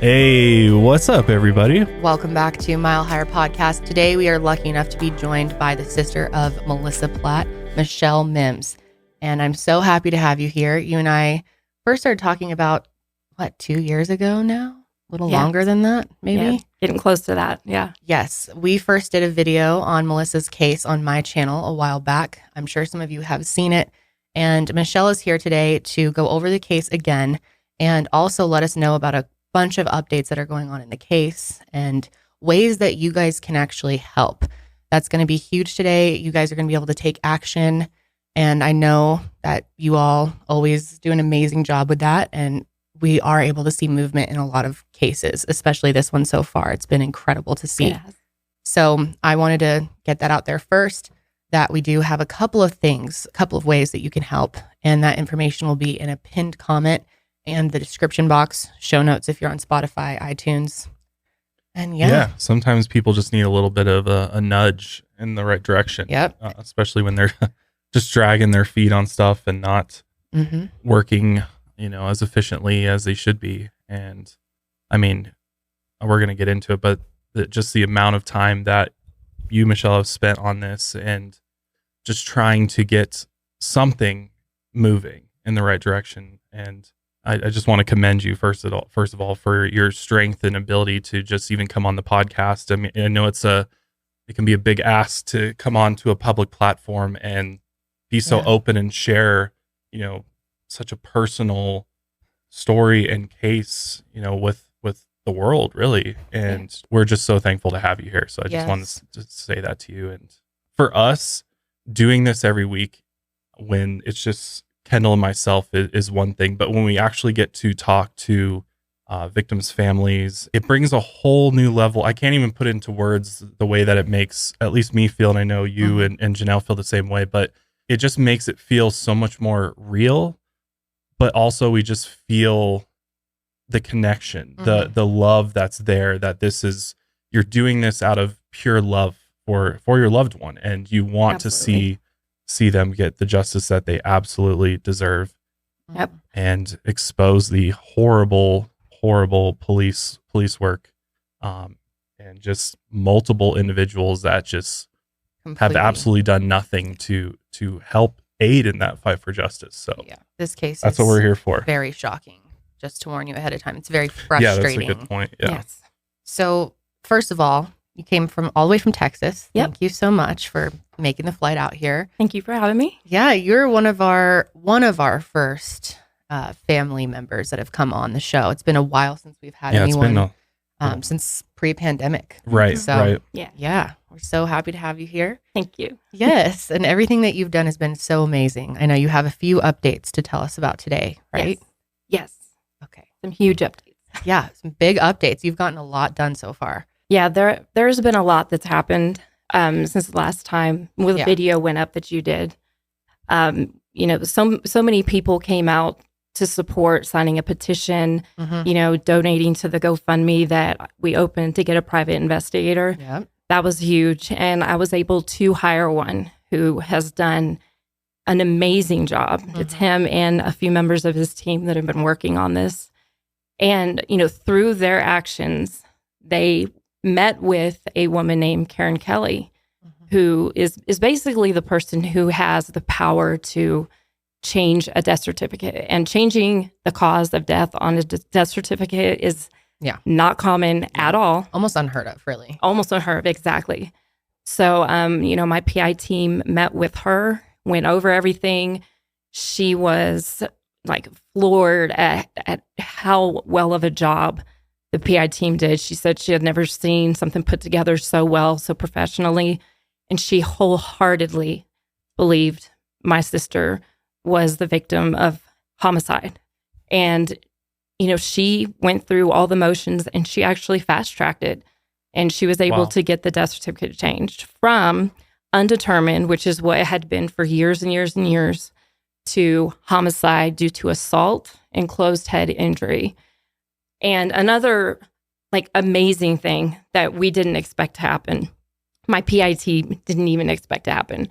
Hey, what's up, everybody? Welcome back to Mile Higher Podcast. Today, we are lucky enough to be joined by the sister of Melissa Platt, Mims. And I'm so happy to have you here. You and I first started talking about, 2 years ago now? A little longer than that, maybe? Yeah, getting close to that, yeah. Yes. We first did a video on Melissa's case on my channel a while back. I'm sure some of you have seen it. And Michelle is here today to go over the case again and also let us know about a bunch of updates that are going on in the case and ways that you guys can actually help. That's going to be huge today. You guys are going to be able to take action. And I know that you all always do an amazing job with that. And we are able to see movement in a lot of cases, especially this one so far. It's been incredible to see. Yes. So I wanted to get that out there first, that we do have a couple of ways that you can help. And that information will be in a pinned comment and the description box, show notes if you're on Spotify, iTunes. And yeah, sometimes people just need a little bit of a nudge in the right direction. Yep. Especially when they're just dragging their feet on stuff and not working, as efficiently as they should be. And I mean, we're going to get into it, but just the amount of time that you, Michelle, have spent on this and just trying to get something moving in the right direction. And I just want to commend you first of all for your strength and ability to just even come on the podcast. I mean, I know it can be a big ask to come on to a public platform and be so open and share, such a personal story and case, with the world, really. And we're just so thankful to have you here. So I just wanted to say that to you. And for us, doing this every week when it's just Kendall and myself is one thing, but when we actually get to talk to victims' families, it brings a whole new level. I can't even put into words the way that it makes at least me feel, and I know you and Janelle feel the same way, but it just makes it feel so much more real, but also we just feel the connection, the love that's there, that you're doing this out of pure love for your loved one, and you want to see them get the justice that they absolutely deserve. Yep. And expose the horrible police work, and just multiple individuals that just have absolutely done nothing to help aid in that fight for justice. So this case that's what we're here for. Very shocking. Just to warn you ahead of time, it's very frustrating. Yeah, that's a good point. Yeah. Yes. So first of all, you came all the way from Texas. Yep. Thank you so much for making the flight out here. Thank you for having me. Yeah, you're one of our first family members that have come on the show. It's been a while since we've had anyone since pre-pandemic. Right. So right. yeah, we're so happy to have you here. Thank you. Yes, and everything that you've done has been so amazing. I know you have a few updates to tell us about today, right? Yes. Okay. Some huge updates. Yeah, some big updates. You've gotten a lot done so far. Yeah, there's been a lot that's happened since the last time the video went up that you did. So many people came out to support, signing a petition, donating to the GoFundMe that we opened to get a private investigator. Yep. That was huge. And I was able to hire one who has done an amazing job. It's him and a few members of his team that have been working on this. And, through their actions, they met with a woman named Karen Kelly, who is basically the person who has the power to change a death certificate. And changing the cause of death on a death certificate is not common at all. Almost unheard of, really. Almost unheard of, exactly. So, my PI team met with her, went over everything. She was floored at how well of a job the PI team did. She said she had never seen something put together so well, so professionally. And she wholeheartedly believed my sister was the victim of homicide. And, she went through all the motions and she actually fast-tracked it. And she was able to get the death certificate changed from undetermined, which is what it had been for years and years and years, to homicide due to assault and closed head injury. And another amazing thing that we didn't expect to happen, my PI team didn't even expect to happen.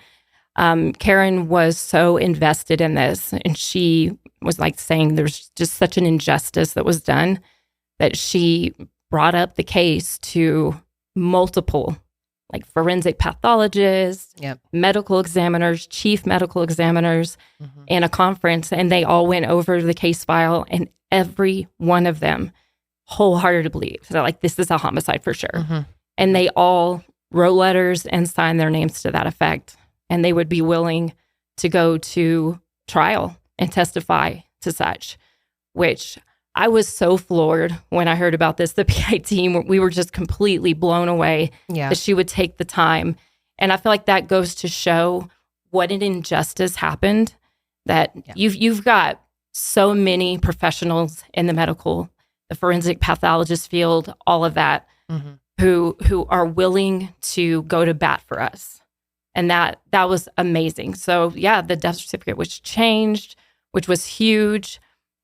Karen was so invested in this, and she was saying there's just such an injustice that was done, that she brought up the case to multiple, like forensic pathologists, medical examiners, chief medical examiners, in a conference, and they all went over the case file, and every one of them wholeheartedly believed that, like, this is a homicide for sure. And they all wrote letters and signed their names to that effect, and they would be willing to go to trial and testify to such, which I was so floored when I heard about this. The PI team, we were just completely blown away that she would take the time. And I feel like that goes to show what an injustice happened, that you've got so many professionals in the forensic pathologist field, all of that, who are willing to go to bat for us. And that was amazing. So the death certificate was changed, which was huge.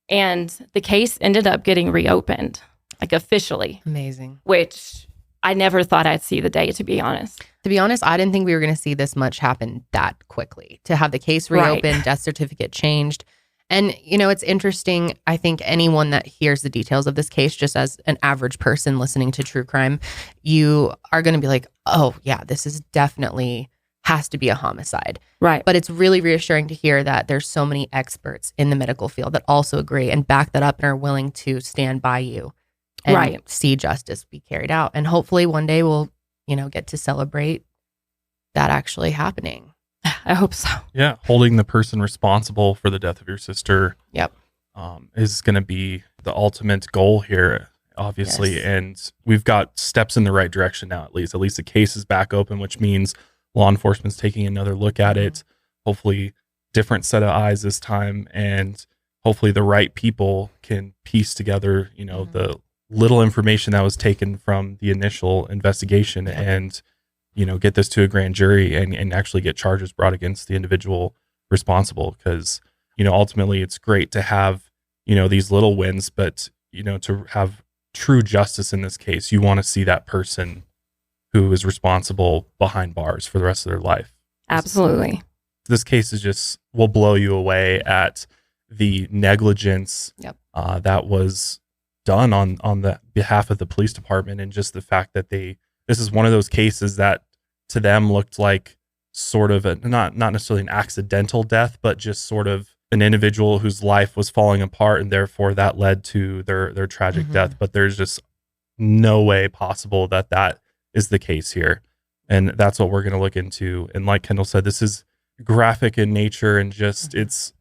And the case ended up getting reopened, like officially. Amazing. Which I never thought I'd see the day, to be honest. To be honest, I didn't think we were going to see this much happen that quickly. To have the case reopened, death certificate changed. And, it's interesting. I think anyone that hears the details of this case, just as an average person listening to true crime, you are going to be like, oh, yeah, this is definitely has to be a homicide. Right. But it's really reassuring to hear that there's so many experts in the medical field that also agree and back that up and are willing to stand by you and see justice be carried out. And hopefully one day we'll, get to celebrate that actually happening. I hope so. Yeah. Holding the person responsible for the death of your sister is going to be the ultimate goal here, obviously. Yes. And we've got steps in the right direction now, at least. At least the case is back open, which means law enforcement's taking another look at it. Hopefully different set of eyes this time, and hopefully the right people can piece together, the little information that was taken from the initial investigation and, get this to a grand jury and actually get charges brought against the individual responsible. Because, ultimately it's great to have, these little wins, but, to have true justice in this case, you want to see that person who is responsible behind bars for the rest of their life. Absolutely. This case will blow you away at the negligence that was done on the behalf of the police department, and just the fact that this is one of those cases that to them looked like sort of not necessarily an accidental death, but just sort of an individual whose life was falling apart, and therefore that led to their tragic death. But there's just no way possible that is the case here. And that's what we're going to look into. And like Kendall said, this is graphic in nature, and just it's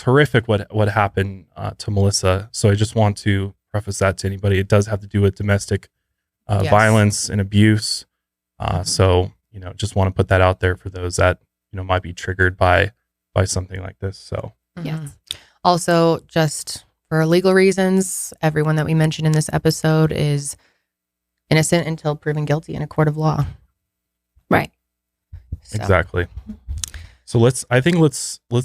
horrific what happened to Melissa. So I just want to preface that to anybody. It does have to do with domestic violence and abuse. So, just want to put that out there for those that, might be triggered by something like this. So, yes. Also, just for legal reasons, everyone that we mentioned in this episode is innocent until proven guilty in a court of law. Right. So. Exactly. So let's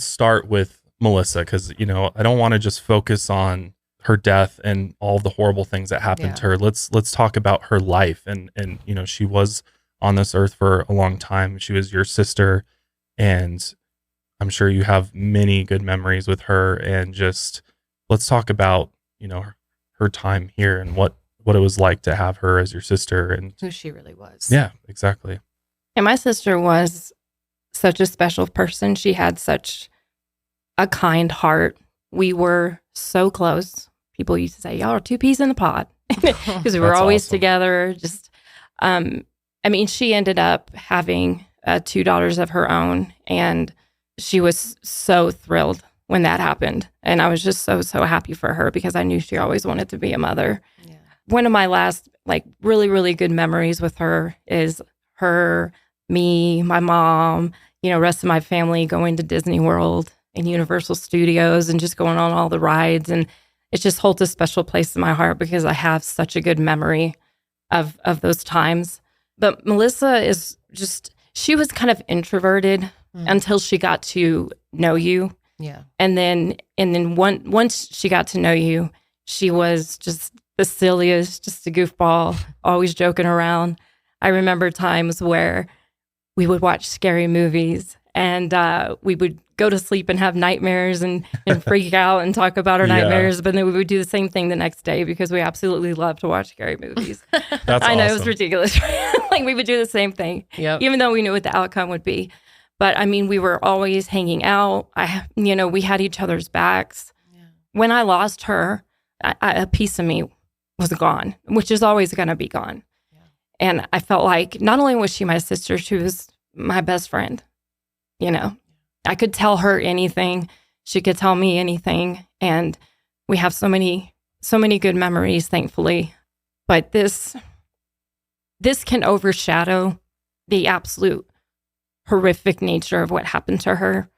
start with Melissa, because, I don't want to just focus on her death and all the horrible things that happened to her. Let's talk about her life. And, she was on this earth for a long time. She was your sister, and I'm sure you have many good memories with her. And just let's talk about, her time here and what it was like to have her as your sister and who she really was. Yeah, exactly. And my sister was such a special person. She had such a kind heart. We were so close. People used to say, y'all are two peas in a pod, because we were always together. Just, she ended up having 2 daughters of her own, and she was so thrilled when that happened. And I was just so happy for her, because I knew she always wanted to be a mother. Yeah. One of my last, really, really good memories with her is her, me, my mom, rest of my family going to Disney World and Universal Studios and just going on all the rides. And it just holds a special place in my heart, because I have such a good memory of those times. But Melissa is she was kind of introverted until she got to know you. Yeah. And then once she got to know you, she was just the silliest, just a goofball, always joking around. I remember times where we would watch scary movies And we would go to sleep and have nightmares and freak out and talk about our nightmares. But then we would do the same thing the next day because we absolutely love to watch scary movies. That's I know, awesome. it was ridiculous. Like we would do the same thing, even though we knew what the outcome would be. But I mean, we were always hanging out. We had each other's backs. Yeah. When I lost her, a piece of me was gone, which is always going to be gone. Yeah. And I felt like not only was she my sister, she was my best friend. I could tell her anything. She could tell me anything. And we have so many good memories, thankfully. But this can overshadow the absolute horrific nature of what happened to her.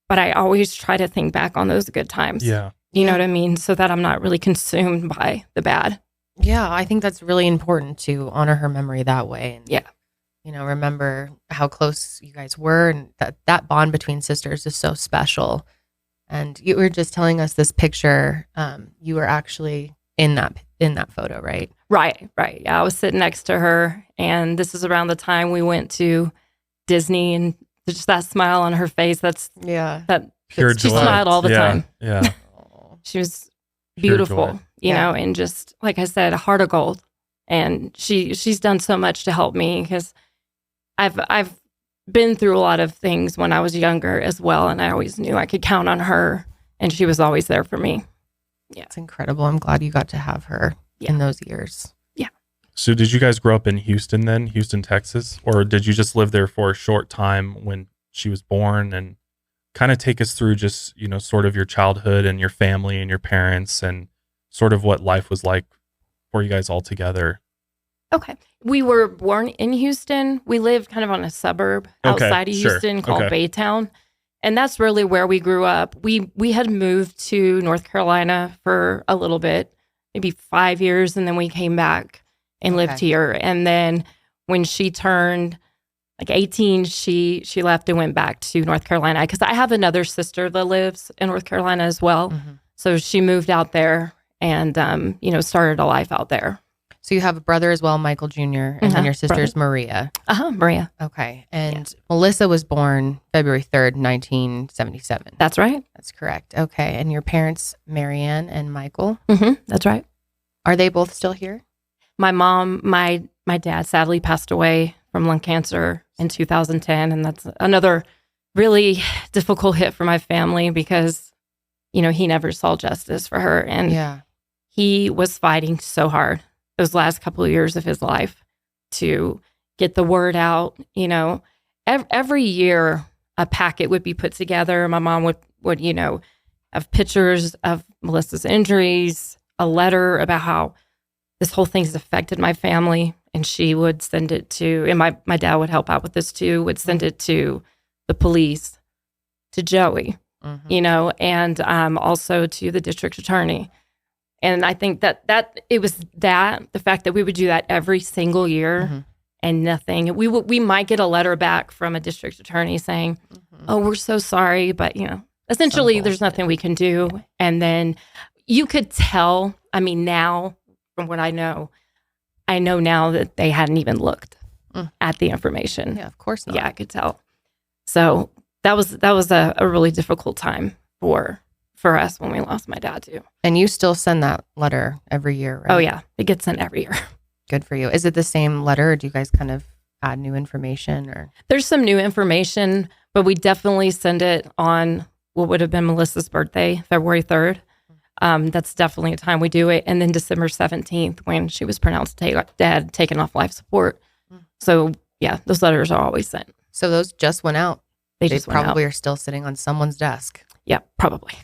But I always try to think back on those good times. Yeah. You know what I mean? So that I'm not really consumed by the bad. Yeah, I think that's really important to honor her memory that way. And, yeah. Remember how close you guys were, and that bond between sisters is so special. And you were just telling us this picture. You were actually in that photo, right? Right. Yeah, I was sitting next to her, and this is around the time we went to Disney, and just that smile on her face. That's that pure joy. She smiled all the time. Yeah, she was beautiful, and just like I said, a heart of gold. And she's done so much to help me because I've been through a lot of things when I was younger as well, and I always knew I could count on her, and she was always there for me. Yeah, it's incredible. I'm glad you got to have her in those years. Yeah. So did you guys grow up in Houston, Texas, or did you just live there for a short time when she was born? And kind of take us through just sort of your childhood and your family and your parents and sort of what life was like for you guys all together. Okay. We were born in Houston. We lived kind of on a suburb outside of Houston called Baytown. And that's really where we grew up. We had moved to North Carolina for a little bit, maybe 5 years. And then we came back and lived here. And then when she turned like 18, she left and went back to North Carolina. Because I have another sister that lives in North Carolina as well. Mm-hmm. So she moved out there and, started a life out there. So you have a brother as well, Michael Jr., and then your sister's Maria. Maria. Okay. And Melissa was born February 3rd, 1977. That's right. That's correct. Okay. And your parents, Marianne and Michael? Mm-hmm. That's right. Are they both still here? My mom, my dad sadly passed away from lung cancer in 2010. And that's another really difficult hit for my family because, he never saw justice for her. And he was fighting so hard those last couple of years of his life to get the word out. Every year a packet would be put together. My mom would have pictures of Melissa's injuries, a letter about how this whole thing's affected my family. And she would send it to, and my dad would help out with this too, would send it to the police, to Joey, and also to the district attorney. And I think that it was the fact that we would do that every single year and nothing. We might get a letter back from a district attorney saying, oh, we're so sorry. But, essentially there's nothing we can do. And then you could tell, now from what I know now that they hadn't even looked at the information. Yeah, of course not. Yeah, I could tell. So that was a really difficult time for us when we lost my dad too. And you still send that letter every year, right? Oh yeah, it gets sent every year. Good for you. Is it the same letter, or do you guys kind of add new information? Or there's some new information, but we definitely send it on what would have been Melissa's birthday, February 3rd. That's definitely a time we do it. And then December 17th, when she was pronounced dead, taken off life support. So yeah, those letters are always sent. So those just went out. They just probably are still sitting on someone's desk. Yeah, probably.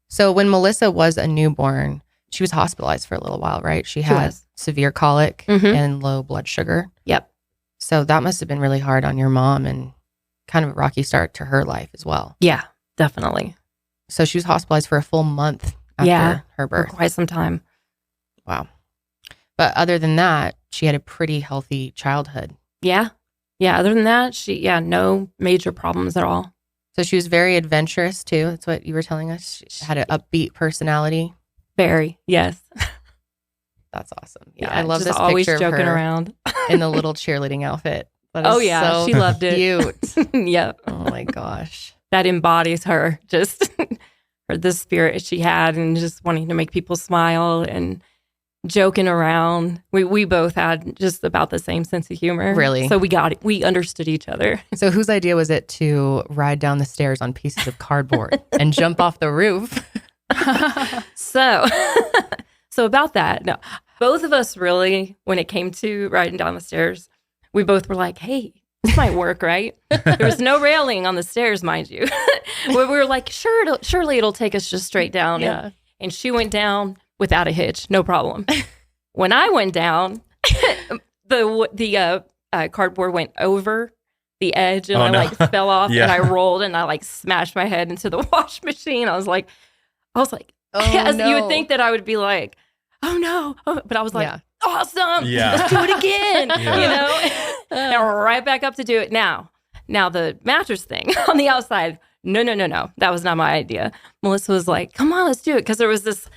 So when Melissa was a newborn, she was hospitalized for a little while, right? She had severe colic and low blood sugar. Yep. So that must have been really hard on your mom and kind of a rocky start to her life as well. Yeah, definitely. So she was hospitalized for a full month after her birth. For quite some time. Wow. But other than that, she had a pretty healthy childhood. Yeah. Yeah, other than that, no major problems at all. So she was very adventurous too. That's what you were telling us. She had an upbeat personality. Very, yes. That's awesome. Yeah, I love just this always picture joking of her around in the little cheerleading outfit. Oh yeah, so she loved it. Cute. Yep. Oh my gosh. That embodies her, just her, the spirit she had, and just wanting to make people smile and joking around. We both had just about the same sense of humor. Really? So we understood each other. So whose idea was it to ride down the stairs on pieces of cardboard and jump off the roof? So about that, no, both of us really, when it came to riding down the stairs, we both were like, hey, this might work, right? There was no railing on the stairs, mind you. We were like, surely it'll take us just straight down. Yeah. And she went down without a hitch, no problem. When I went down, the cardboard went over the edge, and I fell off, and I rolled, and I smashed my head into the wash machine. I was like, you would think that I would be like, oh no, but I was like, awesome, let's do it again, and right back up to do it now. Now the mattress thing on the outside, no, that was not my idea. Melissa was like, come on, let's do it, because there was this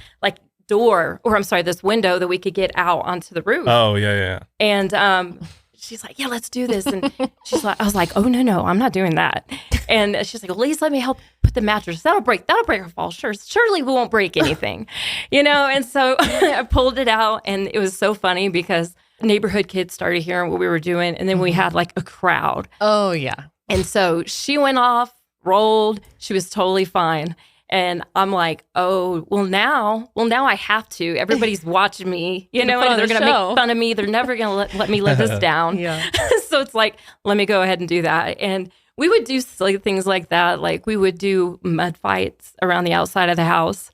this window that we could get out onto the roof. Oh yeah. And she's like, yeah, let's do this. And I was like, oh no, I'm not doing that. And she's like, well, please let me help put the mattress. That'll break her fall. Surely we won't break anything, And so I pulled it out, and it was so funny because neighborhood kids started hearing what we were doing, and then we had a crowd. Oh yeah. And so she went off, rolled. She was totally fine. And I'm like, oh, well now I have to. Everybody's watching me, and they're going to make fun of me. They're never going to let me live this down. Yeah. So it's like, let me go ahead and do that. And we would do silly things like that. Like we would do mud fights around the outside of the house,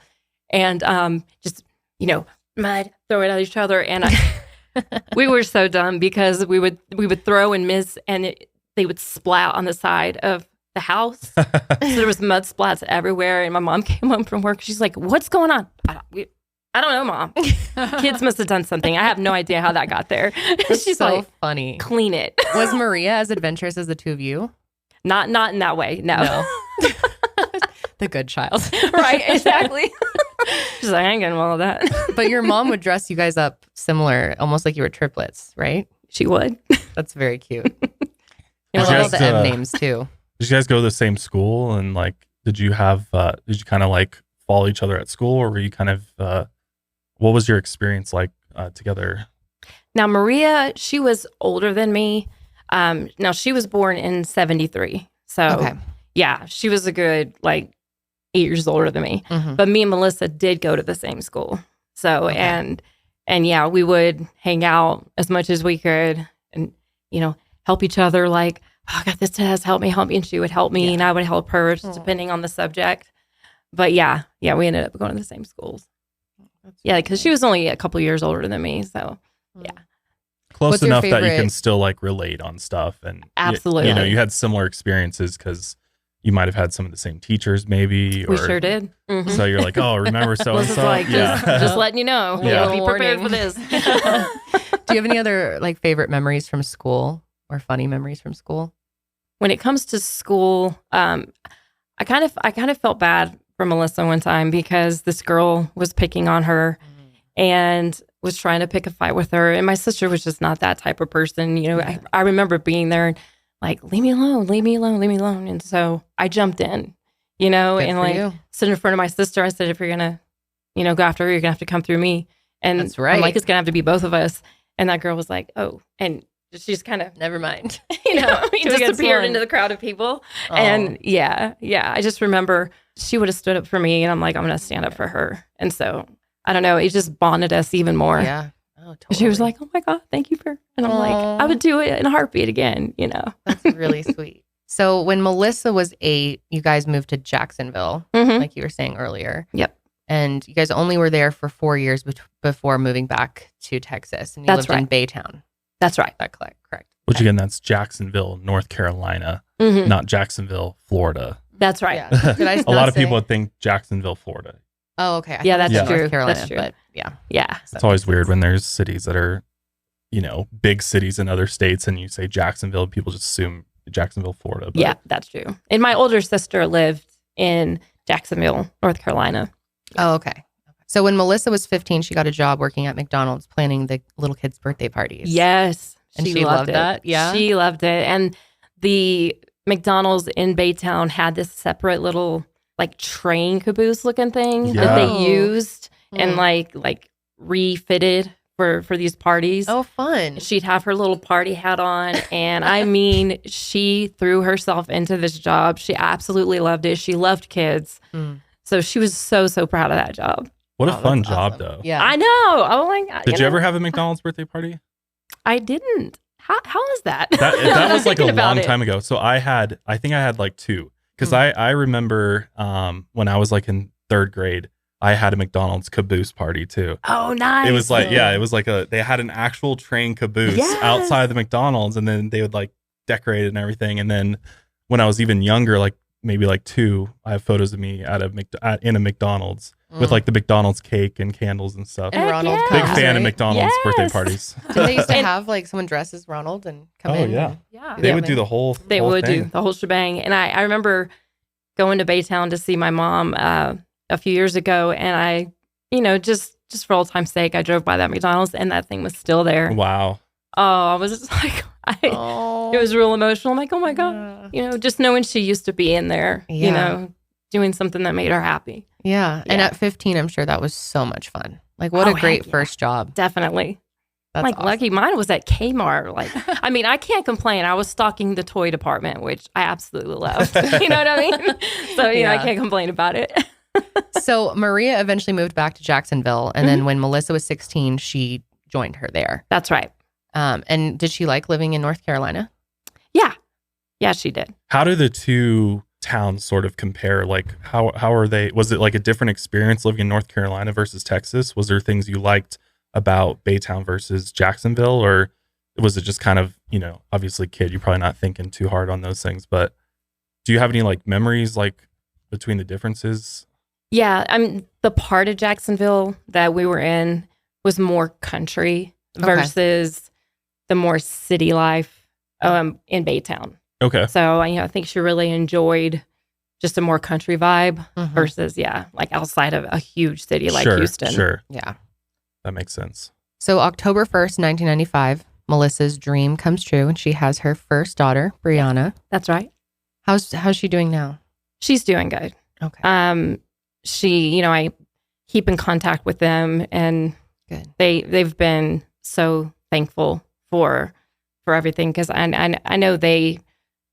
and just, mud, throw it at each other. And we were so dumb because we would throw and miss, and they would splat on the side of the house. So there was mud splats everywhere, and my mom came home from work. She's like, what's going on? I don't know, Mom. Kids must have done something. I have no idea how that got there. She's so like, funny. Clean it. Was Maria as adventurous as the two of you? Not in that way. No. The good child. Right, exactly. She's like, I ain't getting all of that. But your mom would dress you guys up similar, almost like you were triplets, right? She would. That's very cute. You I love the M names too. Did you guys go to the same school, and did you kind of follow each other at school, or were you kind of what was your experience like together? Now Maria, she was older than me. Now she was born in 1973, so yeah, she was a good 8 years older than me. Mm-hmm. But me and Melissa did go to the same school, so and yeah, we would hang out as much as we could, and help each other. Like, oh, I got this test, help me, and she would help me, and I would help her, depending on the subject. But yeah, we ended up going to the same schools. Yeah, because she was only a couple years older than me, so yeah. Close enough that you can still relate on stuff, and absolutely, you had similar experiences because you might have had some of the same teachers, maybe. We sure did. Mm-hmm. So you're like, oh, remember so and so? Just letting you know. Yeah. Be prepared for this. Do you have any other favorite memories from school or funny memories from school? When it comes to school, I kind of felt bad for Melissa one time because this girl was picking on her and was trying to pick a fight with her. And my sister was just not that type of person. I remember being there and leave me alone. And so I jumped in, and stood in front of my sister. I said, if you're going to, go after her, you're going to have to come through me. And that's right. I'm like, it's going to have to be both of us. And that girl was like, oh, and she just kind of, never mind. Disappeared into the crowd of people. Oh. And yeah. I just remember she would have stood up for me, and I'm like, I'm going to stand up for her. And so, I don't know, it just bonded us even more. Yeah. Oh, totally. She was like, oh my God, thank you for, and I'm like, I would do it in a heartbeat again, That's really sweet. So when Melissa was 8, you guys moved to Jacksonville, like you were saying earlier. Yep. And you guys only were there for 4 years before moving back to Texas. And you lived in Baytown. That's right. That's correct. Which again, that's Jacksonville, North Carolina, not Jacksonville, Florida. That's right. Yeah. Did I a lot of people would think Jacksonville, Florida. Oh, okay. That's true. North Carolina, that's true. But yeah. It's always weird when there's cities that are, big cities in other states, and you say Jacksonville, people just assume Jacksonville, Florida. But. Yeah, that's true. And my older sister lived in Jacksonville, North Carolina. Oh, okay. So when Melissa was 15, she got a job working at McDonald's planning the little kids' birthday parties. Yes. And she loved that? Yeah. She loved it. And the McDonald's in Baytown had this separate little like train caboose looking thing that they used and like refitted for these parties. Oh, fun. She'd have her little party hat on. And I mean, she threw herself into this job. She absolutely loved it. She loved kids. So she was so proud of that job. What a fun job, though. Yeah. I know. Oh my God. Did you ever have a McDonald's birthday party? I didn't. How was that? That was like a long time ago. So I think I had like 2. Because I remember when I was like in 3rd grade, I had a McDonald's caboose party too. Oh, nice. It was like, it was like they had an actual train caboose outside the McDonald's, and then they would like decorate it and everything. And then when I was even younger, like maybe like 2, I have photos of me in a McDonald's with like the McDonald's cake and candles and stuff. And Ronald Big comes, fan of right? McDonald's birthday parties. And they used to have like someone dressed as Ronald and come in. Yeah. They would do the whole They would thing. do the whole shebang. And I remember going to Baytown to see my mom a few years ago, and I, just for old time's sake, I drove by that McDonald's and that thing was still there. Wow. Oh, I was just like, it was real emotional. I'm like, oh my God, just knowing she used to be in there, doing something that made her happy. Yeah. And at 15, I'm sure that was so much fun. Like, what a great first job. Definitely. That's like awesome. lucky mine was at Kmart. Like, I mean, I can't complain. I was stocking the toy department, which I absolutely loved. You know what I mean? So, I can't complain about it. So Maria eventually moved back to Jacksonville. And then when Melissa was 16, she joined her there. That's right. And did she like living in North Carolina? Yeah. Yeah, she did. How do the 2 towns sort of compare? Like, how are they? Was it like a different experience living in North Carolina versus Texas? Was there things you liked about Baytown versus Jacksonville, or was it just kind of, obviously kid, you're probably not thinking too hard on those things, but do you have any like memories like between the differences? Yeah, the part of Jacksonville that we were in was more country versus the more city life in Baytown. Okay. So, I think she really enjoyed just a more country vibe versus, like outside of a huge city like Houston. Sure. Yeah. That makes sense. So October 1st, 1995, Melissa's dream comes true and she has her first daughter, Brianna. That's right. How's she doing now? She's doing good. Okay. She, I keep in contact with them, and good. They've been so thankful for everything, because I know they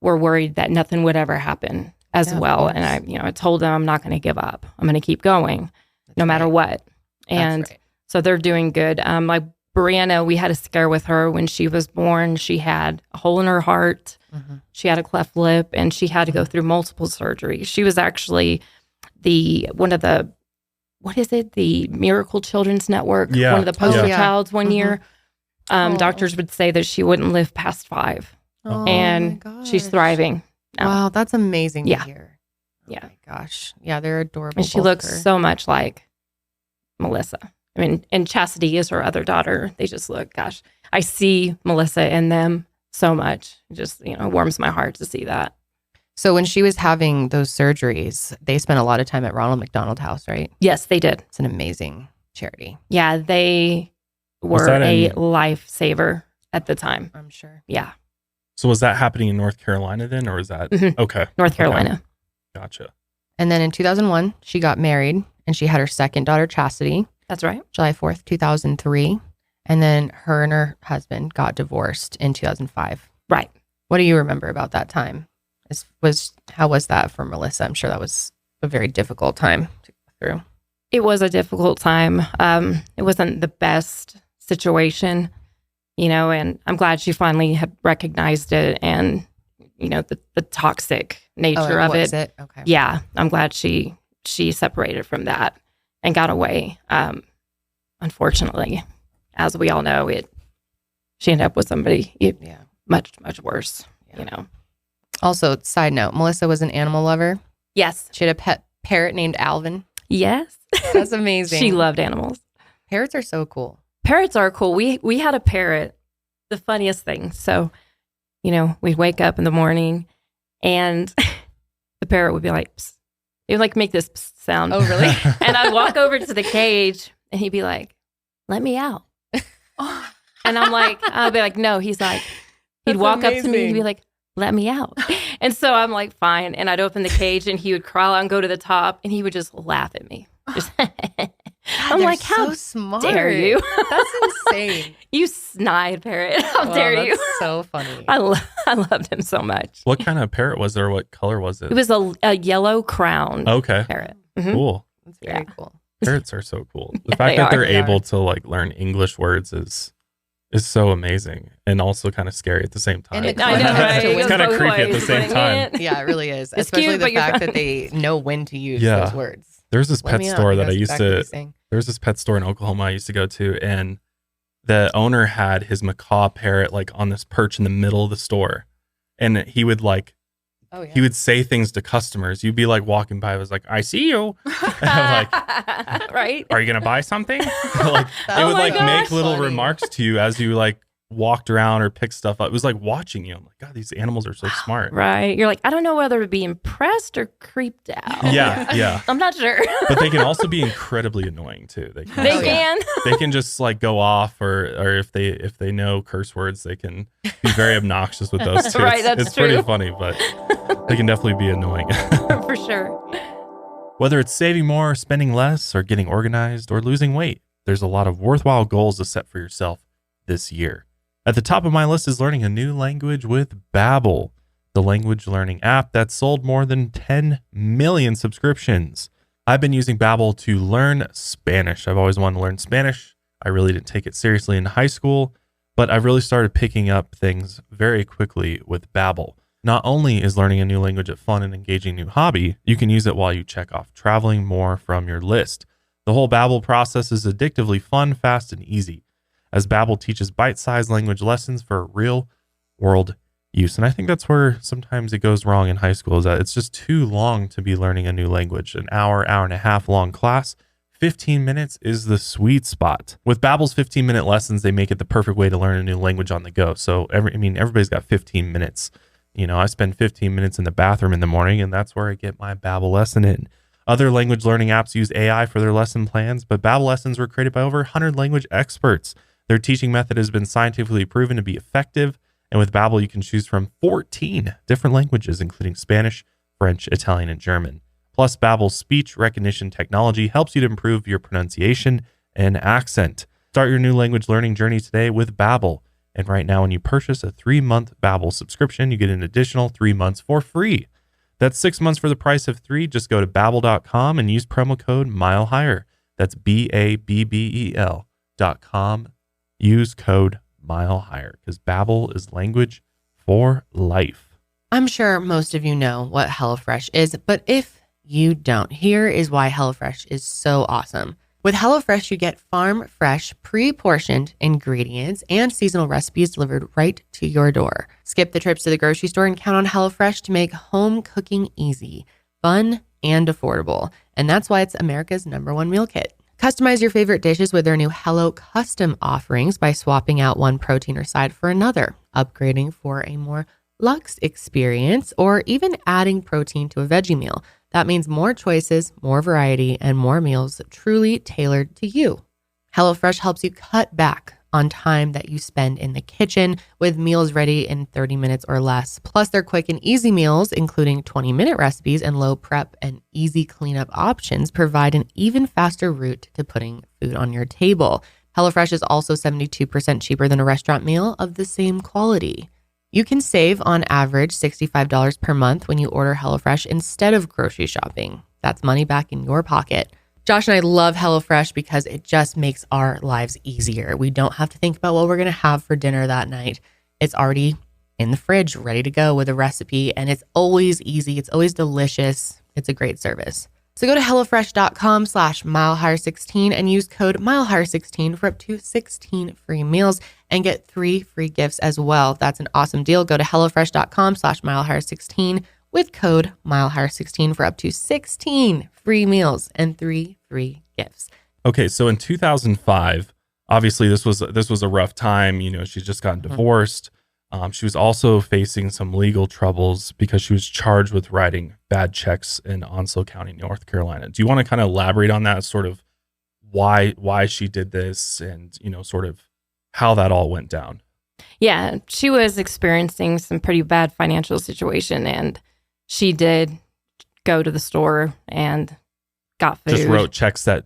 were worried that nothing would ever happen as well. And I told them I'm not going to give up. I'm going to keep going no matter what. And so they're doing good. Like Brianna, we had a scare with her when she was born. She had a hole in her heart. She had a cleft lip, and she had to go through multiple surgeries. She was actually the Miracle Children's Network, one of the poster childs one year. Doctors would say that she wouldn't live past 5. And she's thriving now. Wow, that's amazing to hear. Yeah. Oh my gosh. Yeah, they're adorable. And she looks so much like Melissa. I mean, and Chastity is her other daughter. They just look, gosh, I see Melissa in them so much. It just, warms my heart to see that. So when she was having those surgeries, they spent a lot of time at Ronald McDonald House, right? Yes, they did. It's an amazing charity. Yeah, they were a lifesaver at the time. I'm sure. Yeah. So was that happening in North Carolina then, or is that okay? North Carolina. Okay. Gotcha. And then in 2001, she got married and she had her second daughter, Chastity. That's right. July 4th, 2003. And then her and her husband got divorced in 2005. Right. What do you remember about that time? How was that for Melissa? I'm sure that was a very difficult time to go through. It was a difficult time. It wasn't the best situation, and I'm glad she finally had recognized it and, the toxic nature of it. Okay. Yeah. I'm glad she separated from that and got away. Unfortunately, as we all know, she ended up with somebody much, much worse, Also, side note, Melissa was an animal lover. Yes. She had a pet parrot named Alvin. Yes. That's amazing. She loved animals. Parrots are so cool. Parrots are cool. We had a parrot, the funniest thing. So, we'd wake up in the morning and the parrot would be like, psst. It would like make this psst sound. Oh, really? And I'd walk over to the cage and he'd be like, let me out. And I'm like, I'll be like, no. He's like, he'd walk up to me. He'd be like, let me out. And so I'm like, fine. And I'd open the cage and he would crawl out and go to the top and he would just laugh at me. I'm like, how so smart. dare you? That's insane. You snide parrot. How dare you? So funny. I loved him so much. What kind of parrot was there? What color was it? It was a yellow crown parrot. Mm-hmm. Cool. That's very cool. Parrots are so cool. The fact that they're able to like learn English words is so amazing and also kind of scary at the same time. And I know, right? It's kind of creepy at the same time. Yeah, it really is. It's Especially cute, the fact that they know when to use those words. There's this pet store that I used to, there's this pet store in Oklahoma I used to go to, and the owner had his macaw parrot like on this perch in the middle of the store. And he would like, he would say things to customers. You'd be like walking by, I was like, I see you. I'm like, right? Are you going to buy something? Like, it would like make little remarks to you as you like walked around or picked stuff up. It was like watching you. I'm like, God, these animals are so smart. Right. You're like, I don't know whether to be impressed or creeped out. Yeah. I'm not sure. But they can also be incredibly annoying too. They can. They can just like go off, or if they know curse words, they can be very obnoxious with those too. Right, it's true. pretty funny, but they can definitely be annoying. For sure. Whether it's saving more, spending less, or getting organized, or losing weight, there's a lot of worthwhile goals to set for yourself this year. At the top of my list is learning a new language with Babbel, the language learning app that's sold more than 10 million subscriptions. I've been using Babbel to learn Spanish. I've always wanted to learn Spanish. I really didn't take it seriously in high school, but I've really started picking up things very quickly with Babbel. Not only is learning a new language a fun and engaging new hobby, you can use it while you check off traveling more from your list. The whole Babbel process is addictively fun, fast, and easy, as Babbel teaches bite-sized language lessons for real-world use. And I think that's where sometimes it goes wrong in high school, is that it's just too long to be learning a new language. An hour and a half long class, 15 minutes is the sweet spot. With Babbel's 15-minute lessons, they make it the perfect way to learn a new language on the go. So everybody's got 15 minutes. You know, I spend 15 minutes in the bathroom in the morning, and that's where I get my Babbel lesson in. Other language learning apps use AI for their lesson plans, but Babbel lessons were created by over 100 language experts. Their teaching method has been scientifically proven to be effective, and with Babbel, you can choose from 14 different languages, including Spanish, French, Italian, and German. Plus, Babbel's speech recognition technology helps you to improve your pronunciation and accent. Start your new language learning journey today with Babbel. And right now, when you purchase a 3-month Babbel subscription, you get an additional 3 months for free. That's 6 months for the price of 3. Just go to Babbel.com and use promo code MileHigher. That's BABBEL.com. Use code MileHigher, because Babbel is language for life. I'm sure most of you know what HelloFresh is, but if you don't, here is why HelloFresh is so awesome. With HelloFresh, you get farm fresh, pre-portioned ingredients and seasonal recipes delivered right to your door. Skip the trips to the grocery store and count on HelloFresh to make home cooking easy, fun, and affordable. And that's why it's America's #1 meal kit. Customize your favorite dishes with their new Hello Custom offerings by swapping out one protein or side for another, upgrading for a more luxe experience, or even adding protein to a veggie meal. That means more choices, more variety, and more meals truly tailored to you. HelloFresh helps you cut back on time that you spend in the kitchen with meals ready in 30 minutes or less. Plus, their quick and easy meals, including 20-minute recipes and low prep and easy cleanup options, provide an even faster route to putting food on your table. HelloFresh is also 72% cheaper than a restaurant meal of the same quality. You can save on average $65 per month when you order HelloFresh instead of grocery shopping. That's money back in your pocket. Josh and I love HelloFresh because it just makes our lives easier. We don't have to think about what we're going to have for dinner that night. It's already in the fridge, ready to go with a recipe, and it's always easy. It's always delicious. It's a great service. So go to HelloFresh.com/MileHigher16 and use code MileHigher16 for up to 16 free meals and get 3 free gifts as well. That's an awesome deal. Go to HelloFresh.com/MileHigher16 with code MileHigher16 for up to 16 free meals and 3 free gifts. Okay, so in 2005, obviously this was a rough time. You know, she's just gotten divorced. She was also facing some legal troubles because she was charged with writing bad checks in Onslow County, North Carolina. Do you want to kind of elaborate on that, sort of why she did this, and, you know, sort of how that all went down. Yeah, she was experiencing some pretty bad financial situation, and she did go to the store and got food. Just wrote checks that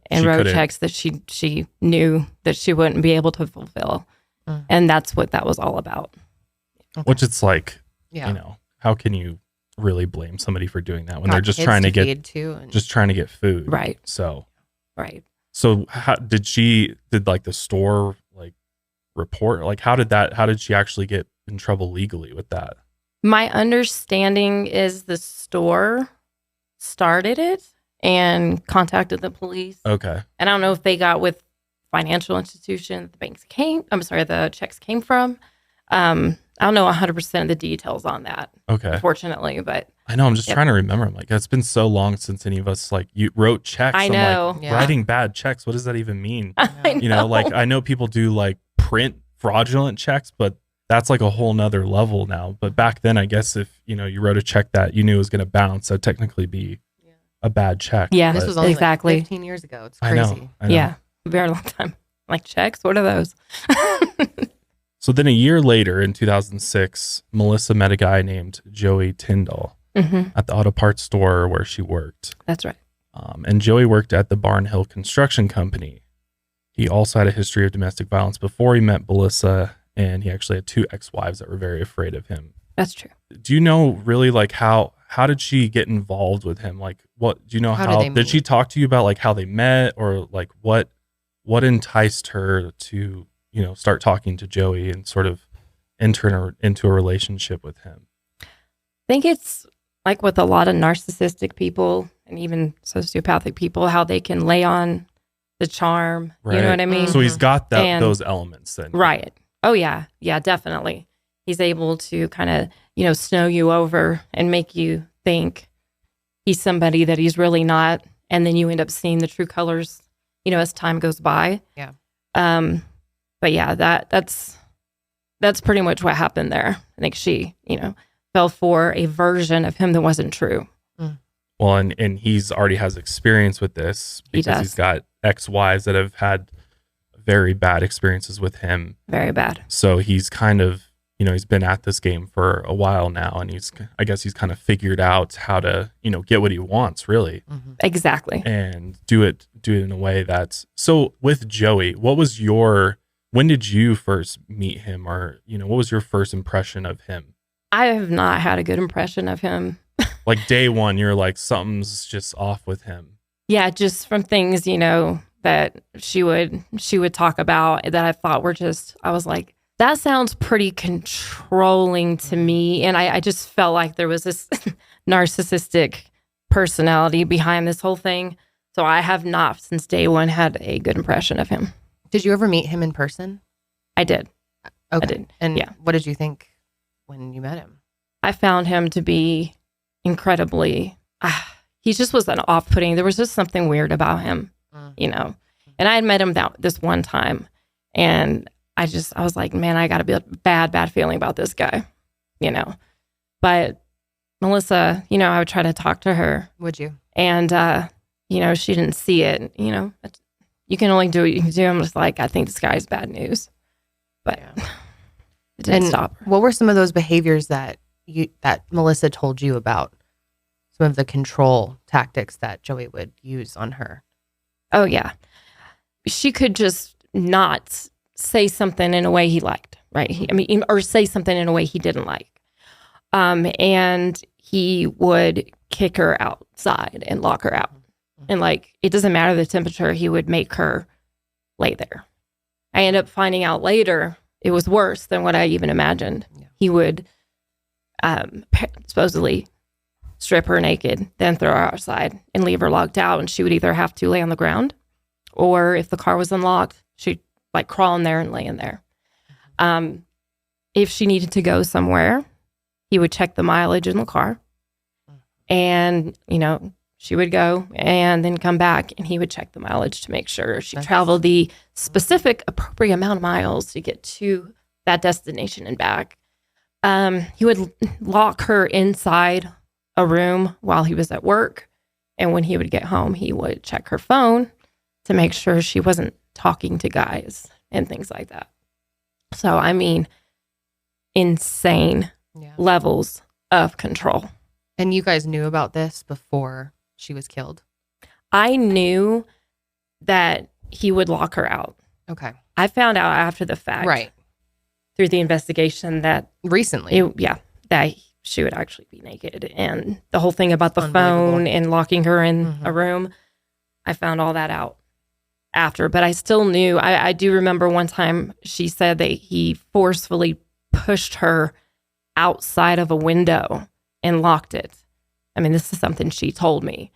she knew that she wouldn't be able to fulfill. And that's what that was all about. Okay. Which it's like, how can you really blame somebody for doing that when they're just trying to get food? Right. So, right. So how did the store like report? Like how did she actually get in trouble legally with that? My understanding is the store started it and contacted the police. Okay. And I don't know if they got with financial institution the checks came from. I don't know 100% of the details on that. Okay. Unfortunately, but I know I'm just trying to remember. I'm like, it's been so long since any of us you wrote checks. I know. I'm like, writing bad checks. What does that even mean? I know. Like I know people do like print fraudulent checks, but that's like a whole nother level now. But back then, I guess if you wrote a check that you knew was going to bounce, that'd technically be a bad check. Yeah, this was only exactly like 15 years ago. It's crazy. I know. Yeah, a very long time. Like checks, what are those? So then a year later in 2006, Melissa met a guy named Joey Tyndall at the auto parts store where she worked. That's right. And Joey worked at the Barnhill Construction Company. He also had a history of domestic violence before he met Melissa, and he actually had 2 ex-wives that were very afraid of him. That's true. Do you know really like how did she get involved with him? Like what do you know how did she talk to you about like how they met, or like what enticed her to start talking to Joey and sort of enter into a relationship with him? I think it's like with a lot of narcissistic people and even sociopathic people, how they can lay on the charm. Right. You know what I mean? So he's got those elements then. Right. Oh yeah. Yeah, definitely. He's able to kind of, snow you over and make you think he's somebody that he's really not. And then you end up seeing the true colors, as time goes by. Yeah. But yeah, that's pretty much what happened there. I think she, fell for a version of him that wasn't true. Well, and he's already has experience with this because he's got ex-wives that have had very bad experiences with him. Very bad. So he's kind of, he's been at this game for a while now, and I guess he's kind of figured out how to, get what he wants, really. Mm-hmm. Exactly. And do it in a way that's, so with Joey, when did you first meet him, or, what was your first impression of him? I have not had a good impression of him. Like day one, you're like, something's just off with him. Yeah, just from things, that she would talk about that I thought were I was like, that sounds pretty controlling to me. And I just felt like there was this narcissistic personality behind this whole thing. So I have not, since day one, had a good impression of him. Did you ever meet him in person? I did. Okay. I did. And what did you think when you met him? I found him to be incredibly, he just was an off-putting. There was just something weird about him, And I had met him this one time, and I was like, man, I got a bad feeling about this guy, But Melissa, I would try to talk to her. Would you? And, she didn't see it. You can only do what you can do. I'm just like, I think this guy's bad news. But it didn't stop her. What were some of those behaviors that Melissa told you about? Some of the control tactics that Joey would use on her? Oh, yeah. She could just not say something in a way he liked, right? Or say something in a way he didn't like. And he would kick her outside and lock her out. And it doesn't matter the temperature, he would make her lay there. I ended up finding out later it was worse than what I even imagined. Yeah. He would supposedly strip her naked, then throw her outside and leave her locked out. And she would either have to lay on the ground, or if the car was unlocked, she'd crawl in there and lay in there. If she needed to go somewhere, he would check the mileage in the car. And, she would go and then come back, and he would check the mileage to make sure she traveled the specific appropriate amount of miles to get to that destination and back. He would lock her inside a room while he was at work. And when he would get home, he would check her phone to make sure she wasn't talking to guys and things like that. So, I mean, insane levels of control. And you guys knew about this before she was killed? I knew that he would lock her out. Okay. I found out after the fact. Right. Through the investigation that... Recently. That she would actually be naked. And the whole thing about the phone and locking her in a room, I found all that out after. But I still knew. I do remember one time she said that he forcefully pushed her outside of a window and locked it. I mean, this is something she told me.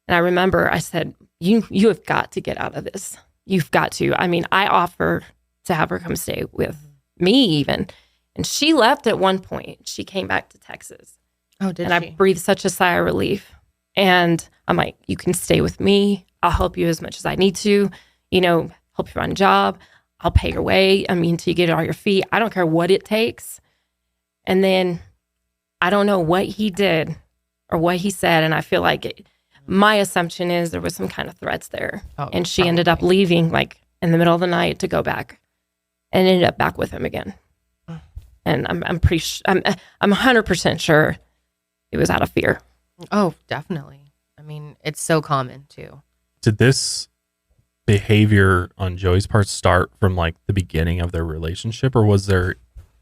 And I remember I said, you have got to get out of this. You've got to. I mean, I offered to have her come stay with me even. And she left at one point. She came back to Texas. Oh, did she? I breathed such a sigh of relief. And I'm like, you can stay with me. I'll help you as much as I need to, help you find a job. I'll pay your way. I mean, till you get on your feet. I don't care what it takes. And then I don't know what he did or what he said. And I feel like my assumption is there was some kind of threats there. And she ended up leaving like in the middle of the night to go back and ended up back with him again. And I'm pretty sure, I'm 100% sure it was out of fear. Oh, definitely. I mean, it's so common too. Did this behavior on Joey's part start from like the beginning of their relationship, or was there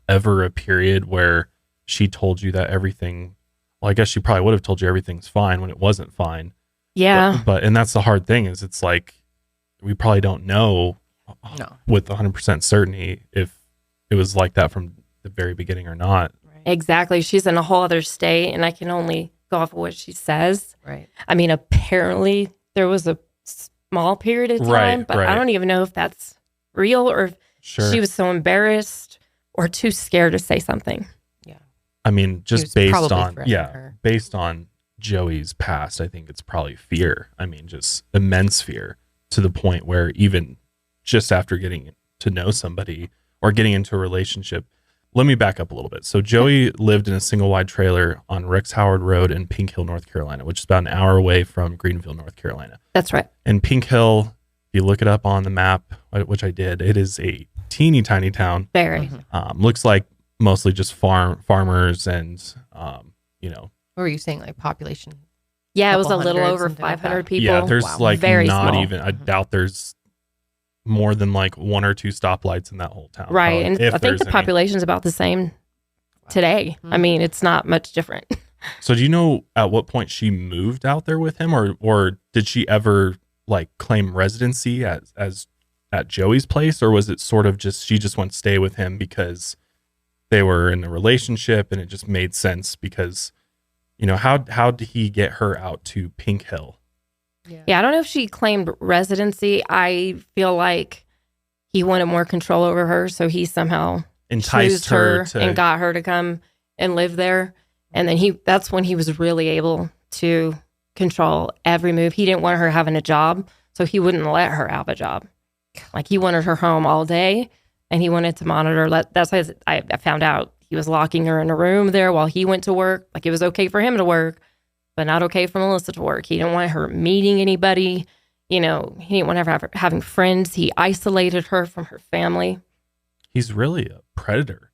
ever a period where she told you that everything, well, I guess she probably would have told you everything's fine when it wasn't fine. Yeah. But and that's the hard thing is it's like, we probably don't know with 100% certainty if it was like that from the very beginning or not. Right. Exactly. She's in a whole other state and I can only go off of what she says. Right. I mean, apparently there was a small period of time, but I don't even know if that's real or if she was so embarrassed or too scared to say something. Yeah. I mean, just based on Joey's past, I think it's probably fear. I mean, just immense fear to the point where even just after getting to know somebody or getting into a relationship. Let me back up a little bit. So Joey lived in a single wide trailer on Rex Howard Road in Pink Hill, North Carolina, which is about an hour away from Greenville, North Carolina. That's right. And Pink Hill, if you look it up on the map, which I did, it is a teeny tiny town. Very. Looks like mostly just farmers and, What were you saying, like population? Yeah, it was a little over 500 people. Yeah, there's like very not small. even, I doubt there's more than like one or two stoplights in that whole town. Right. Probably, and I think the population's about the same today. I mean, it's not much different. So do you know at what point she moved out there with him or did she ever like claim residency as at Joey's place, or was it sort of just, she just went to stay with him because they were in a relationship and it just made sense because, how did he get her out to Pink Hill? Yeah, I don't know if she claimed residency. I feel like he wanted more control over her, so he somehow enticed her and got her to come and live there. And then that's when he was really able to control every move. He didn't want her having a job, so he wouldn't let her have a job. Like he wanted her home all day, and he wanted to monitor. That's why I found out he was locking her in a room there while he went to work. Like it was okay for him to work, but not okay for Melissa to work. He didn't want her meeting anybody. He didn't want her having friends. He isolated her from her family. He's really a predator.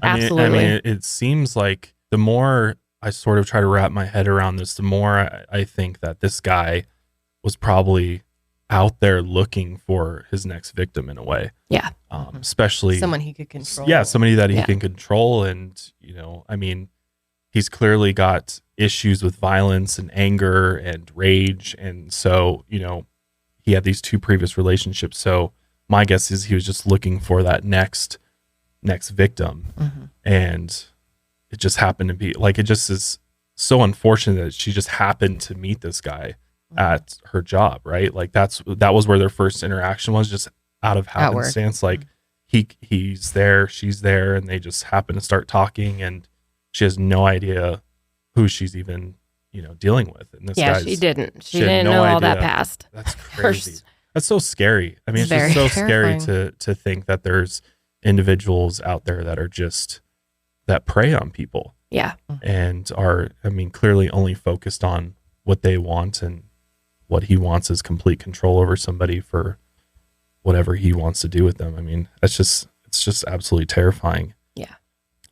Absolutely. I mean, it seems like the more I sort of try to wrap my head around this, the more I think that this guy was probably out there looking for his next victim in a way. Yeah. Especially someone he could control. Yeah, somebody that he can control. And, I mean, he's clearly got issues with violence and anger and rage. And so, he had these two previous relationships. So my guess is he was just looking for that next victim. And it just happened to be like, it just is so unfortunate that she just happened to meet this guy at her job, right? Like that was where their first interaction was, just out of happenstance. Like he's there, she's there, and they just happen to start talking, and she has no idea who she's even, dealing with. And this guy, she didn't know all that past. That's crazy. That's so scary. I mean, it's just so scary to think that there's individuals out there that are just that prey on people. Yeah. And are, clearly only focused on what they want, and what he wants is complete control over somebody for whatever he wants to do with them. I mean, it's It's just absolutely terrifying. Yeah.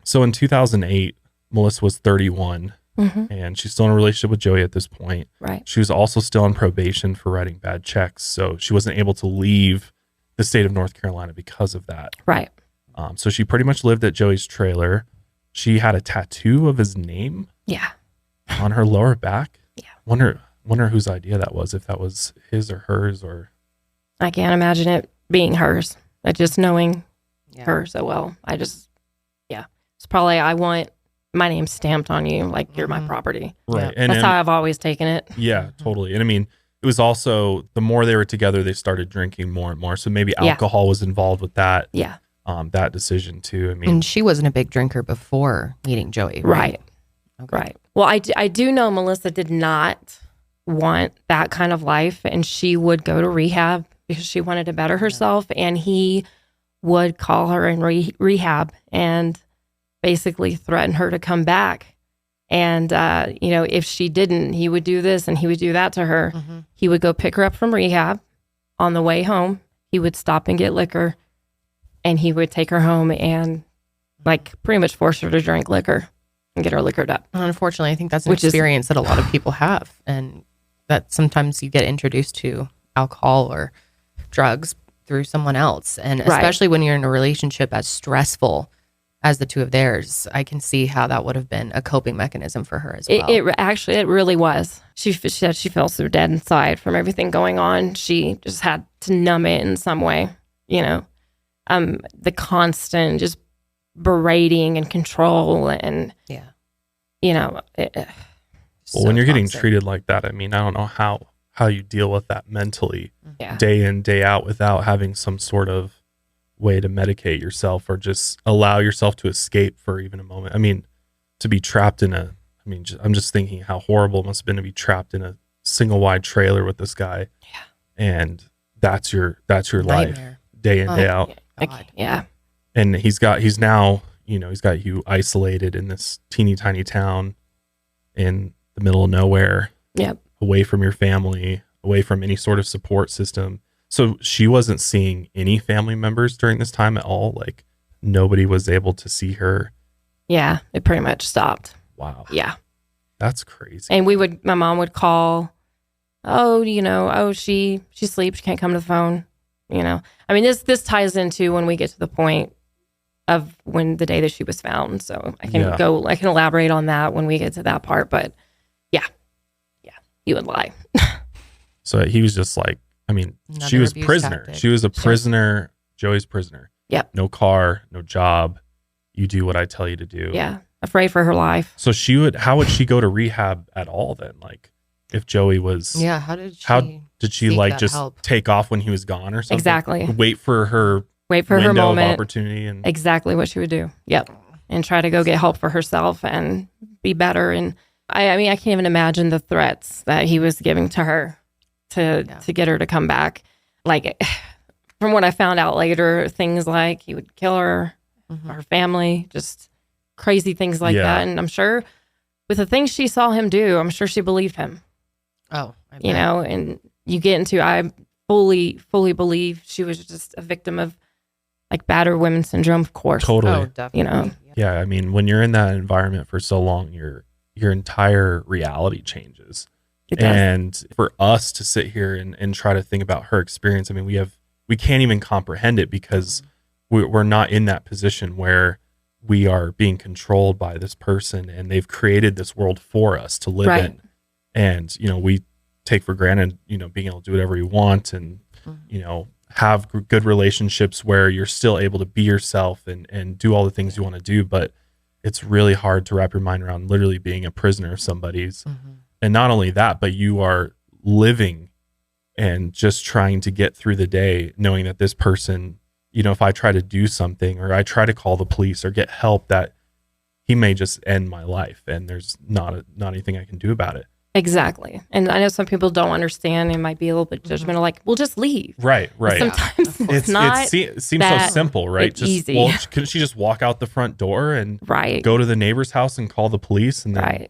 So in 2008, Melissa was 31, and she's still in a relationship with Joey at this point. Right. She was also still on probation for writing bad checks, so she wasn't able to leave the state of North Carolina because of that. Right. So she pretty much lived at Joey's trailer. She had a tattoo of his name. Yeah. On her lower back. Yeah. Wonder whose idea that was, if that was his or hers, or I can't imagine it being hers. Just knowing her so well. It's probably, I want my name stamped on you, like you're my property. Right. And that's how I've always taken it. Yeah, totally. And I mean, it was also, the more they were together, they started drinking more and more. So maybe alcohol was involved with that. Yeah. That decision too. I mean, and she wasn't a big drinker before meeting Joey, right? Okay. Right. Well, I do know Melissa did not want that kind of life, and she would go to rehab because she wanted to better herself, and he would call her in rehab and basically threaten her to come back. And, if she didn't, he would do this and he would do that to her. He would go pick her up from rehab. On the way home, he would stop and get liquor, and he would take her home and pretty much force her to drink liquor and get her liquored up. Unfortunately, I think that's an experience that a lot of people have, and that sometimes you get introduced to alcohol or drugs through someone else. And especially when you're in a relationship as stressful as the two of theirs, I can see how that would have been a coping mechanism for her as well. It really was. She said she felt so dead inside from everything going on. She just had to numb it in some way, the constant just berating and control and, when you're getting treated like that, I mean, I don't know how you deal with that mentally day in, day out without having some sort of way to medicate yourself or just allow yourself to escape for even a moment. I mean, to be trapped in I'm just thinking how horrible it must have been to be trapped in a single wide trailer with this guy. Yeah. And that's your life day in, day out. Yeah. And he's got you isolated in this teeny tiny town in the middle of nowhere. Yep. Away from your family, away from any sort of support system. So she wasn't seeing any family members during this time at all. Like nobody was able to see her. Yeah, it pretty much stopped. Wow. Yeah. That's crazy. And my mom would call, she sleeps, she can't come to the phone. I mean, this ties into when we get to the point of when the day that she was found. So I can elaborate on that when we get to that part, but you would lie. So he was just like, she was prisoner. Tactic. She was a prisoner, Joey's prisoner. Yep. No car, no job. You do what I tell you to do. Yeah. Afraid for her life. So how would she go to rehab at all then? Like if Joey was, how did she just help? Take off when he was gone or something? Exactly. Wait for her moment of opportunity. And exactly what she would do. Yep. And try to go get help for herself and be better. And I can't even imagine the threats that he was giving to her to get her to come back. Like from what I found out later, things like he would kill her, her family, just crazy things like that. And I'm sure with the things she saw him do, I'm sure she believed him. Oh, and you get into, I fully believe she was just a victim of battered women syndrome, of course. Totally. Oh, definitely. Yeah. I mean, when you're in that environment for so long, your entire reality changes. It does. And for us to sit here and try to think about her experience, I mean, we can't even comprehend it because we're not in that position where we are being controlled by this person and they've created this world for us to live in. And, we take for granted, being able to do whatever you want and, have good relationships where you're still able to be yourself and do all the things you want to do. But it's really hard to wrap your mind around literally being a prisoner of somebody's. And not only that, but you are living and just trying to get through the day knowing that this person, if I try to do something or I try to call the police or get help, that he may just end my life and there's not anything I can do about it. Exactly. And I know some people don't understand and might be a little bit judgmental, like, well, just leave. Right. But sometimes it's not. It seems so simple, right? Just easy. Well, couldn't she just walk out the front door and go to the neighbor's house and call the police and then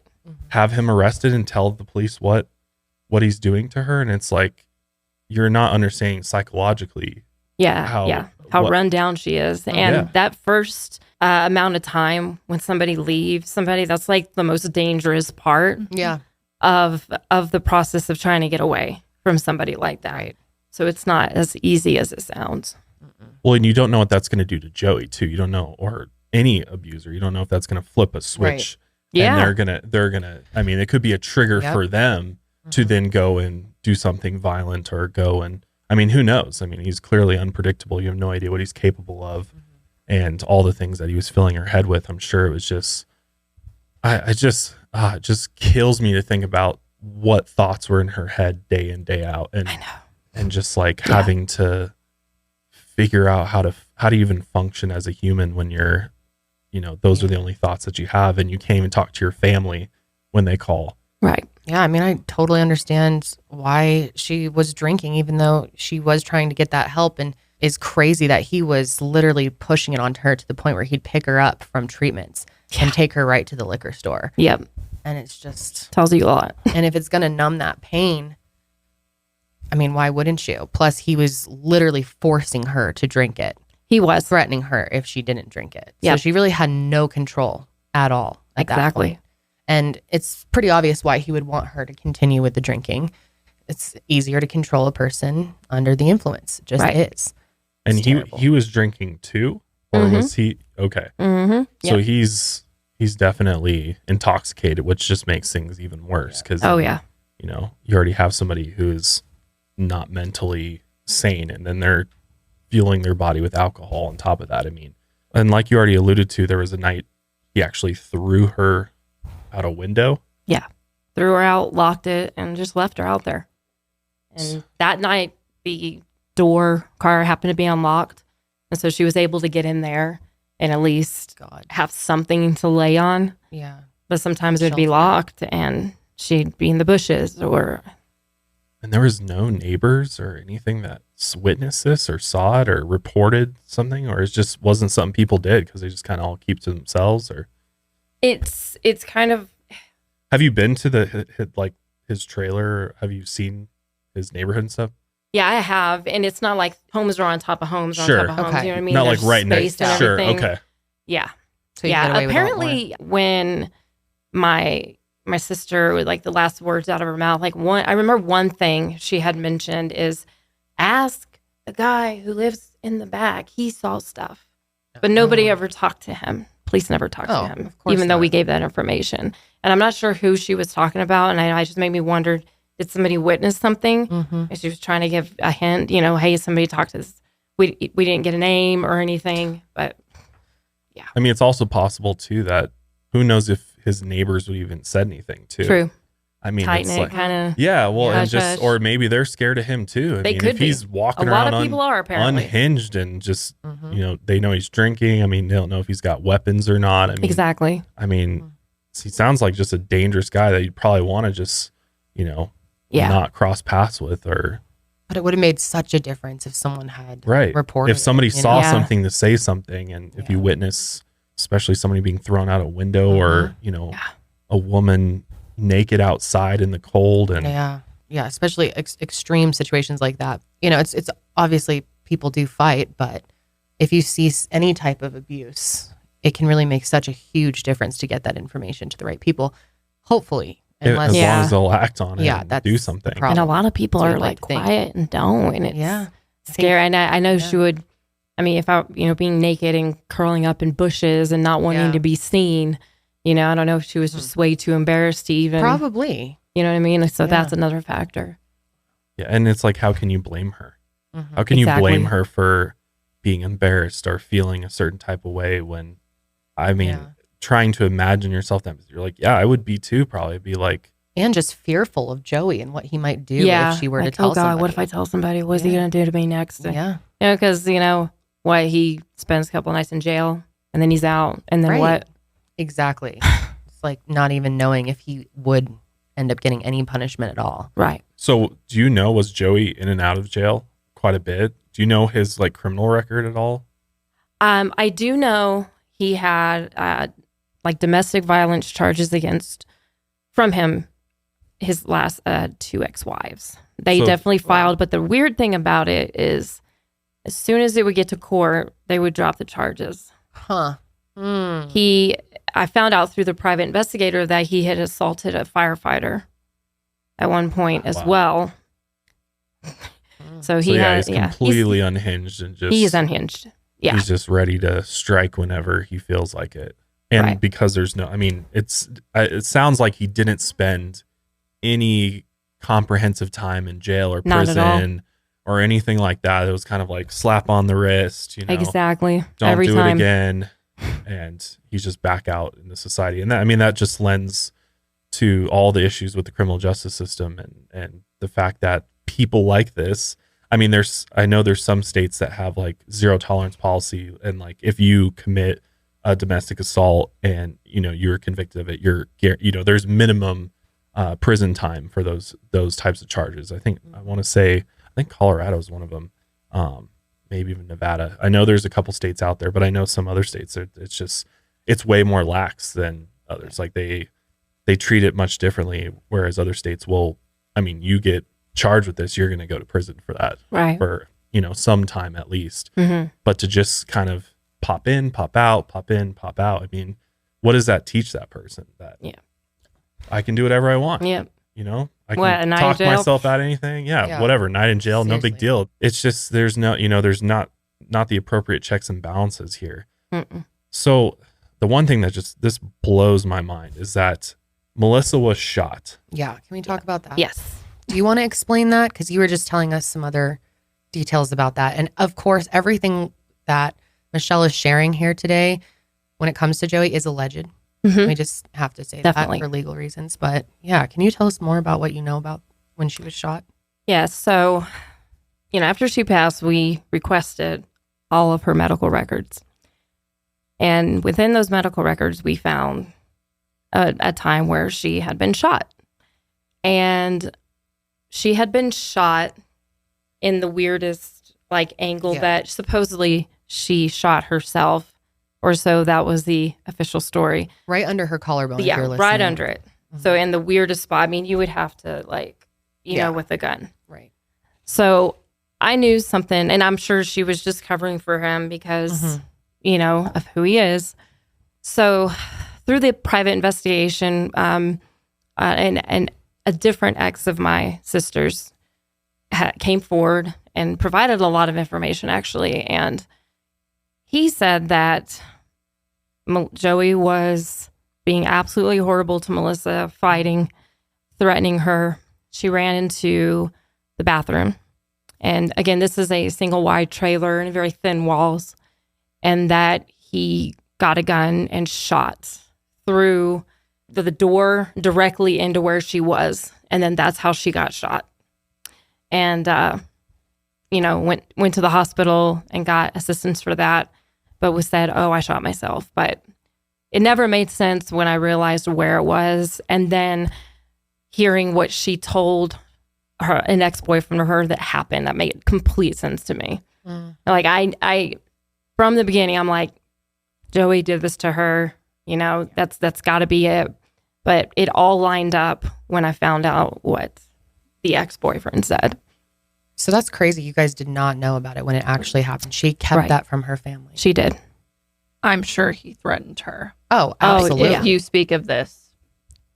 have him arrested and tell the police what he's doing to her? And it's like, you're not understanding psychologically how how run down she is. And that first amount of time when somebody leaves somebody, that's like the most dangerous part of the process of trying to get away from somebody like that. Right. So it's not as easy as it sounds. Well, and you don't know what that's going to do to Joey too. You don't know, or any abuser. You don't know if that's going to flip a switch. Right. Yeah. And they're gonna, I mean, it could be a trigger for them to then go and do something violent or go and, I mean, who knows? I mean, he's clearly unpredictable. You have no idea what he's capable of and all the things that he was filling her head with. I'm sure it was just, it just kills me to think about what thoughts were in her head day in, day out. And, I know. And just like having to figure out how to even function as a human when you're, you know, those are the only thoughts that you have, and you can't even talk to your family when they call. Right. Yeah, I mean, I totally understand why she was drinking, even though she was trying to get that help. And it's crazy that he was literally pushing it onto her to the point where he'd pick her up from treatments and take her right to the liquor store. Yep. And it's just tells you a lot. And if it's going to numb that pain, I mean, why wouldn't you? Plus, he was literally forcing her to drink it. He was threatening her if she didn't drink it. Yep. So she really had no control at all at that point. And it's pretty obvious why he would want her to continue with the drinking. It's easier to control a person under the influence. It just is. And he was drinking too? Or was he? Okay. Mm-hmm. So he's definitely intoxicated, which just makes things even worse. Because, you know, you already have somebody who's not mentally sane, and then they're fueling their body with alcohol on top of that. I mean, and like you already alluded to, there was a night he actually threw her out a window. Yeah. Threw her out, locked it, and just left her out there. And that night, the car happened to be unlocked. And so she was able to get in there and at least have something to lay on. Yeah. But sometimes it would be locked and she'd be in the bushes or... And there was no neighbors or anything that witnessed this or saw it or reported something, or it just wasn't something people did because they just kind of all keep to themselves, or... It's kind of... Have you been to his trailer? Have you seen his neighborhood and stuff? Yeah, I have. And it's not like homes are on top of homes on top of homes. You know what I mean? Not like right next to Sure, okay. Yeah. So apparently when my sister, like the last words out of her mouth, I remember one thing she had mentioned is, ask the guy who lives in the back. He saw stuff. But nobody ever talked to him. Police never talked to him, even though we gave that information. And I'm not sure who she was talking about. And I just made me wonder, did somebody witness something? And she was trying to give a hint, you know, hey, somebody talked to us. We didn't get a name or anything, but yeah. I mean, it's also possible too that who knows if his neighbors would even said anything too. True. I mean, tighten it, kind of. Yeah, well, and just, or maybe they're scared of him too. I mean, if he's walking around a lot of people are apparently unhinged and just, you know, they know he's drinking. I mean, they don't know if he's got weapons or not. I mean, exactly. I mean, he sounds like just a dangerous guy that you'd probably want to just, you know, not cross paths with, or. But it would have made such a difference if someone had reported. If somebody saw something to say something, and if you witness, especially somebody being thrown out a window or, you know, a woman naked outside in the cold, and especially extreme situations like that. You know, it's obviously people do fight, but if you see any type of abuse, it can really make such a huge difference to get that information to the right people. Hopefully, as long as they'll act on it, and do something. And a lot of people are like quiet and don't, and it's scary. And I know she would. I mean, if I, you know, being naked and curling up in bushes and not wanting to be seen. You know, I don't know if she was just way too embarrassed to even... Probably. You know what I mean? So that's another factor. Yeah, and it's like, how can you blame her? How can you blame her for being embarrassed or feeling a certain type of way when, I mean, trying to imagine yourself that you're like, I would be too, probably be like... And just fearful of Joey and what he might do if she were to tell somebody. What if I tell somebody? What's he going to do to me next? Yeah. You know, because, you know, he spends a couple of nights in jail and then he's out. And then what? Exactly. It's like not even knowing if he would end up getting any punishment at all. Right. So do you know, was Joey in and out of jail quite a bit? Do you know his like criminal record at all? I do know he had like domestic violence charges from him, his last 2 ex-wives. They definitely filed. But the weird thing about it is as soon as it would get to court, they would drop the charges. Huh. I found out through the private investigator that he had assaulted a firefighter at one point as well. So he's completely unhinged and just... He is unhinged. Yeah. He's just ready to strike whenever he feels like it. And because there's no... I mean, it sounds like he didn't spend any comprehensive time in jail or prison or anything like that. It was kind of like slap on the wrist, Exactly. Don't Every do time. it again. And he's just back out into society. And that just lends to all the issues with the criminal justice system and the fact that people like this. I mean, I know there's some states that have like zero tolerance policy, and like if you commit a domestic assault and you're convicted of it, there's minimum prison time for those types of charges. I think Colorado is one of them. Maybe even Nevada. I know there's a couple states out there, but I know some other states it's way more lax than others. Like they treat it much differently, whereas other states will. I mean, you get charged with this, you're going to go to prison for that, right? For some time at least. Mm-hmm. But to just kind of pop in, pop out, pop in, pop out. I mean, what does that teach that person? That I can do whatever I want. Yeah. I can talk myself out of anything. Yeah, whatever. Night in jail, Seriously. No big deal. It's just there's not the appropriate checks and balances here. Mm-mm. So the one thing that this blows my mind is that Melissa was shot. Yeah. Can we talk about that? Yes. Do you want to explain that? Because you were just telling us some other details about that. And of course, everything that Michelle is sharing here today when it comes to Joey is alleged. Mm-hmm. We just have to say that for legal reasons. But yeah, can you tell us more about what you know about when she was shot? Yeah. So, after she passed, we requested all of her medical records. And within those medical records, we found a time where she had been shot. And she had been shot in the weirdest angle that supposedly she shot herself. Or so that was the official story. Right under her collarbone. Yeah, right under it. Mm-hmm. So in the weirdest spot. I mean, you would have to with a gun. Right. So I knew something, and I'm sure she was just covering for him because, of who he is. So through the private investigation, and a different ex of my sister's came forward and provided a lot of information, actually. And he said that Joey was being absolutely horrible to Melissa, fighting, threatening her. She ran into the bathroom. And again, this is a single wide trailer and very thin walls. And that he got a gun and shot through the door directly into where she was. And then that's how she got shot. And, went to the hospital and got assistance for that. But was said, I shot myself. But it never made sense when I realized where it was. And then hearing what she told an ex-boyfriend of her that happened, that made complete sense to me. Mm. I from the beginning, I'm like, Joey did this to her. That's got to be it. But it all lined up when I found out what the ex-boyfriend said. So that's crazy. You guys did not know about it when it actually happened. She kept that from her family. She did. I'm sure he threatened her. Oh, absolutely. If you speak of this,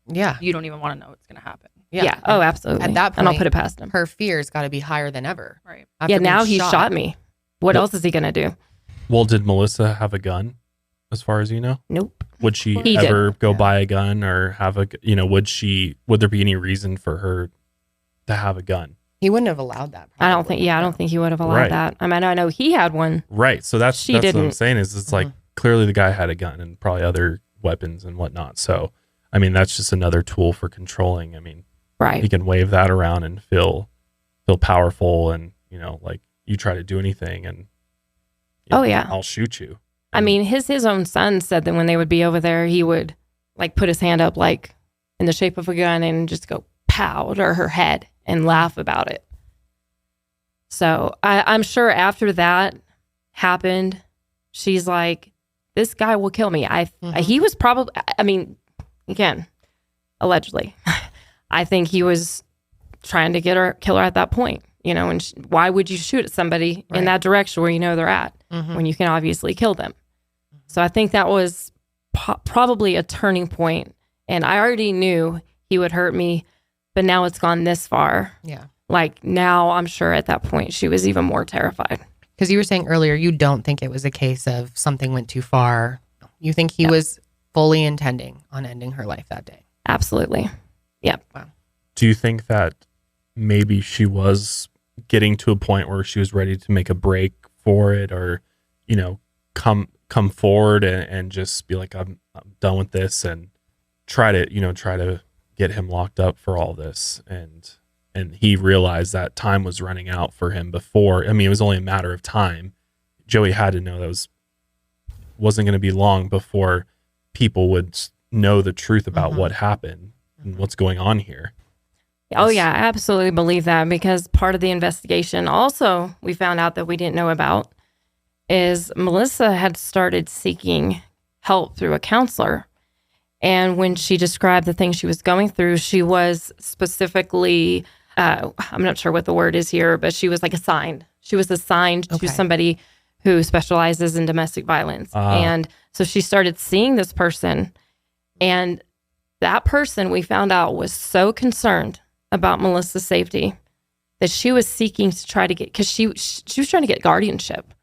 you don't even want to know what's going to happen. Yeah. Oh, absolutely. At that point, and I'll put it past him. Her fear's got to be higher than ever. Right. Now he shot me. What else is he going to do? Well, did Melissa have a gun, as far as you know? Nope. Would she ever go buy a gun or have would there be any reason for her to have a gun? He wouldn't have allowed that. Probably. I don't think he would have allowed that. I mean, I know he had one. Right. So that's what I'm saying is it's like clearly the guy had a gun and probably other weapons and whatnot. So, I mean, that's just another tool for controlling. I mean, he can wave that around and feel powerful and, you try to do anything and I'll shoot you. I mean, his own son said that when they would be over there, he would put his hand up in the shape of a gun and just go pow to her head and laugh about it. So I'm sure after that happened, she's like, this guy will kill me. He was probably, I mean, again, allegedly, I think he was trying to kill her at that point. and why would you shoot at somebody in that direction where you know they're at when you can obviously kill them? So I think that was probably a turning point. And I already knew he would hurt me, but now it's gone this far. Yeah. Like now I'm sure at that point she was even more terrified. Because you were saying earlier, you don't think it was a case of something went too far. You think he was fully intending on ending her life that day. Absolutely. Yep. Wow. Do you think that maybe she was getting to a point where she was ready to make a break for it, or, come forward and just be like, I'm done with this, and try to get him locked up for all this? And he realized that time was running out for him before. I mean, it was only a matter of time. Joey had to know that wasn't going to be long before people would know the truth about what happened and what's going on here. Oh, yeah, I absolutely believe that, because part of the investigation also we found out that we didn't know about is Melissa had started seeking help through a counselor. And when she described the things she was going through, she was specifically, I'm not sure what the word is here, but she was like assigned. She was assigned to somebody who specializes in domestic violence. And so she started seeing this person, and that person, we found out, was so concerned about Melissa's safety that she was seeking to try to get, because she was trying to get guardianship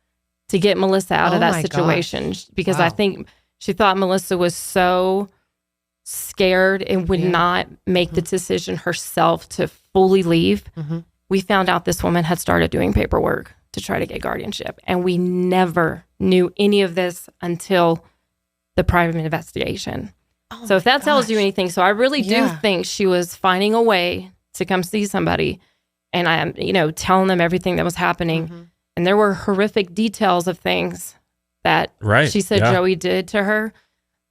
to get Melissa out of that situation. Because I think she thought Melissa was so scared and would not make the decision herself to fully leave. We found out this woman had started doing paperwork to try to get guardianship, and we never knew any of this until the private investigation. So if that tells you anything, so I really do think she was finding a way to come see somebody, and I am, telling them everything that was happening. And there were horrific details of things that she said Joey did to her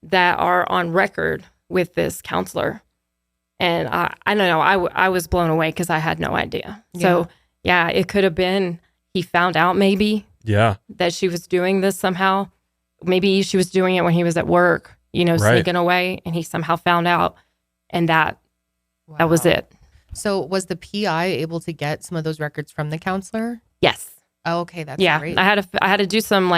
that are on record with this counselor. And I don't know, I was blown away because I had no idea. So it could have been he found out maybe that she was doing this somehow. Maybe she was doing it when he was at work, sneaking away, and he somehow found out, and that was it. So was the PI able to get some of those records from the counselor? Yes. Oh, okay, that's great. I had to do some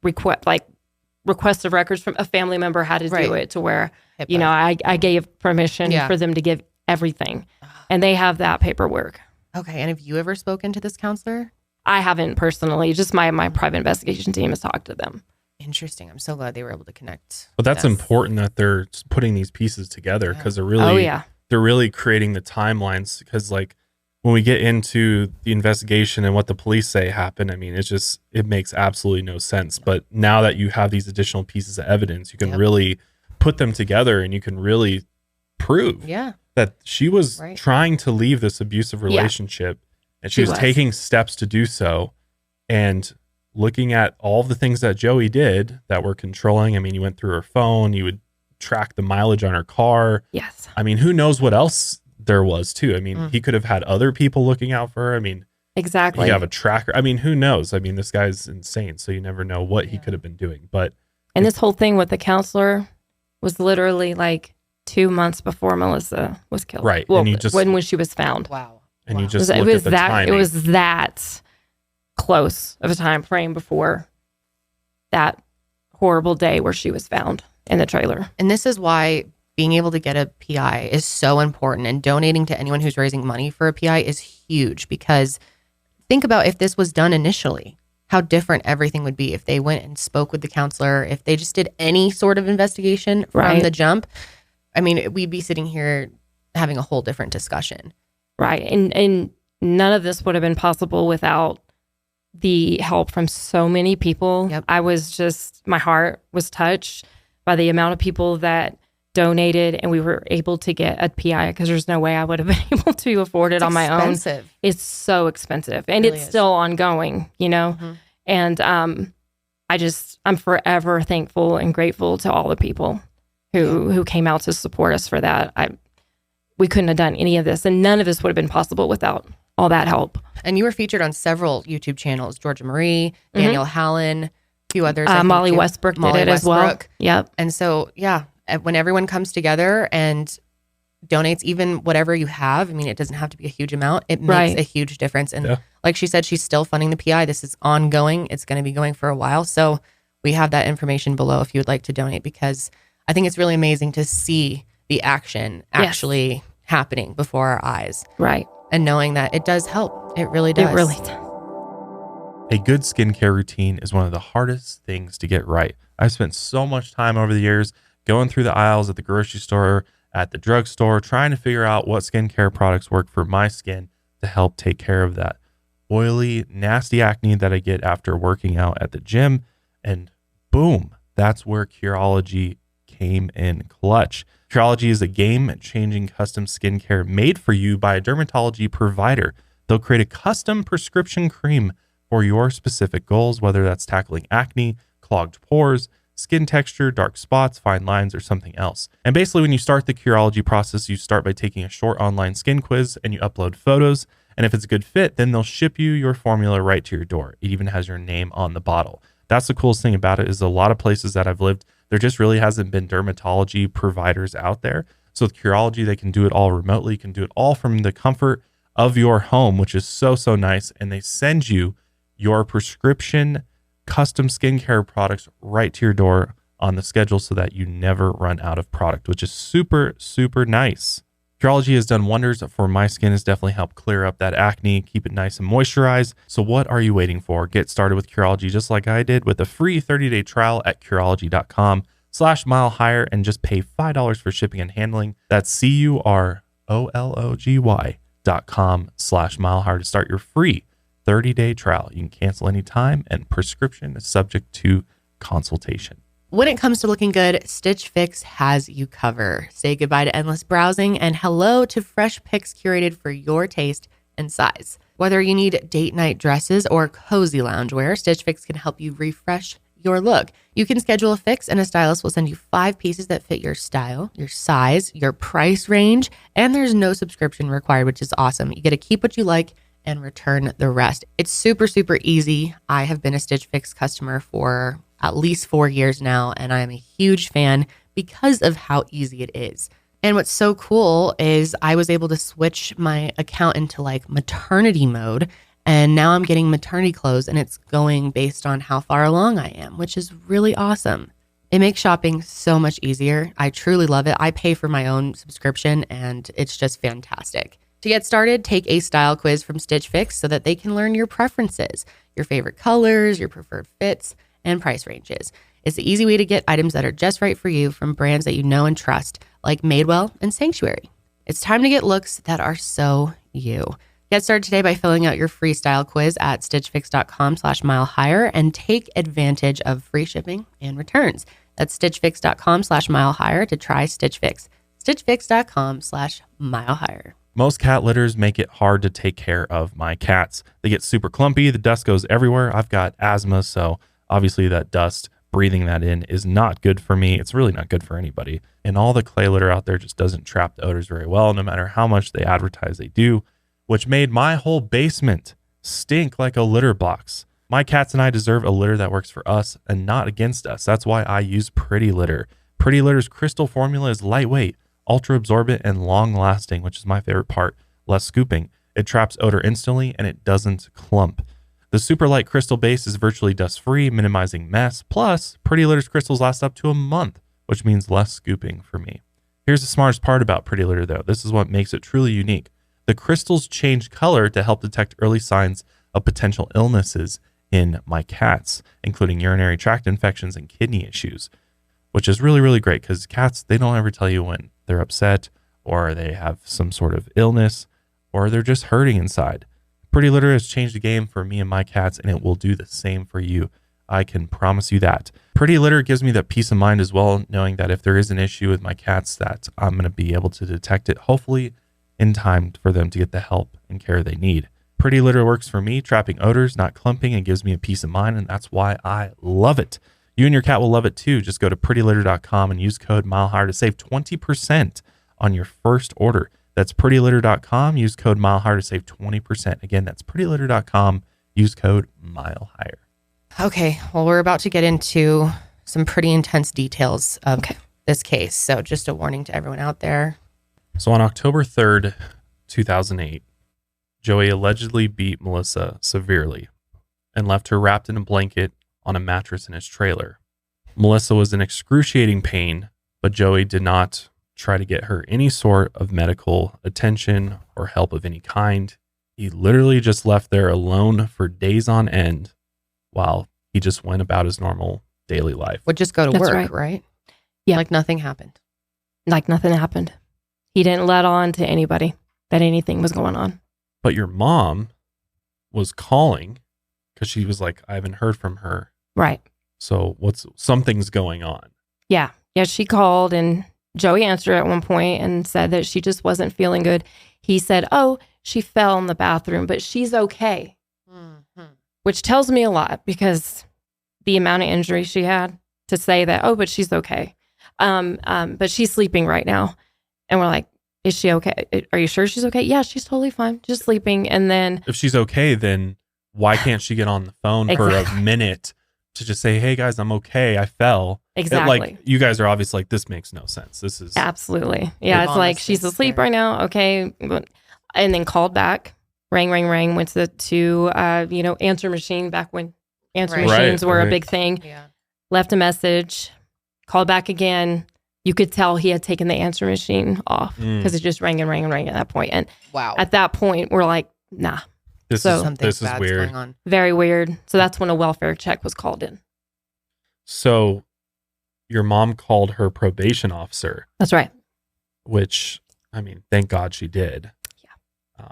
request of records from a family member. Had to do it to where I gave permission for them to give everything, and they have that paperwork. Okay, and have you ever spoken to this counselor? I haven't personally. Just my private investigation team has talked to them. Interesting. I'm so glad they were able to connect. But that's important that they're putting these pieces together, because they're really they're really creating the timelines. Because when we get into the investigation and what the police say happened, I mean, it makes absolutely no sense. But now that you have these additional pieces of evidence, you can really put them together, and you can really prove that she was trying to leave this abusive relationship, and she was taking steps to do so. And looking at all the things that Joey did that were controlling. I mean, you went through her phone, you would track the mileage on her car. Yes. I mean, who knows what else there was too. I mean, he could have had other people looking out for her. I mean, exactly. You have a tracker. I mean, who knows? I mean, this guy's insane. So you never know what he could have been doing. And this whole thing with the counselor was literally 2 months before Melissa was killed. Right. Well, and when she was found. Wow. And you just look at the timing. It was that close of a time frame before that horrible day where she was found in the trailer. And this is why being able to get a PI is so important, and donating to anyone who's raising money for a PI is huge, because think about if this was done initially, how different everything would be if they went and spoke with the counselor, if they just did any sort of investigation from the jump. I mean, we'd be sitting here having a whole different discussion. Right. And none of this would have been possible without the help from so many people. Yep. My heart was touched by the amount of people that donated, and we were able to get a PI, because there's no way I would have been able to afford it on my own. It's so expensive, and it's still ongoing, And I'm forever thankful and grateful to all the people who came out to support us for that. We couldn't have done any of this, and none of this would have been possible without all that help. And you were featured on several YouTube channels: Georgia Marie, Danielle Hallen, a few others. Molly Westbrook did it as well. Yep. And so, when everyone comes together and donates even whatever you have. I mean, it doesn't have to be a huge amount. It makes Right. a huge difference. And like she said, she's still funding the PI. This is ongoing. It's going to be going for a while. So we have that information below if you would like to donate, because I think it's really amazing to see the action actually happening before our eyes. Right. And knowing that it does help. It really does. It really does. A good skincare routine is one of the hardest things to get right. I've spent so much time over the years going through the aisles at the grocery store, at the drugstore, trying to figure out what skincare products work for my skin to help take care of that oily, nasty acne that I get after working out at the gym. And boom, that's where Curology came in clutch. Curology is a game-changing custom skincare made for you by a dermatology provider. They'll create a custom prescription cream for your specific goals, whether that's tackling acne, clogged pores, skin texture, dark spots, fine lines, or something else. And basically, when you start the Curology process, you start by taking a short online skin quiz and you upload photos. And if it's a good fit, then they'll ship you your formula right to your door. It even has your name on the bottle. That's the coolest thing about it, is a lot of places that I've lived, there just really hasn't been dermatology providers out there. So with Curology, they can do it all remotely, can do it all from the comfort of your home, which is so, so nice. And they send you your prescription custom skincare products right to your door on the schedule so that you never run out of product, which is super, super nice. Curology has done wonders for my skin. Has definitely helped clear up that acne, keep it nice and moisturized. So what are you waiting for? Get started with Curology just like I did with a free 30-day trial at Curology.com/milehigher and just pay $5 for shipping and handling. That's CUROLOGY.com/milehigher to start your free 30-day trial. You can cancel anytime, and prescription is subject to consultation. When it comes to looking good, Stitch Fix has you covered. Say goodbye to endless browsing and hello to fresh picks curated for your taste and size. Whether you need date night dresses or cozy loungewear, Stitch Fix can help you refresh your look. You can schedule a fix and a stylist will send you 5 pieces that fit your style, your size, your price range, and there's no subscription required, which is awesome. You get to keep what you like and return the rest. It's super, super easy. I have been a Stitch Fix customer for at least 4 years now, and I am a huge fan because of how easy it is. And what's so cool is I was able to switch my account into like maternity mode, and now I'm getting maternity clothes, and it's going based on how far along I am, which is really awesome. It makes shopping so much easier. I truly love it. I pay for my own subscription, and it's just fantastic. To get started, take a style quiz from Stitch Fix so that they can learn your preferences, your favorite colors, your preferred fits, and price ranges. It's the easy way to get items that are just right for you from brands that you know and trust, like Madewell and Sanctuary. It's time to get looks that are so you. Get started today by filling out your free style quiz at stitchfix.com/milehigher and take advantage of free shipping and returns. That's stitchfix.com/milehigher to try Stitch Fix. stitchfix.com/milehigher. Most cat litters make it hard to take care of my cats. They get super clumpy. The dust goes everywhere. I've got asthma, so obviously that dust, breathing that in is not good for me. It's really not good for anybody. And all the clay litter out there just doesn't trap the odors very well, no matter how much they advertise they do, which made my whole basement stink like a litter box. My cats and I deserve a litter that works for us and not against us. That's why I use Pretty Litter. Pretty Litter's crystal formula is lightweight, ultra absorbent, and long lasting, which is my favorite part. Less scooping. It traps odor instantly and it doesn't clump. The super light crystal base is virtually dust free, minimizing mess. Plus, Pretty Litter's crystals last up to a month, which means less scooping for me. Here's the smartest part about Pretty Litter though. This is what makes it truly unique. The crystals change color to help detect early signs of potential illnesses in my cats, including urinary tract infections and kidney issues, which is really, really great because cats, they don't ever tell you when they're upset or they have some sort of illness or they're just hurting inside. Pretty Litter has changed the game for me and my cats, and it will do the same for you. I can promise you that. Pretty Litter gives me that peace of mind as well, knowing that if there is an issue with my cats, that I'm going to be able to detect it, hopefully in time for them to get the help and care they need. Pretty Litter works for me, trapping odors, not clumping, and gives me a peace of mind, and that's why I love it. You and your cat will love it too. Just go to prettylitter.com and use code MileHigher to save 20% on your first order. That's prettylitter.com. Use code MileHigher to save 20%. Again, that's prettylitter.com. Use code MileHigher. Okay, well, we're about to get into some pretty intense details of this case. So just a warning to everyone out there. So on October 3rd, 2008, Joey allegedly beat Melissa severely and left her wrapped in a blanket on a mattress in his trailer. Melissa was in excruciating pain, but Joey did not try to get her any sort of medical attention or help of any kind. He literally just left there alone for days on end while he just went about his normal daily life. Would just go to That's work, right. right? Yeah. Like nothing happened. Like nothing happened. He didn't let on to anybody that anything was going on. But your mom was calling because she was like, I haven't heard from her. Right. So something's going on. Yeah. Yeah. She called and Joey answered at one point and said that she just wasn't feeling good. He said, oh, she fell in the bathroom, but she's okay. Mm-hmm. Which tells me a lot because the amount of injury she had to say that, oh, but she's okay. But she's sleeping right now. And we're like, is she okay? Are you sure she's okay? Yeah, she's totally fine. Just sleeping. And then If she's okay, then why can't she get on the phone for a Exactly. minute to just say, hey guys, I'm okay. I fell. exactly. Like you guys are obviously like, this makes no sense. This is Absolutely. Yeah. It's like, Honestly she's asleep scary. right now. Okay. And then called back, rang, went to answer machine back when answer Right. machines were Right. a big thing. Yeah. Left a message, called back again. You could tell he had taken the answer machine off because it just rang at that point. And Wow. at that point, we're like, nah, this So- is Something this is bad's weird. going on. very weird. So that's when a welfare check was called in. So your mom called her probation officer, That's right. which I mean, thank God she did. Yeah.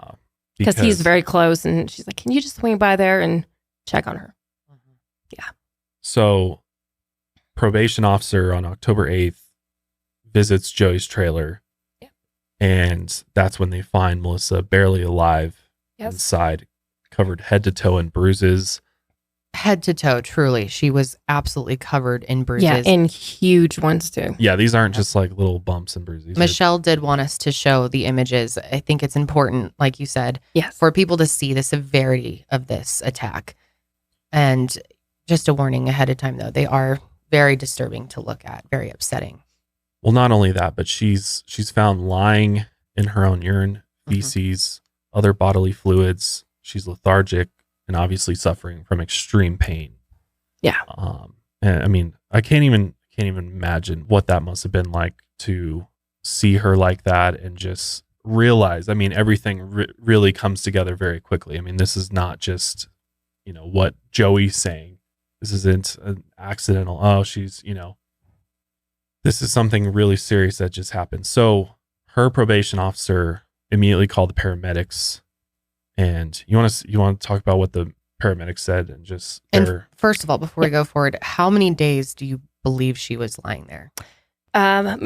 Because Because he's very close. And she's like, can you just swing by there and check on her? So probation officer on October 8th visits Joey's trailer. Yeah. And that's when they find Melissa barely alive Yes. inside, covered head to toe in bruises. Head to toe, truly. She was absolutely covered in bruises. Yeah. And huge ones too. Yeah, these aren't just like little bumps and bruises. These are- Michelle did want us to show the images. I think it's important, like you said, Yes. for people to see the severity of this attack. And just a warning ahead of time, though, they are very disturbing to look at, very upsetting. well, not only that, but she's found lying in her own urine, Mhm. feces, other bodily fluids. She's lethargic and obviously suffering from extreme pain. Yeah. And I mean, I can't even imagine what that must have been like to see her like that and just realize, I mean, everything really comes together very quickly. I mean, this is not just, what Joey's saying. This isn't an accidental, this is something really serious that just happened. So her probation officer immediately called the paramedics. And you want to talk about what the paramedics said and just And first of all, before we go forward, how many days do you believe she was lying there?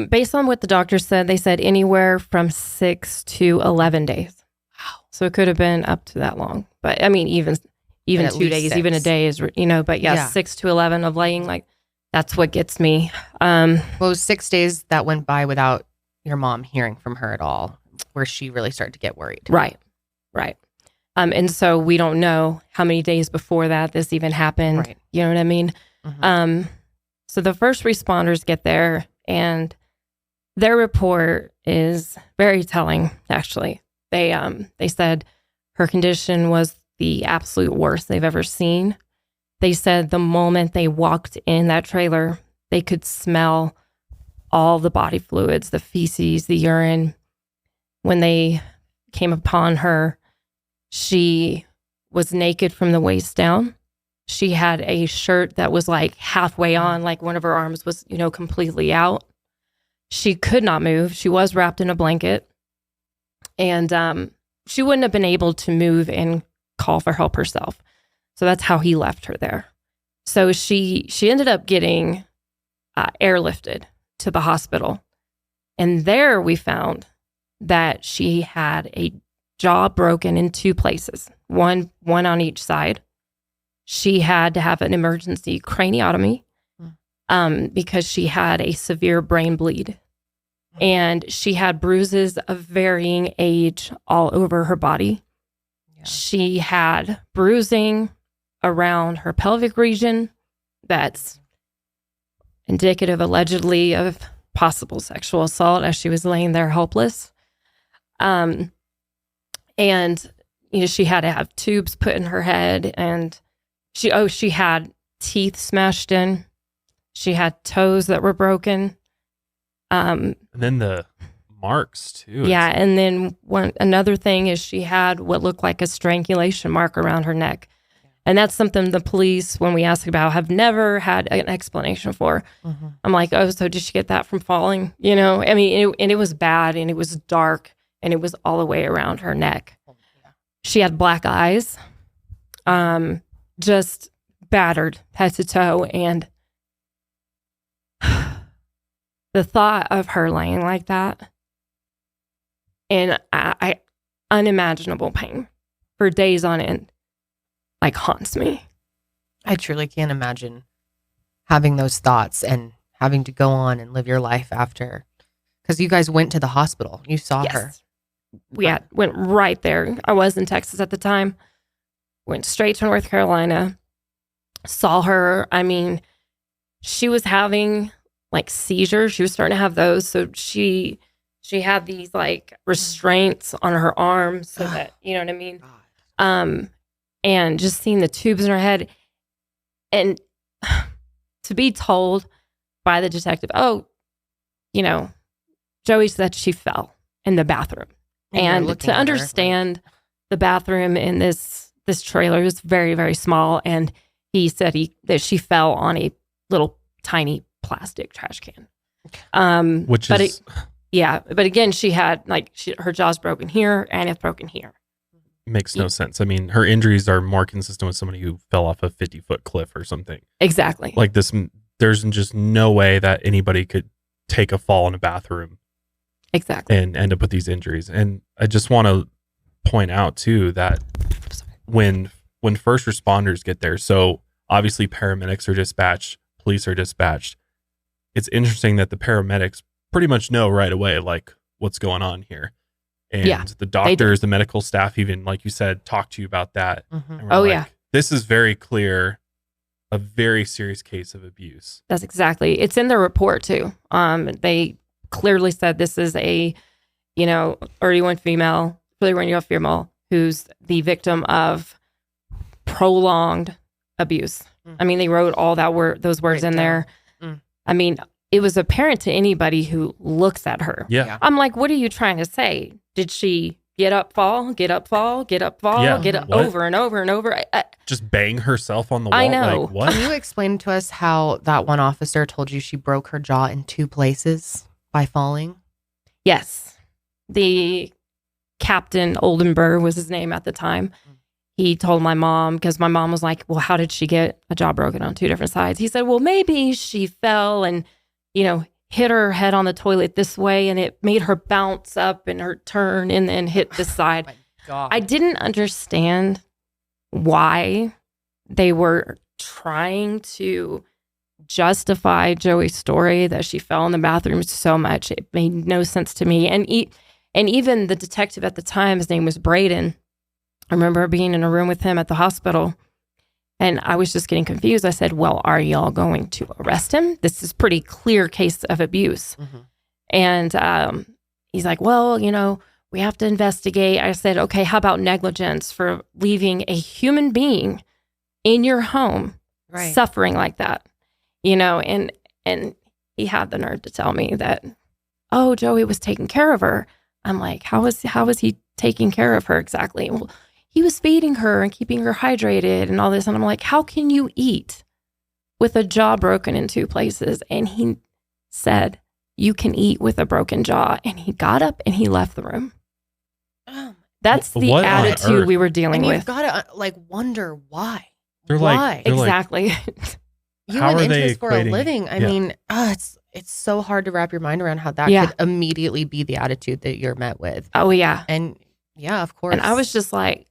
Based on what the doctor said, they said anywhere from 6 to 11 days. Wow. So it could have been up to that long. But I mean, even at 2 least days, 6. even a day is, but yeah, Yeah. 6 to 11 of laying, like that's what gets me. Well, it was 6 days that went by without your mom hearing from her at all, where she really started to get worried. Right. And so we don't know how many days before that this even happened. Right. You know what I mean? Mhm. So the first responders get there and their report is very telling, actually. They said her condition was the absolute worst they've ever seen. They said the moment they walked in that trailer, they could smell all the body fluids, the feces, the urine. When they came upon her, she was naked from the waist down. She had a shirt that was like halfway on, like one of her arms was, completely out. She could not move. She was wrapped in a blanket. And she wouldn't have been able to move and call for help herself. So that's how he left her there. So she ended up getting airlifted to the hospital. And there we found that she had a jaw broken in 2 places, one on each side. She had to have an emergency craniotomy because she had a severe brain bleed. And she had bruises of varying age all over her body. Yeah. She had bruising around her pelvic region that's indicative, allegedly, of possible sexual assault as she was laying there helpless. And she had to have tubes put in her head, and she had teeth smashed in. She had toes that were broken. And then the marks too. Yeah, and then another thing is she had what looked like a strangulation mark around her neck. And that's something the police, when we asked about, have never had an explanation for. Mm-hmm. I'm like, oh, so did she get that from falling? I mean, it was bad, and it was dark, and it was all the way around her neck. She had black eyes, just battered head to toe. And the thought of her laying like that in unimaginable pain for days on end, haunts me. I truly can't imagine having those thoughts and having to go on and live your life after. Because you guys went to the hospital. You saw her. We went right there. I was in Texas at the time. Went straight to North Carolina. Saw her. I mean, she was having seizures. She was starting to have those. So she had these restraints on her arms so that, you know what I mean? And just seeing the tubes in her head, and to be told by the detective, Joey said she fell in the bathroom. And to understand the bathroom in this trailer is very, very small. And he said that she fell on a little tiny plastic trash can. But again, she had her jaw's broken here and it's broken here. Makes no sense. I mean, her injuries are more consistent with somebody who fell off a 50-foot cliff or something. Exactly. This, there's just no way that anybody could take a fall in a bathroom. Exactly. And end up with these injuries. And I just want to point out too that when first responders get there, so obviously paramedics are dispatched, police are dispatched. It's interesting that the paramedics pretty much know right away, what's going on here. And the doctors, the medical staff, even like you said, talk to you about that. Mm-hmm. And this is very clear, a very serious case of abuse. That's exactly. It's in their report too. They clearly said this is a, 31-year-old female who's the victim of prolonged abuse. Mm-hmm. I mean, they wrote all those words in there. Mm. I mean, it was apparent to anybody who looks at her. Yeah. I'm like, what are you trying to say? Did she get up, fall, get up, fall, get up, fall, get up over and over and over? Just bang herself on the wall? I know. What? Can you explain to us how that one officer told you she broke her jaw in 2 places by falling? Yes. The Captain Oldenburg was his name at the time. He told my mom, because my mom was like, well, how did she get a jaw broken on 2 different sides? He said, well, maybe she fell and, hit her head on the toilet this way, and it made her bounce up and her turn and then hit this side. My God. I didn't understand why they were trying to justify Joey's story that she fell in the bathroom so much. It made no sense to me. And even the detective at the time, his name was Braden. I remember being in a room with him at the hospital, and I was just getting confused. I said, well, are y'all going to arrest him? This is pretty clear case of abuse. Mm-hmm. And he's like, well, we have to investigate. I said, okay, how about negligence for leaving a human being in your home suffering like that? And he had the nerve to tell me that, oh, Joey was taking care of her. I'm like, how was he taking care of her exactly? Well, he was feeding her and keeping her hydrated and all this. And I'm like, how can you eat with a jaw broken in 2 places? And he said, you can eat with a broken jaw. And he got up and he left the room. That's the attitude we were dealing with. You've got to wonder why. They're why? Exactly. You went into this for a living. I mean, it's so hard to wrap your mind around how that could immediately be the attitude that you're met with. Oh, yeah. And yeah, of course. And I was just like,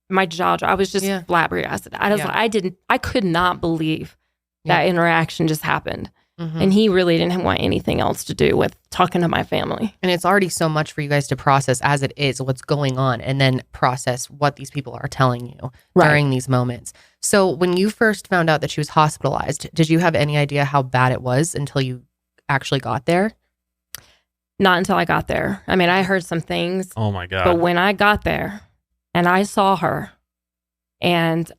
my jaw, I was just flabbergasted. I could not believe that interaction just happened. Mm-hmm. And he really didn't want anything else to do with talking to my family. And it's already so much for you guys to process as it is, what's going on, and then process what these people are telling you during these moments. So when you first found out that she was hospitalized, did you have any idea how bad it was until you actually got there? Not until I got there. I mean, I heard some things, Oh my God. but when I got there and I saw her, and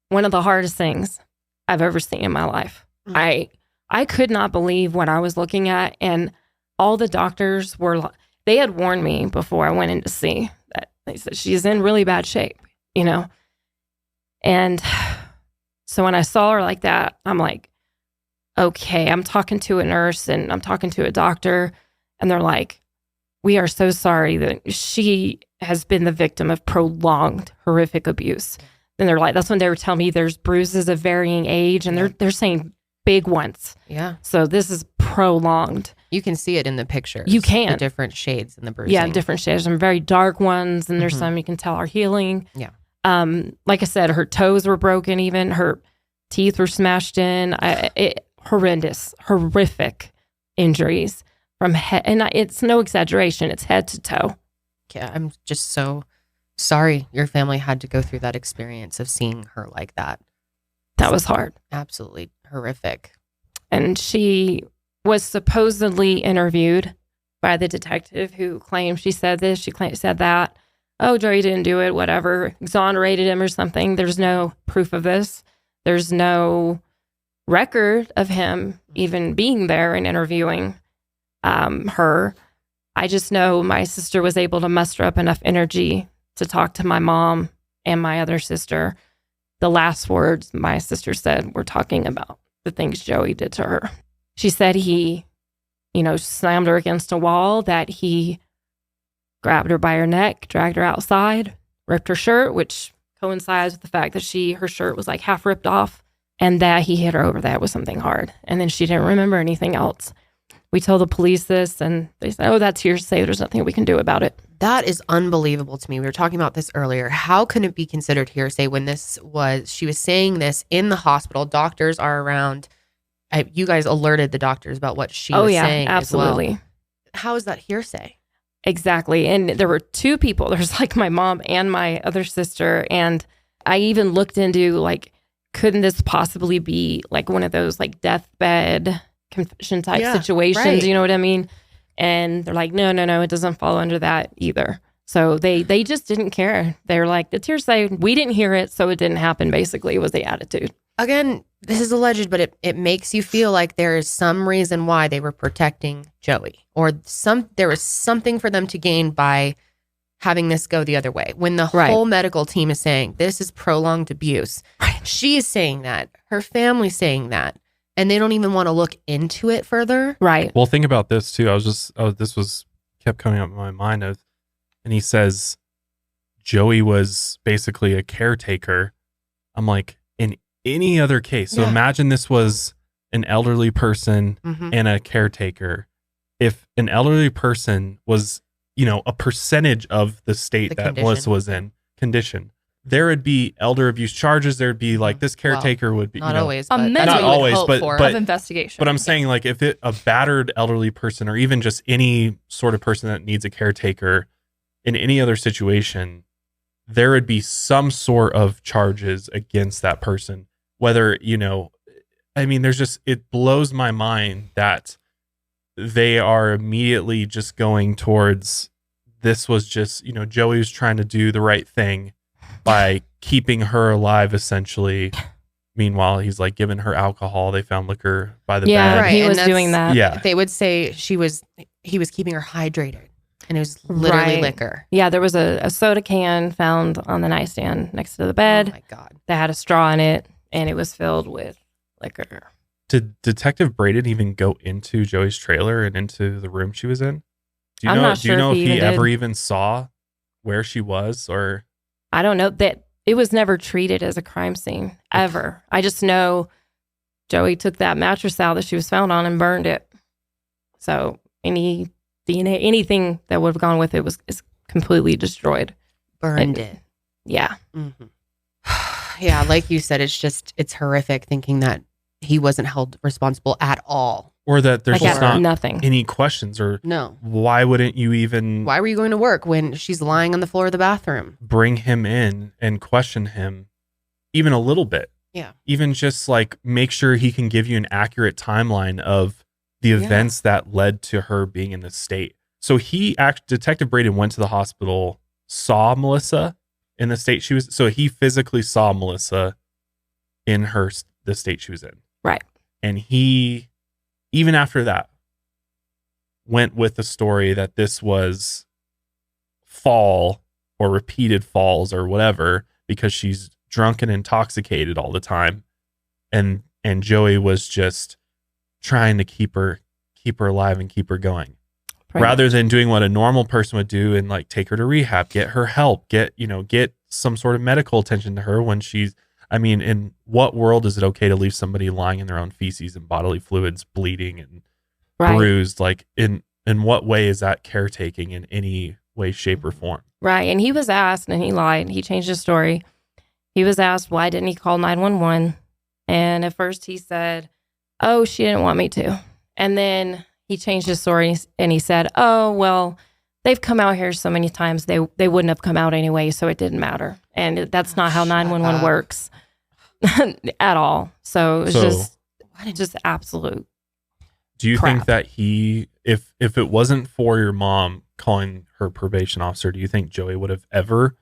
one of the hardest things I've ever seen in my life. I could not believe what I was looking at, and all the doctors they had warned me before I went in to see that they said she's in really bad shape, you know? And so when I saw her like that, I'm like, okay, I'm talking to a nurse and I'm talking to a doctor, and they're like, we are so sorry that she has been the victim of prolonged horrific abuse. And they're like, that's when they were telling me there's bruises of varying age, and they're saying big ones. Yeah. So this is prolonged. You can see it in the pictures. You can. The different shades in the bruising. Yeah, different shades. Some very dark ones, and there's some you can tell are healing. Yeah. Like I said, her toes were broken even. Her teeth were smashed in. Horrific injuries from head. And it's no exaggeration. It's head to toe. Yeah, I'm just so sorry your family had to go through that experience of seeing her like that. That was hard. Absolutely horrific. And she was supposedly interviewed by the detective who claimed she said this, she said that. Oh, Joey didn't do it, whatever. Exonerated him or something. There's no proof of this. There's no record of him even being there and interviewing her. I just know my sister was able to muster up enough energy to talk to my mom and my other sister. The last words my sister said were talking about the things Joey did to her. She said he, slammed her against a wall, that he grabbed her by her neck, dragged her outside, ripped her shirt, which coincides with the fact that her shirt was like half ripped off, and that he hit her over the head with something hard. And then she didn't remember anything else. We told the police this, and they said, oh, that's hearsay. There's nothing we can do about it. That is unbelievable to me. We were talking about this earlier. How can it be considered hearsay when she was saying this in the hospital? Doctors are around. You guys alerted the doctors about what she was saying. Absolutely. As well. How is that hearsay? Exactly. And there were two people. There's like my mom and my other sister. And I even looked into couldn't this possibly be like one of those deathbed confession type situations? Right. You know what I mean? And they're like, no, it doesn't fall under that either. So they just didn't care. They're like, it's hearsay. We didn't hear it, so it didn't happen, basically, was the attitude. Again, this is alleged, but it makes you feel like there is some reason why they were protecting Joey, or there was something for them to gain by having this go the other way. When the whole medical team is saying this is prolonged abuse, she is saying that, her family's saying that, and they don't even want to look into it further. Right. Well, think about this too. This kept coming up in my mind and he says Joey was basically a caretaker. I'm like, in any other case. So imagine this was an elderly person and a caretaker. If an elderly person was, a percentage of the state that condition. Melissa was in condition, there would be elder abuse charges. There'd be this caretaker would be not always, but not always, but of investigation. But I'm saying if a battered elderly person, or even just any sort of person that needs a caretaker in any other situation, there would be some sort of charges against that person. Whether, it blows my mind that they are immediately just going towards, this was just, Joey was trying to do the right thing by keeping her alive, essentially. Meanwhile, he's giving her alcohol. They found liquor by the bed. Right. He was doing that. Yeah. They would say he was keeping her hydrated, and it was literally liquor. Yeah, there was a soda can found on the nightstand next to the bed. Oh my God. That had a straw in it, and it was filled with liquor. Did Detective Braden even go into Joey's trailer and into the room she was in? Do you know if he ever even saw where she was, or? I don't know. That it was never treated as a crime scene ever. I just know Joey took that mattress out that she was found on and burned it. So any DNA, anything that would have gone with it is completely destroyed. Burned it. Yeah. Mm-hmm. Yeah, like you said, it's horrific thinking that he wasn't held responsible at all. Or that there's just not nothing. Any questions, or no. Why wouldn't you even... Why were you going to work when she's lying on the floor of the bathroom? Bring him in and question him even a little bit. Yeah. Even just make sure he can give you an accurate timeline of the events that led to her being in this state. So Detective Braden went to the hospital, saw Melissa in the state she was. So he physically saw Melissa in the state she was in. Right. And he, even after that, went with the story that this was fall or repeated falls or whatever, because she's drunk and intoxicated all the time. And Joey was just trying to keep her alive and keep her going. Rather than doing what a normal person would do and like take her to rehab, get her help, get some sort of medical attention to her when she's, I mean, in what world is it okay to leave somebody lying in their own feces and bodily fluids, bleeding and bruised? Like in what way is that caretaking in any way, shape, or form? Right. And he was asked, and he lied. He changed his story. He was asked, why didn't he call 911? And at first he said, oh, she didn't want me to. And then he changed his story and he said, oh, well, they've come out here so many times, they wouldn't have come out anyway, so it didn't matter. And that's not how 911 works at all. So it was just absolute. Do you crap. think that if it wasn't for your mom calling her probation officer, do you think Joey would have ever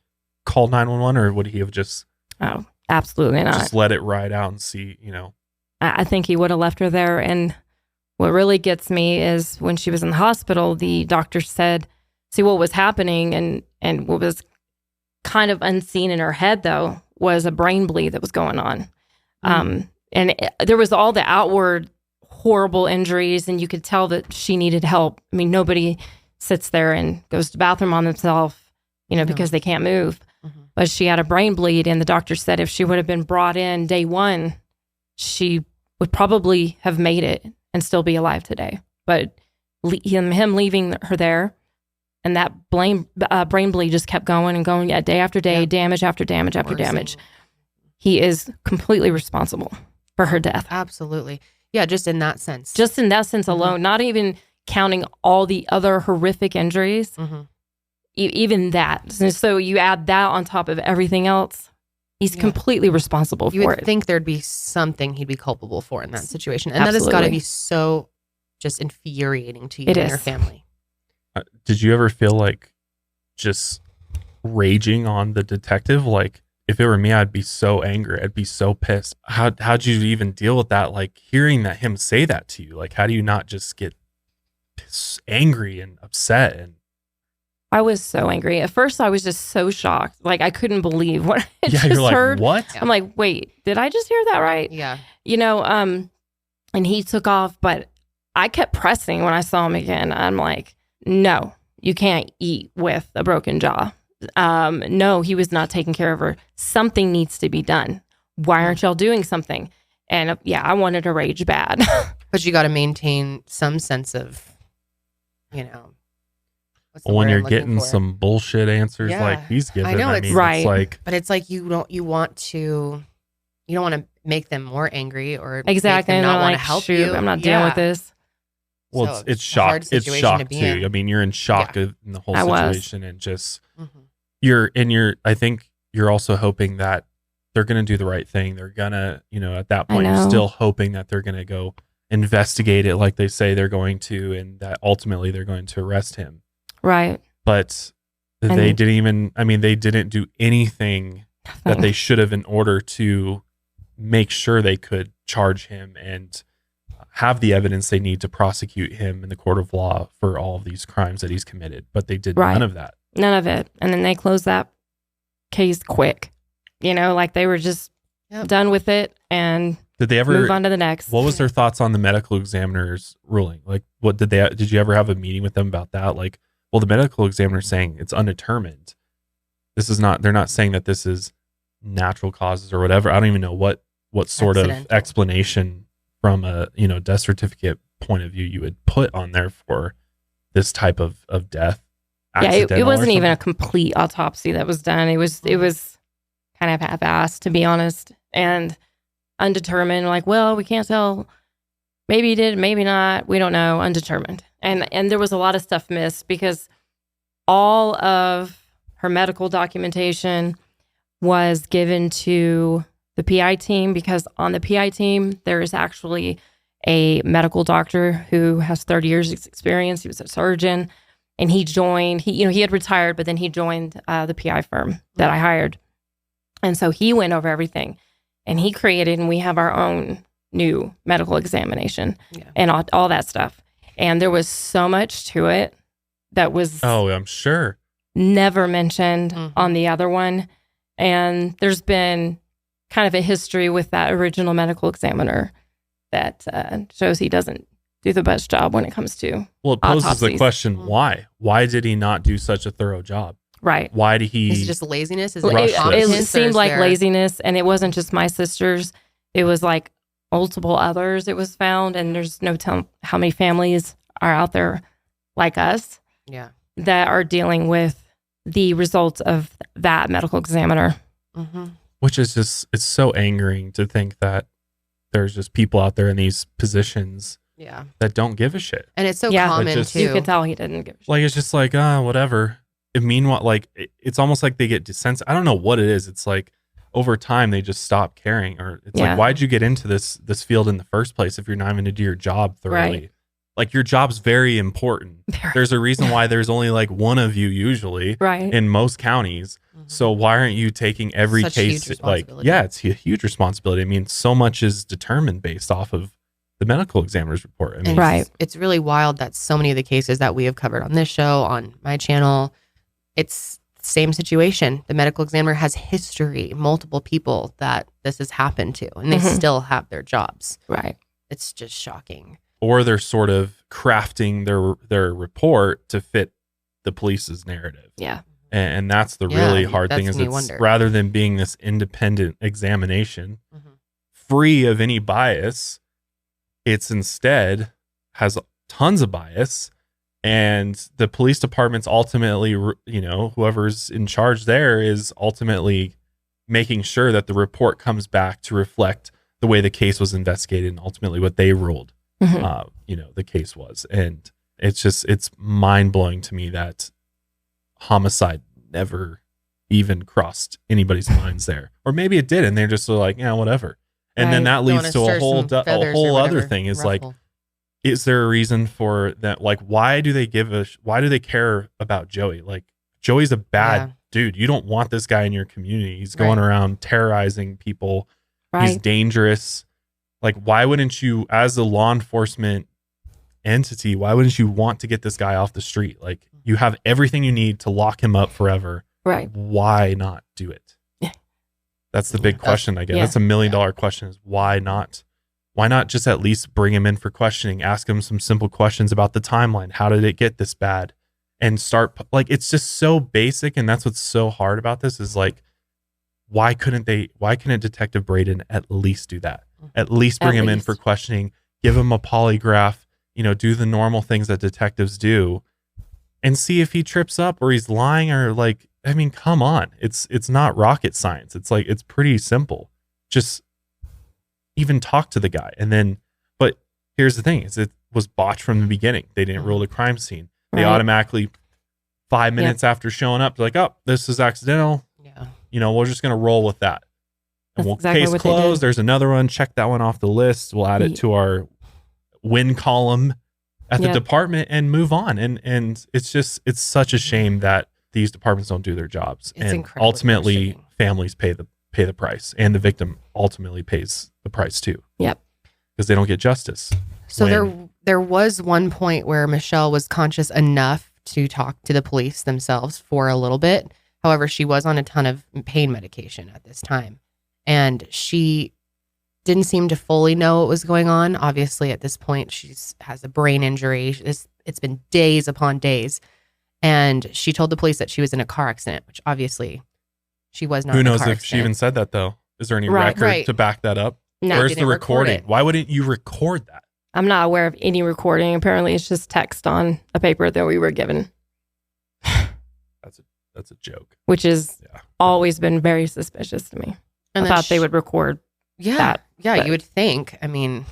called 911, or would he have just... Oh, absolutely not. Just let it ride out and see, I think he would have left her there. And what really gets me is when she was in the hospital, the doctor said, see, what was happening and what was kind of unseen in her head, though, was a brain bleed that was going on. There was all the outward horrible injuries, and you could tell that she needed help. I mean, nobody sits there and goes to the bathroom on themselves, because they can't move. Mm-hmm. But she had a brain bleed, and the doctor said if she would have been brought in day one, she would probably have made it and still be alive today. But him leaving her there, and that brain bleed just kept going and going, day after day, damage after damage after damage. He is completely responsible for her death. Absolutely. Yeah, just in that sense. Just in that sense alone, not even counting all the other horrific injuries. Even that. So you add that on top of everything else, he's completely responsible for it. You would think there'd be something he'd be culpable for in that situation. And that has got to be so just infuriating to you and your family. Did you ever feel like just raging on the detective? Like, if it were me, I'd be so angry. I'd be so pissed. How'd you even deal with that? Like, hearing him say that to you, like, how do you not just get angry and upset? And I was so angry. At first, I was just so shocked. Like, I couldn't believe what I just you're like, heard. What? I'm like, wait, did I just hear that right? Yeah. And he took off, but I kept pressing when I saw him again. I'm like, no, you can't eat with a broken jaw. No, he was not taking care of her. Something needs to be done. Why aren't y'all doing something? And I wanted to rage bad. But you got to maintain some sense of, when you're getting some bullshit answers like he's giving. I know, it's right. It's like, but it's like you don't want to make them more angry or exactly. make them not want to like, help shoot, you. I'm not dealing with this. Well, So it's shock. It's shock too. in. I mean, you're in shock in the whole situation, and just I think you're also hoping that they're going to do the right thing. They're gonna, at that point, you're still hoping that they're going to go investigate it like they say they're going to, and that ultimately they're going to arrest him. Right. But they didn't do anything that they should have in order to make sure they could charge him and have the evidence they need to prosecute him in the court of law for all of these crimes that he's committed. But they did none of that. None of it. And then they closed that case quick. Like they were just done with it and did they ever move on to the next. What was their thoughts on the medical examiner's ruling? Like, what did you ever have a meeting with them about that? Like, well, the medical examiner's saying it's undetermined. They're not saying that this is natural causes or whatever. I don't even know what sort of explanation from a, death certificate point of view you would put on there for this type of death. Yeah, it wasn't even a complete autopsy that was done. It was kind of half-assed, to be honest, and undetermined. Like, well, we can't tell. Maybe he did, maybe not. We don't know. Undetermined. And there was a lot of stuff missed because all of her medical documentation was given to the PI team, because on the PI team, there is actually a medical doctor who has 30 years experience. He was a surgeon, and he joined, he had retired, but then he joined the PI firm that I hired. And so he went over everything, and he created, and we have our own new medical examination and all that stuff. And there was so much to it that was I'm sure never mentioned on the other one. And there's been kind of a history with that original medical examiner that shows he doesn't do the best job when it comes to Well, it poses autopsies. the question, why? Why did he not do such a thorough job? Right. Why did he... Is it just laziness? Is Rush It this? seemed like laziness, and it wasn't just my sisters. It was like multiple others it was found, and there's no telling how many families are out there like us that are dealing with the results of that medical examiner. Which is just, it's so angering to think that there's just people out there in these positions that don't give a shit. And it's so Yeah. common Just- too. You could tell he didn't give a shit. Like, it's just like, whatever. And meanwhile, like, it's almost like they get desensitized. I don't know what it is. It's like over time they just stop caring, or it's like, why'd you get into this field in the first place if you're not even to do your job thoroughly? Right. Like, your job's very important. There's a reason why there's only like one of you usually Right. in most counties. So why aren't you taking every Such huge case? Like, responsibility. it's a huge responsibility. I mean, so much is determined based off of the medical examiner's report. I mean, And Right. it's really wild that so many of the cases that we have covered on this show, on my channel, it's the same situation. The medical examiner has history, multiple people that this has happened to, and they still have their jobs. Right. It's just shocking. or they're sort of crafting their report to fit the police's narrative. Yeah. And that's the really hard thing, that's is me it's wonder. rather than being this independent examination free of any bias, it's instead has tons of bias, and the police department's ultimately, whoever's in charge there is ultimately making sure that the report comes back to reflect the way the case was investigated and ultimately what they ruled the case was. And it's mind-blowing to me that homicide never even crossed anybody's minds there. Or maybe it did, and they're just like, yeah, whatever. And then that leads to a whole other thing, is like, is there a reason for that? Like, why do they care about Joey? Like, Joey's a bad dude. You don't want this guy in your community. He's going around terrorizing people. Right. He's dangerous. Like, why wouldn't you, as a law enforcement entity, why wouldn't you want to get this guy off the street? Like, you have everything you need to lock him up forever. Right. Why not do it? Yeah. That's the big question, I guess. yeah. That's $1 million question, is why not? Why not just at least bring him in for questioning, ask him some simple questions about the timeline. How did it get this bad? And start, like, it's just so basic. And that's what's so hard about this, is like, why couldn't Detective Braden at least do that? At least bring him in for questioning, give him a polygraph, do the normal things that detectives do, and see if he trips up or he's lying, or like, I mean, come on. It's not rocket science. It's like, it's pretty simple. Just even talk to the guy. And then, but here's the thing, is it was botched from the beginning. They didn't rule the crime scene. They automatically 5 minutes after showing up, like, oh, this is accidental. Yeah. We're just going to roll with that. And That's exactly case what they closed. did. There's another one. Check that one off the list. We'll add it to our win column at the department and move on. And it's such a shame that these departments don't do their jobs. It's and incredibly ultimately frustrating. families pay the price, and the victim ultimately pays the price too. Yep. Because they don't get justice. So there was one point where Michelle was conscious enough to talk to the police themselves for a little bit. However, she was on a ton of pain medication at this time, and she didn't seem to fully know what was going on. Obviously, at this point, she has a brain injury. It's been days upon days, and she told the police that she was in a car accident, which obviously she was not. Who in a knows car if she even said that, though? Is there any Right. record to back that up? No, Where's didn't the record recording? it. Why wouldn't you record that? I'm not aware of any recording. Apparently, it's just text on a paper that we were given, That's a joke. which has always been very suspicious to me. And I then thought they would record that. Yeah, but- you would think. I mean,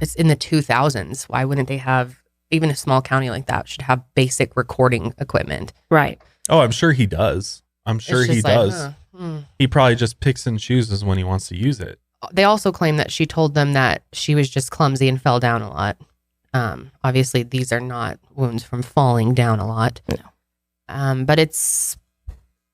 it's in the 2000s. Why wouldn't they have, even a small county like that should have basic recording equipment? Right. Oh, I'm sure he does. I'm sure It's he just like, does. He probably just picks and chooses when he wants to use it. they also claim that she told them that she was just clumsy and fell down a lot. Obviously, these are not wounds from falling down a lot. No. But it's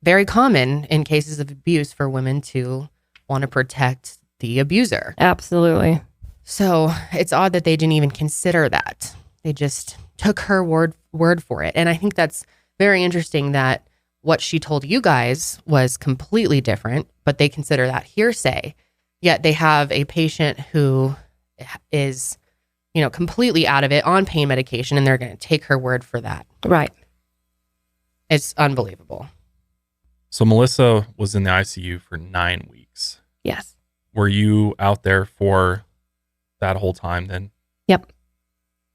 very common in cases of abuse for women to want to protect the abuser. Absolutely. So it's odd that they didn't even consider that. They just took her word for it. And I think that's very interesting that what she told you guys was completely different, but they consider that hearsay. Yet they have a patient who is, completely out of it on pain medication, and they're going to take her word for that. Right. It's unbelievable. So Melissa was in the ICU for 9 weeks. Yes. Were you out there for that whole time then? Yep.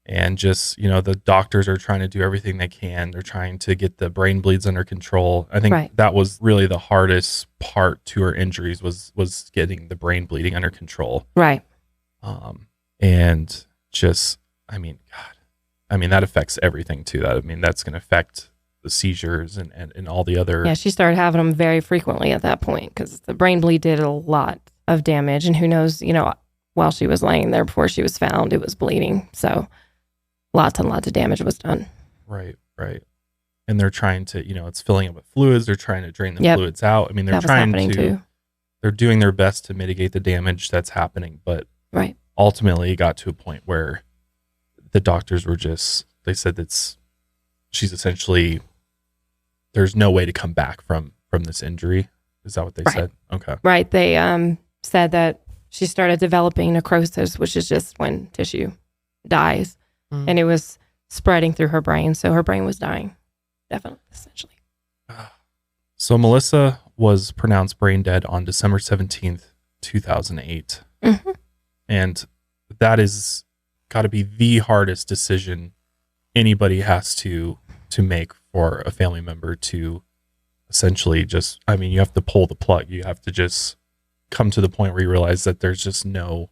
And just, the doctors are trying to do everything they can. They're trying to get the brain bleeds under control. I think that was really the hardest part to her injuries was getting the brain bleeding under control. Right. And just, that affects everything too. That's going to affect the seizures and all the other. Yeah, she started having them very frequently at that point because the brain bleed did a lot of damage. And who knows, while she was laying there before she was found, it was bleeding. So lots and lots of damage was done. Right. And they're trying to, it's filling up with fluids. They're trying to drain the fluids out. They're trying to, they're doing their best to mitigate the damage that's happening. But ultimately it got to a point where the doctors were they said she's essentially, there's no way to come back from this injury. Is that what they said? Okay. Right. They said that she started developing necrosis, which is just when tissue dies. And it was spreading through her brain. So her brain was dying. Definitely, essentially. So Melissa was pronounced brain dead on December 17th, 2008. Mm-hmm. And that is got to be the hardest decision anybody has to make for a family member to essentially just, you have to pull the plug. You have to just come to the point where you realize that there's no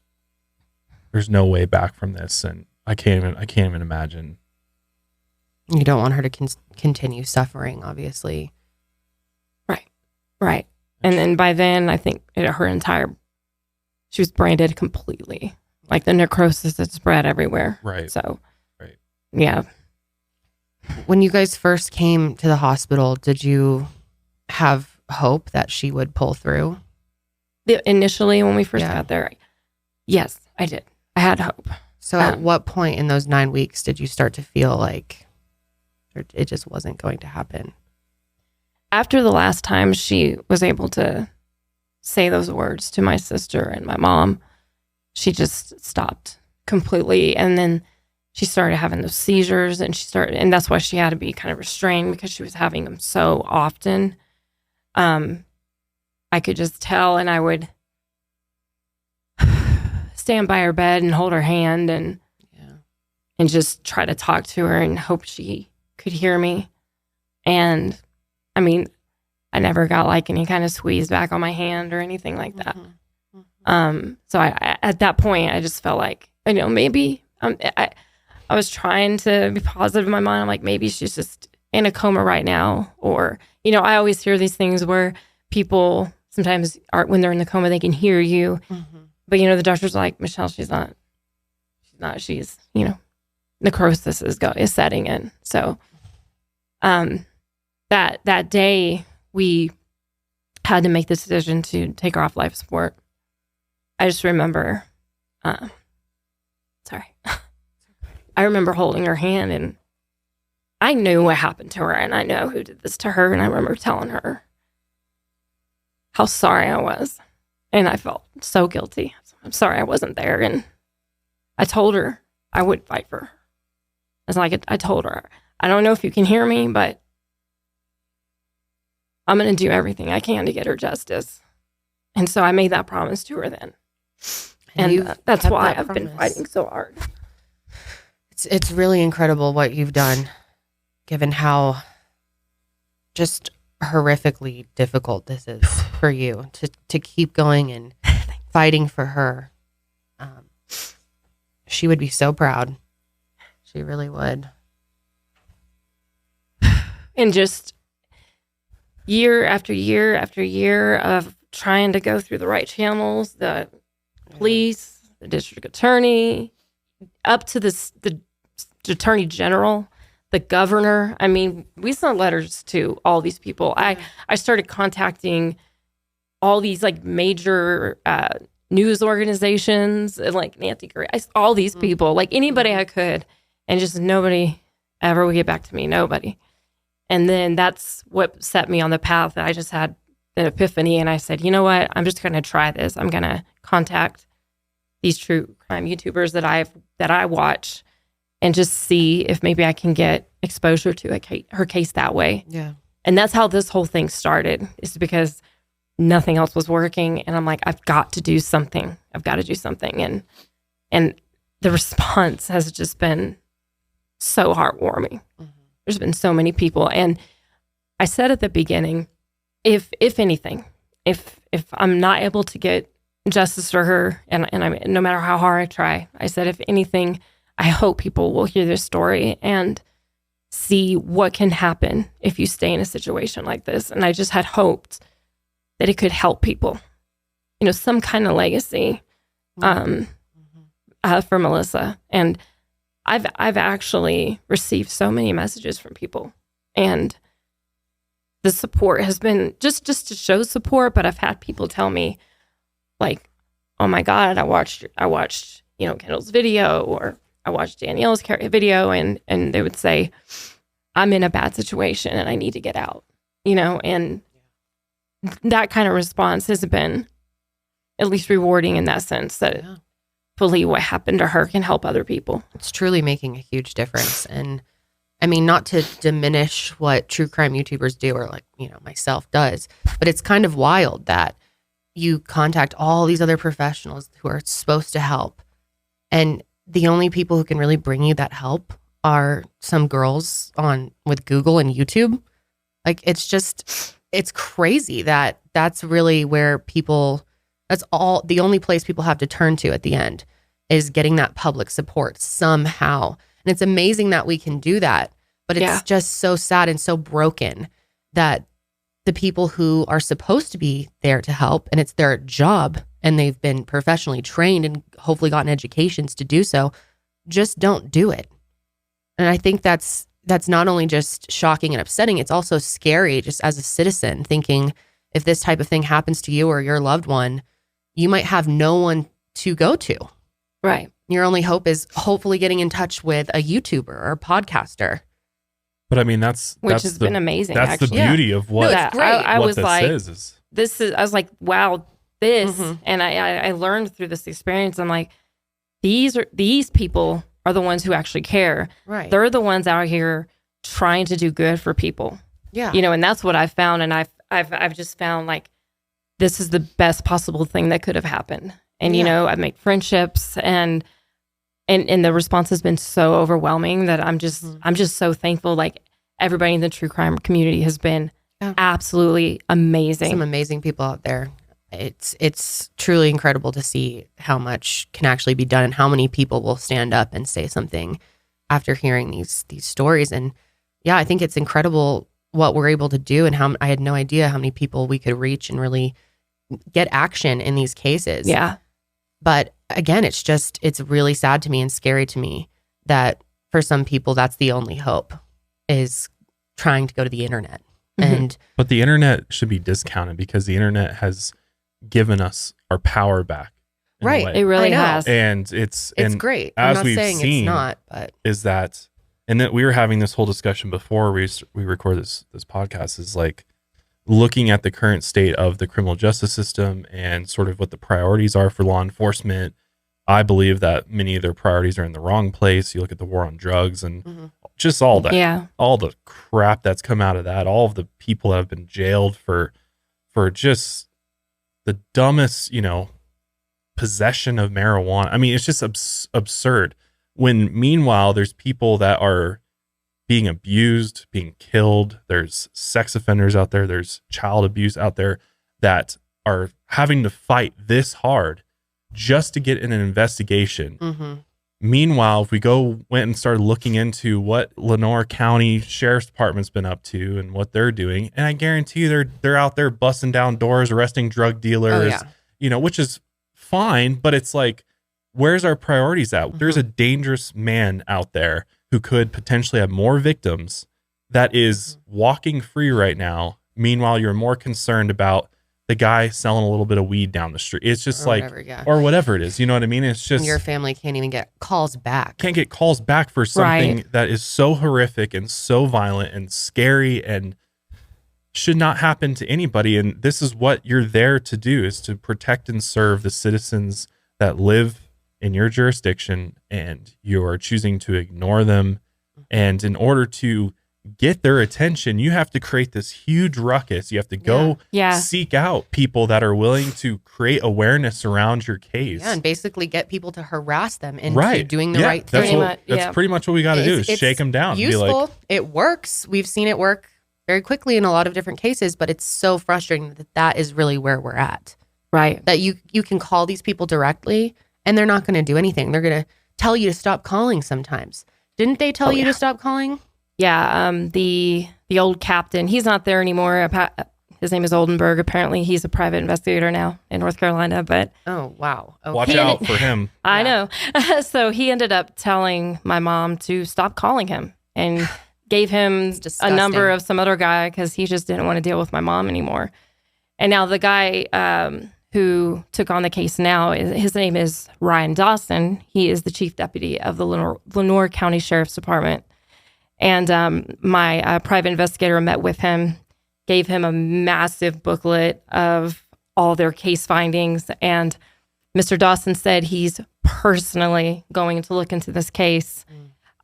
way back from this. And I can't even imagine. You don't want her to continue suffering, obviously. Right. And then by then, I think she was brain dead completely. Like the necrosis had spread everywhere. Right. So, yeah. When you guys first came to the hospital, did you have hope that she would pull through? Initially, when we first got there, yes, I did. I had hope. So at what point in those 9 weeks did you start to feel like it just wasn't going to happen? After the last time she was able to say those words to my sister and my mom, she just stopped completely. And then she started having those seizures and and that's why she had to be kind of restrained because she was having them so often. I could just tell, and I would stand by her bed and hold her hand and just try to talk to her and hope she could hear me. And I never got like any kind of squeeze back on my hand or anything like that. So I at that point, I just felt like, maybe I was trying to be positive in my mind. I'm like, maybe she's just in a coma right now. Or, I always hear these things where people sometimes when they're in the coma, they can hear you. But, the doctor's like, Michelle, she's not, necrosis is setting in. So, that day we had to make the decision to take her off life support. I just remember, I remember holding her hand and I knew what happened to her and I know who did this to her. And I remember telling her how sorry I was. And I felt so guilty. I'm sorry I wasn't there. And I told her I would fight for her. It's like I told her, I don't know if you can hear me, but I'm going to do everything I can to get her justice. And so I made that promise to her then. And that's why I've been fighting so hard. It's really incredible what you've done, given how just horrifically difficult this is for you to keep going and fighting for her. She would be so proud. She really would. And just year after year after year of trying to go through the right channels, the police, the district attorney, up to the attorney general, the governor. I mean, we sent letters to all these people. I started contacting all these like major news organizations and like Nancy Gray, all these people, like anybody I could, and just nobody ever would get back to me. Nobody. And then that's what set me on the path that I just had an epiphany. And I said, you know what? I'm just going to try this. I'm going to contact these true crime YouTubers that I watch and just see if maybe I can get exposure to her case that way. Yeah. And that's how this whole thing started, is because nothing else was working. And I'm like, I've got to do something. I've got to do something. And the response has just been so heartwarming. There's been so many people. And I said at the beginning, if anything, if I'm not able to get justice for her, and no matter how hard I try, I said, if anything, I hope people will hear this story and see what can happen if you stay in a situation like this. And I just had hoped that it could help people, some kind of legacy for Melissa. And I've actually received so many messages from people, and the support has been just to show support. But I've had people tell me, like, "Oh my God, I watched Kendall's video, or I watched Danielle's video," and they would say, "I'm in a bad situation and I need to get out," and that kind of response has been at least rewarding in that sense that. Yeah. Hopefully what happened to her can help other people. It's truly making a huge difference. And I mean, not to diminish what true crime YouTubers do, or like, myself does, but it's kind of wild that you contact all these other professionals who are supposed to help. And the only people who can really bring you that help are some girls with Google and YouTube. Like, it's crazy that that's really where that's the only place people have to turn to at the end, is getting that public support somehow. And it's amazing that we can do that, but it's just so sad and so broken that the people who are supposed to be there to help, and it's their job, and they've been professionally trained and hopefully gotten educations to do so, just don't do it. And I think that's not only just shocking and upsetting, it's also scary just as a citizen, thinking if this type of thing happens to you or your loved one, you might have no one to go to. Right. Your only hope is hopefully getting in touch with a YouTuber or a podcaster. But I mean, which has been amazing. That's actually. The beauty of what, it's great. I was this like, is. I was like, wow, this. And I learned through this experience. I'm like, these people are the ones who actually care. Right. They're the ones out here trying to do good for people. Yeah. And that's what I've found. And I've just found like, this is the best possible thing that could have happened. And, I've made friendships, and the response has been so overwhelming that I'm just so thankful. Like, everybody in the true crime community has been absolutely amazing. Some amazing people out there. It's truly incredible to see how much can actually be done and how many people will stand up and say something after hearing these stories. And I think it's incredible what we're able to do, and how I had no idea how many people we could reach and really get action in these cases. Yeah. But again, it's really sad to me and scary to me that for some people, that's the only hope, is trying to go to the internet. But the internet should be discounted, because the internet has given us our power back. Right. It really has. And it's great. As I'm not we've saying seen, it's not, but is that, and that we were having this whole discussion before we record this podcast, is like looking at the current state of the criminal justice system and sort of what the priorities are for law enforcement. I believe that many of their priorities are in the wrong place. You look at the war on drugs and just all that, all the crap that's come out of that, all of the people that have been jailed for just the dumbest, possession of marijuana. I mean, it's just absurd. When meanwhile, there's people that are being abused, being killed. There's sex offenders out there. There's child abuse out there that are having to fight this hard just to get in an investigation. Meanwhile, if we went and started looking into what Lenore County Sheriff's Department's been up to and what they're doing, and I guarantee you they're out there busting down doors, arresting drug dealers, which is fine, but it's like, where's our priorities at? There's a dangerous man out there who could potentially have more victims that is walking free right now. Meanwhile, you're more concerned about the guy selling a little bit of weed down the street. It's just or whatever it is. You know what I mean? It's just, your family can't even get calls back. Can't get calls back for something that is so horrific and so violent and scary and should not happen to anybody. And this is what you're there to do, is to protect and serve the citizens that live in your jurisdiction, and you are choosing to ignore them. And in order to get their attention, you have to create this huge ruckus. You have to go seek out people that are willing to create awareness around your case. Yeah, and basically get people to harass them into doing the right thing. That's pretty much what we got to do, is shake them down. Useful. And be like, it works. We've seen it work very quickly in a lot of different cases, but it's so frustrating that is really where we're at. Right. That you can call these people directly and they're not going to do anything. They're going to tell you to stop calling sometimes. Didn't they tell you to stop calling? Yeah, the old captain, he's not there anymore. His name is Oldenburg. Apparently, he's a private investigator now in North Carolina. But oh wow, okay. Watch out for him. I know. So he ended up telling my mom to stop calling him and gave him a number of some other guy because he just didn't want to deal with my mom anymore. And now the guy who took on the case now, his name is Ryan Dawson. He is the chief deputy of the Lenoir County Sheriff's Department. And my private investigator met with him, gave him a massive booklet of all their case findings. And Mr. Dawson said he's personally going to look into this case.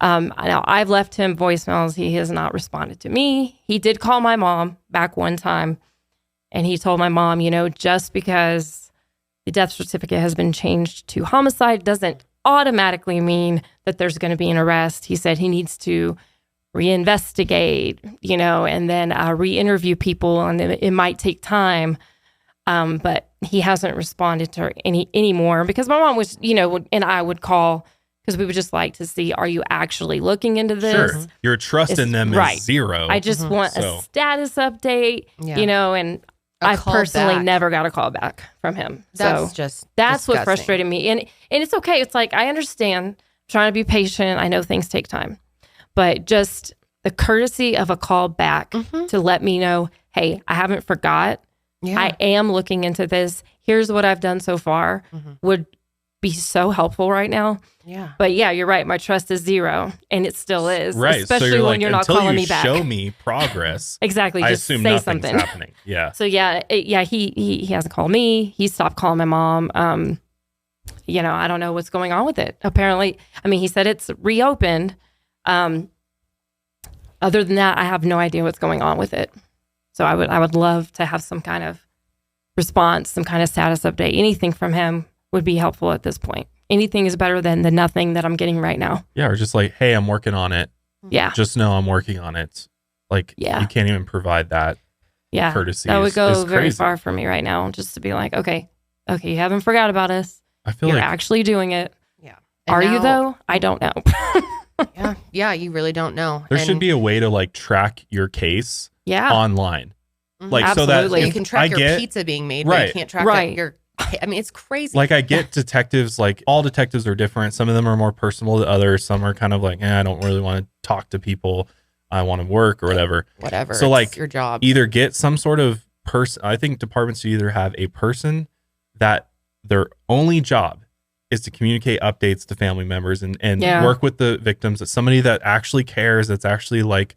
Now, I've left him voicemails. He has not responded to me. He did call my mom back one time. And he told my mom, just because the death certificate has been changed to homicide doesn't automatically mean that there's going to be an arrest. He said he needs to reinvestigate, and then re-interview people, and it might take time. But he hasn't responded to her anymore because my mom was, and I would call because we would just like to see, are you actually looking into this? Sure. Your trust in them is zero. I just want a status update, and I personally never got a call back from him. That's that's what frustrated me. And it's okay. It's like, I understand, I'm trying to be patient. I know things take time. But just the courtesy of a call back to let me know, hey, I haven't forgot. Yeah. I am looking into this. Here's what I've done so far would be so helpful right now. Yeah. But yeah, you're right. My trust is zero, and it still is. Right. Especially so when you're not calling me back. Show me progress. Exactly. I just assume say nothing's something. happening. Yeah. So he hasn't called me. He stopped calling my mom. I don't know what's going on with it. Apparently, he said it's reopened. Other than that, I have no idea what's going on with it. So I would love to have some kind of response, some kind of status update. Anything from him would be helpful at this point. Anything is better than the nothing that I'm getting right now. Yeah, or just like, hey, I'm working on it. Yeah. Just know I'm working on it. Like, you can't even provide that courtesy. That would go very far for me right now, just to be like, okay, you haven't forgot about us. I feel you're like actually doing it. Yeah. Are you though? I don't know. Yeah, you really don't know. There should be a way to like track your case online. Like Absolutely. so that you can track your pizza being made, but you can't track your it's crazy. Like I get detectives, like all detectives are different. Some of them are more personal to others. Some are kind of like, I don't really want to talk to people. I want to work or whatever. Whatever. So like your job. Either get some sort of person. I think departments should either have a person that their only job is to communicate updates to family members and work with the victims. That's somebody that actually cares. That's actually like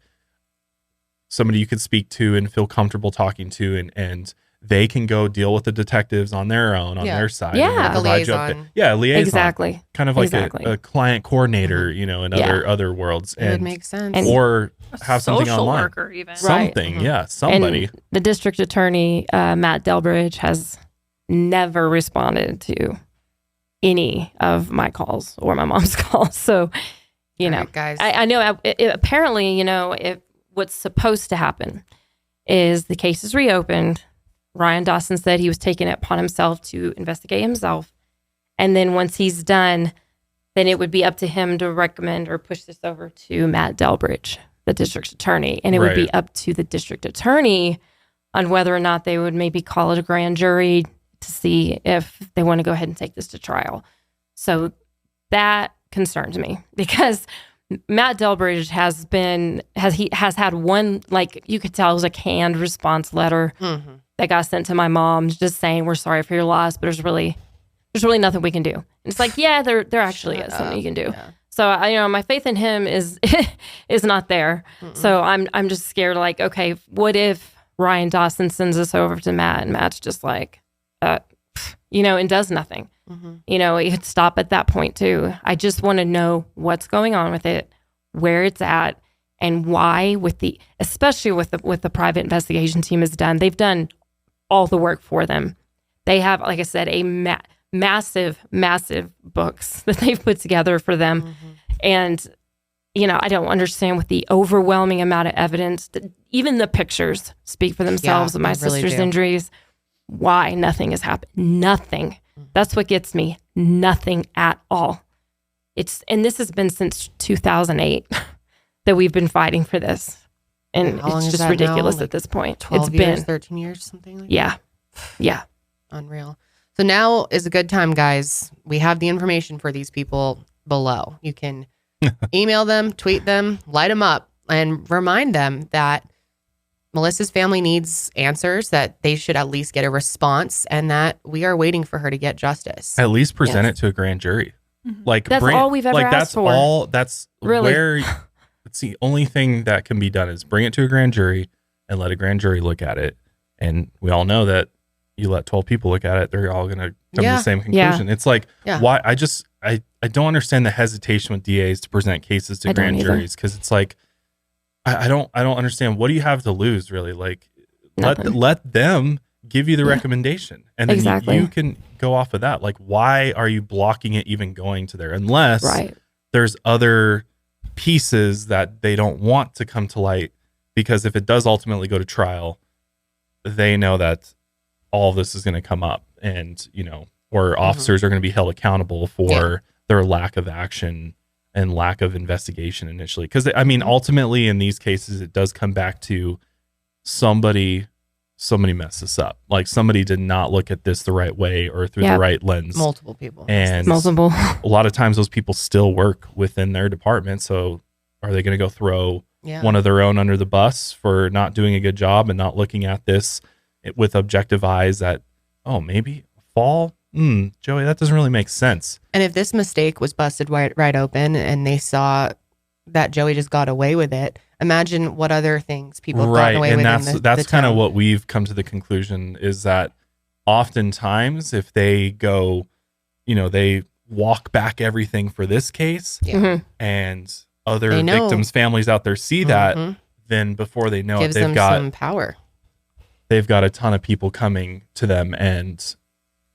somebody you could speak to and feel comfortable talking to, and they can go deal with the detectives on their own, on their side. Yeah. And like a liaison. Liaison. Exactly. Kind of like a client coordinator, in other worlds. It would make sense. Or have something social online. Worker even. Something, somebody. And the district attorney, Matt Delbridge, has never responded to any of my calls or my mom's calls. So, right, guys. I know apparently, if what's supposed to happen is the case is reopened. Ryan Dawson said he was taking it upon himself to investigate himself. And then once he's done, then it would be up to him to recommend or push this over to Matt Delbridge, the district attorney. And it would be up to the district attorney on whether or not they would maybe call it a grand jury to see if they want to go ahead and take this to trial. So that concerns me because Matt Delbridge has had one, like you could tell it was a canned response letter that got sent to my mom just saying, we're sorry for your loss, but there's really nothing we can do. And it's like, yeah, there actually is something you can do. Yeah. So my faith in him is not there. So I'm just scared, like, okay, what if Ryan Dawson sends us over to Matt and Matt's just like, and does nothing. It could stop at that point too. I just want to know what's going on with it, where it's at, and why. Especially with the private investigation team has done. They've done all the work for them. They have, like I said, a massive books that they've put together for them, and I don't understand with the overwhelming amount of evidence. Even the pictures speak for themselves of my sister's injuries. Why nothing has happened? Nothing. That's what gets me. Nothing at all. And this has been since 2008 that we've been fighting for this. And it's just ridiculous at this point. 12 years, 13 years, something like that? Yeah. Unreal. So now is a good time, guys. We have the information for these people below. You can email them, tweet them, light them up, and remind them that Melissa's family needs answers, that they should at least get a response, and that we are waiting for her to get justice. At least present it to a grand jury. Like that's all we've ever asked for. That's really where it's the only thing that can be done is bring it to a grand jury and let a grand jury look at it. And we all know that you let 12 people look at it, they're all going to come to the same conclusion. It's like, why? I don't understand the hesitation with DAs to present cases to grand juries, because it's like, I don't understand. What do you have to lose, really? Like, let them give you the recommendation, and then you can go off of that. Like, why are you blocking it even going to there? Unless there's other pieces that they don't want to come to light, because if it does ultimately go to trial, they know that all of this is going to come up, and or officers are going to be held accountable for their lack of action and lack of investigation initially. Because ultimately in these cases, it does come back to somebody messed this up. Like, somebody did not look at this the right way or through the right lens. Multiple people. And a lot of times those people still work within their department. So are they going to go throw one of their own under the bus for not doing a good job and not looking at this with objective eyes that, maybe fall? Joey, that doesn't really make sense. And if this mistake was busted right open and they saw that Joey just got away with it, imagine what other things people have gotten away with. And that's kind of what we've come to the conclusion, is that oftentimes if they go, they walk back everything for this case, and other victims' families out there see that, then before they know it, they've got some power. They've got a ton of people coming to them, and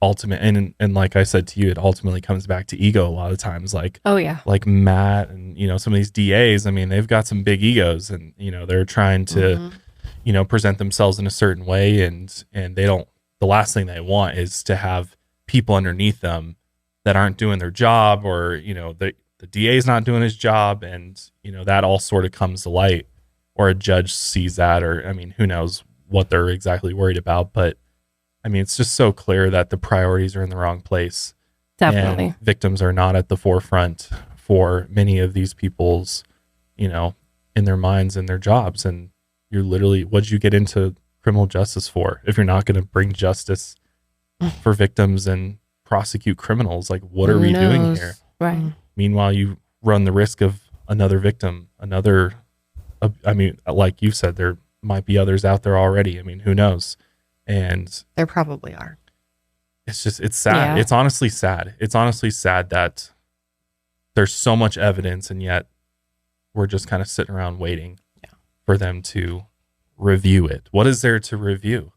and like I said to you, it ultimately comes back to ego a lot of times. Like, like Matt and some of these DAs. They've got some big egos, and they're trying to present themselves in a certain way, and they don't. The last thing they want is to have people underneath them that aren't doing their job, or the DA's not doing his job, and that all sort of comes to light, or a judge sees that, or who knows what they're exactly worried about. But it's just so clear that the priorities are in the wrong place. Definitely. And victims are not at the forefront for many of these people's, in their minds and their jobs. And you're literally, what'd you get into criminal justice for if you're not going to bring justice for victims and prosecute criminals? Like, what are we doing here? Right. Meanwhile, you run the risk of another victim, like you said, there might be others out there already. Who knows? And there probably are. It's sad. It's honestly sad. It's honestly sad that there's so much evidence, and yet we're just kind of sitting around waiting for them to review it. What is there to review?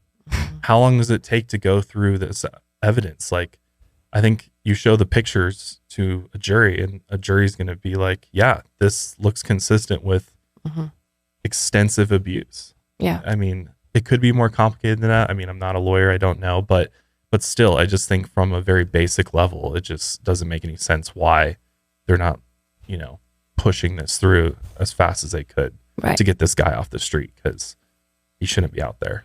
How long does it take to go through this evidence? Like, I think you show the pictures to a jury, and a jury's going to be like, yeah, this looks consistent with extensive abuse. Yeah. It could be more complicated than that. I'm not a lawyer. I don't know. But still, I just think from a very basic level, it just doesn't make any sense why they're not, pushing this through as fast as they could to get this guy off the street, because he shouldn't be out there.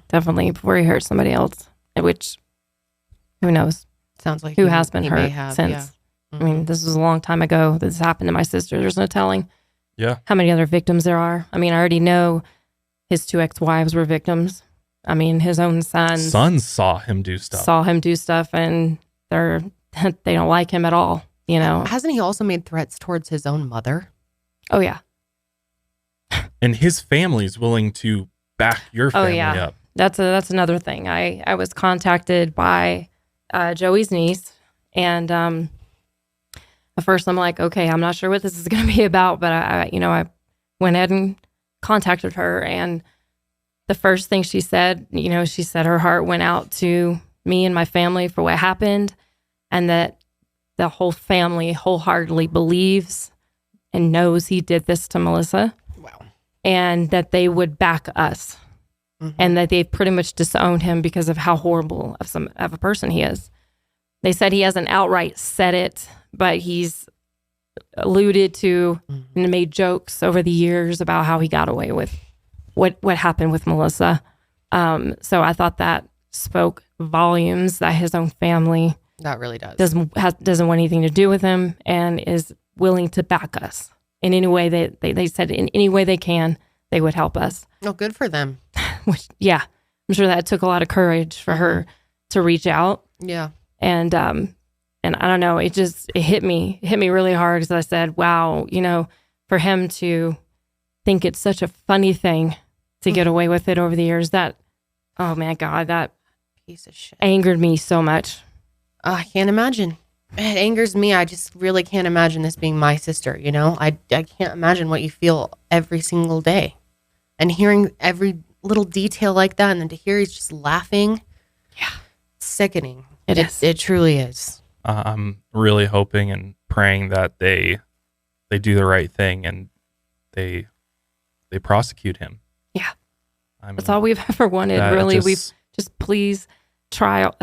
Definitely, before he hurts somebody else, which who knows Sounds like who he- has been he may hurt have, since. yeah. I mean, this was a long time ago. This happened to my sister. There's no telling how many other victims there are. I mean, I already know his 2 ex-wives were victims. I mean, his own sons saw him do stuff. And they don't like him at all, you know. Hasn't he also made threats towards his own mother? Oh, yeah. And his family's willing to back your family up. That's another thing. I was contacted by Joey's niece, and at first I'm like, okay, I'm not sure what this is going to be about, but I went ahead and contacted her, and the first thing she said, she said her heart went out to me and my family for what happened, and that the whole family wholeheartedly believes and knows he did this to Melissa. Wow. And that they would back us. Mm-hmm. And that they've pretty much disowned him because of how horrible of a person he is. They said he hasn't outright said it, but he's alluded to and made jokes over the years about how he got away with what happened with Melissa. So I thought that spoke volumes that his own family that really doesn't want anything to do with him and is willing to back us in any way that they said in any way they can, they would help us. Oh, good for them. Which, yeah, I'm sure that took a lot of courage for her to reach out. Yeah. And I don't know, it hit me really hard because I said, wow, for him to think it's such a funny thing to get away with it over the years, that, oh man, God, that piece of shit angered me so much. I can't imagine. It angers me. I just really can't imagine this being my sister, I can't imagine what you feel every single day. And hearing every little detail like that, and then to hear he's just laughing. Yeah. Sickening. It is. It truly is. I'm really hoping and praying that they do the right thing and they prosecute him. Yeah. I mean, that's all we've ever wanted. Really, we've just please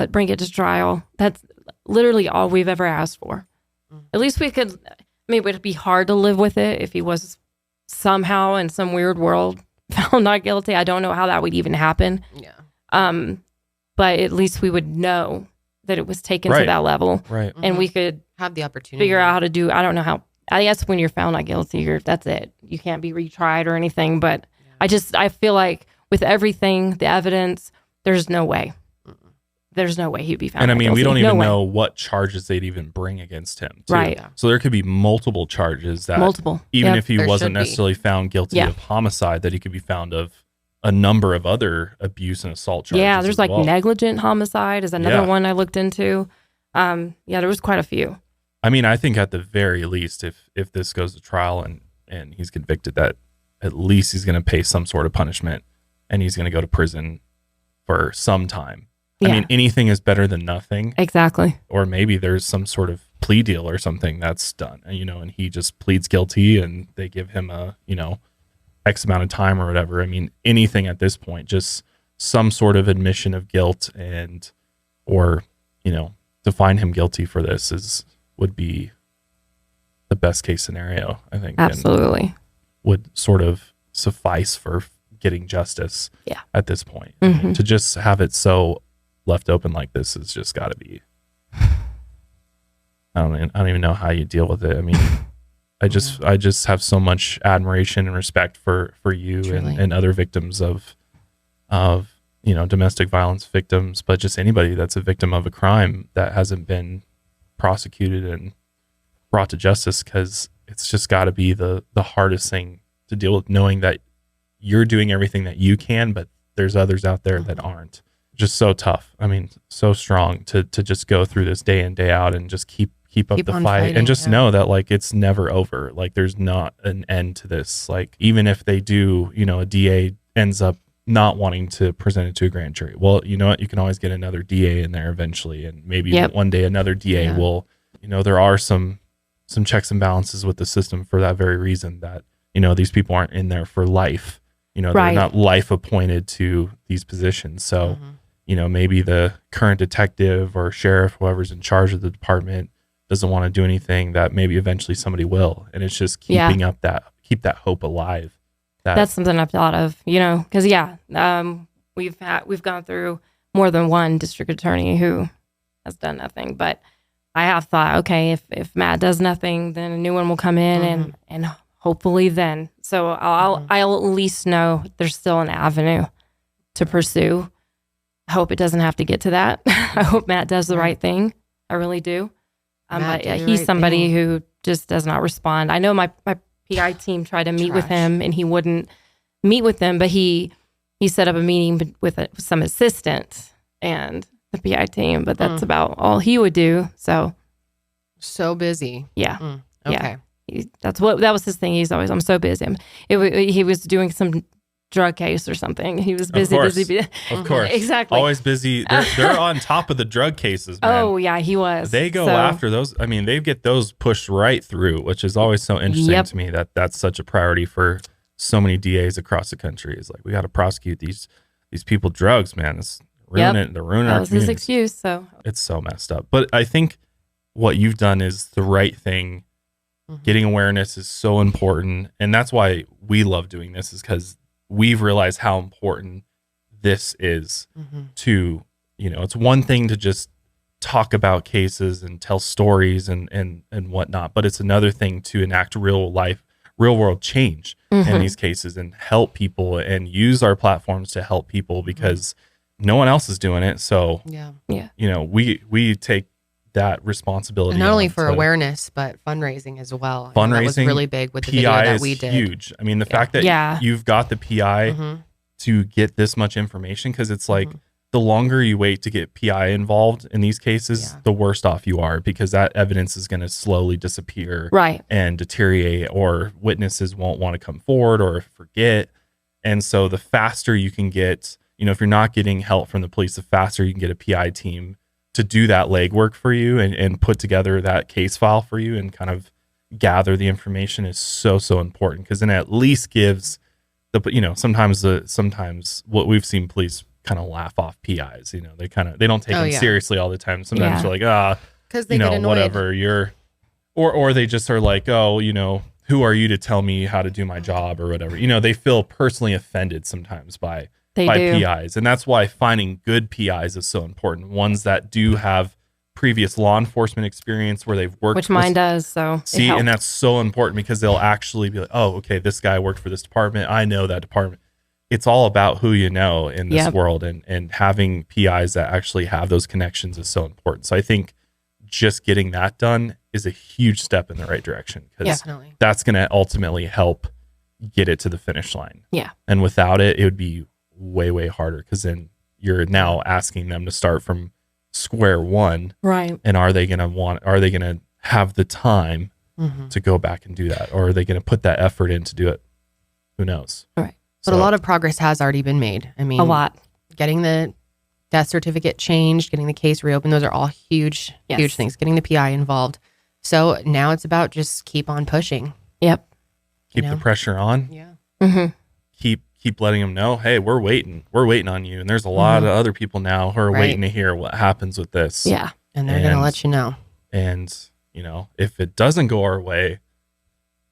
bring it to trial. That's literally all we've ever asked for. At least we could, it would be hard to live with it if he was somehow in some weird world found not guilty. I don't know how that would even happen. Yeah. But at least we would know that it was taken to that level. Right. And we could have the opportunity. Figure out how to do, I don't know how, I guess when you're found not guilty, that's it. You can't be retried or anything. But I feel like with everything, the evidence, there's no way. There's no way he'd be found. And I not mean, guilty. we don't even know what charges they'd even bring against him. Too. Right. So there could be multiple charges that even if he wasn't necessarily found guilty of homicide, that he could be found of a number of other abuse and assault charges. Yeah, there's like negligent homicide is another one I looked into. There was quite a few. I mean, I think at the very least, if this goes to trial and he's convicted, that at least he's going to pay some sort of punishment and he's going to go to prison for some time. I mean, anything is better than nothing. Exactly. Or maybe there's some sort of plea deal or something that's done, and he just pleads guilty and they give him a, X amount of time or whatever. I mean, anything at this point, just some sort of admission of guilt or to find him guilty for this would be the best case scenario, I think. Absolutely. Would sort of suffice for getting justice at this point. Mm-hmm. To just have it so left open like this has just got to be, I don't even know how you deal with it. I mean, I just have so much admiration and respect for you and other victims of domestic violence victims, but just anybody that's a victim of a crime that hasn't been prosecuted and brought to justice, because it's just got to be the hardest thing to deal with, knowing that you're doing everything that you can, but there's others out there that aren't. Just so tough. I mean, so strong to just go through this day in, day out and just keep up the fight fighting, and just know that like it's never over. Like there's not an end to this. Like even if they do, a DA ends up not wanting to present it to a grand jury. Well, you know what? You can always get another DA in there eventually, and maybe one day another DA will. There are some checks and balances with the system for that very reason, that these people aren't in there for life. They're not life appointed to these positions. So maybe the current detective or sheriff, whoever's in charge of the department, doesn't want to do anything, that maybe eventually somebody will. And it's just keep that hope alive. That's something I've thought of, because we've gone through more than one district attorney who has done nothing. But I have thought, okay, if Matt does nothing, then a new one will come in and hopefully then. So I'll at least know there's still an avenue to pursue. I hope it doesn't have to get to that. I hope Matt does the right thing. I really do. But he's somebody who just does not respond. I know my PI team tried to meet with him and he wouldn't meet with them, but he set up a meeting with some assistant and the PI team, but that's about all he would do. So busy. Yeah. Okay. Yeah. That was his thing. He's always, I'm so busy. He was doing some drug case or something. He was busy. Of course. Exactly. Always busy. They're on top of the drug cases, man. Oh yeah, he was. They go after those. I mean, they get those pushed right through, which is always so interesting to me that that's such a priority for so many DAs across the country. Is like, we got to prosecute these people drugs, man. It's ruining They're ruining our communities. That was his excuse. So it's so messed up. But I think what you've done is the right thing. Getting awareness is so important. And that's why we love doing this, is because we've realized how important this is to, it's one thing to just talk about cases and tell stories and whatnot, but it's another thing to enact real world change in these cases and help people and use our platforms to help people, because no one else is doing it. So, we take that responsibility. And not only for awareness, but fundraising as well. Fundraising, that was really big with the video that we did. Huge. I mean, the fact that you've got the PI to get this much information, because it's like the longer you wait to get PI involved in these cases, the worse off you are, because that evidence is going to slowly disappear and deteriorate, or witnesses won't want to come forward or forget. And so the faster you can get, if you're not getting help from the police, the faster you can get a PI team to do that legwork for you and put together that case file for you and kind of gather the information is so important, because then it at least gives the, sometimes what we've seen police kind of laugh off PIs, they don't take them seriously all the time. Sometimes they're like, because they get annoyed. Whatever or they just are like, oh, who are you to tell me how to do my job or whatever. They feel personally offended sometimes by PIs. And that's why finding good PIs is so important. Ones that do have previous law enforcement experience where they've worked. Which mine does. So and that's so important, because they'll actually be like, oh, okay, this guy worked for this department. I know that department. It's all about who you know in this world, and having PIs that actually have those connections is so important. So I think just getting that done is a huge step in the right direction, because that's going to ultimately help get it to the finish line. Yeah. And without it, it would be way harder, because then you're now asking them to start from square one, right? And are they gonna have the time to go back and do that, or are they gonna put that effort in to do it? Who knows? All right. But a lot of progress has already been made. I mean, a lot. Getting the death certificate changed, getting the case reopened, those are all huge things. Getting the PI involved. So now it's about just keep on pushing. Yep. Keep the pressure on. Yeah. Keep letting them know, hey, we're waiting on you. And there's a lot of other people now who are waiting to hear what happens with this. Yeah. And they're going to let you know. And, if it doesn't go our way,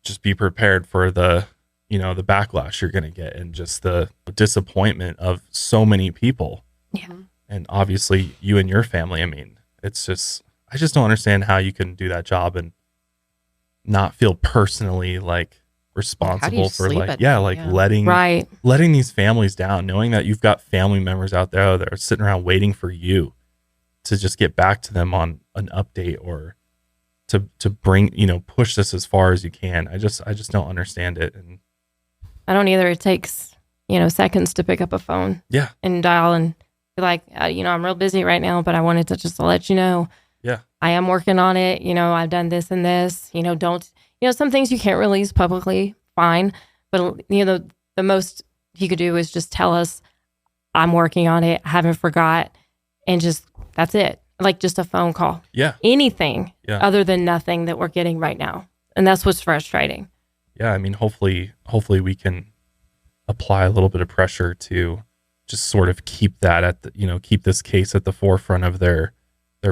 just be prepared for the backlash you're going to get, and just the disappointment of so many people. Yeah. And obviously you and your family. I mean, it's just, I just don't understand how you can do that job and not feel personally responsible for letting these families down, knowing that you've got family members out there that are sitting around waiting for you to just get back to them on an update, or to bring, push this as far as you can. I just don't understand it. And I don't either. It takes, seconds to pick up a phone and dial and be like, I'm real busy right now, but I wanted to just let you know, I am working on it. I've done this and this, some things you can't release publicly, fine. But, the most he could do is just tell us, I'm working on it, I haven't forgot, and just, that's it. Like just a phone call. Yeah. Anything other than nothing that we're getting right now. And that's what's frustrating. Yeah. I mean, hopefully we can apply a little bit of pressure to just sort of keep that keep this case at the forefront of their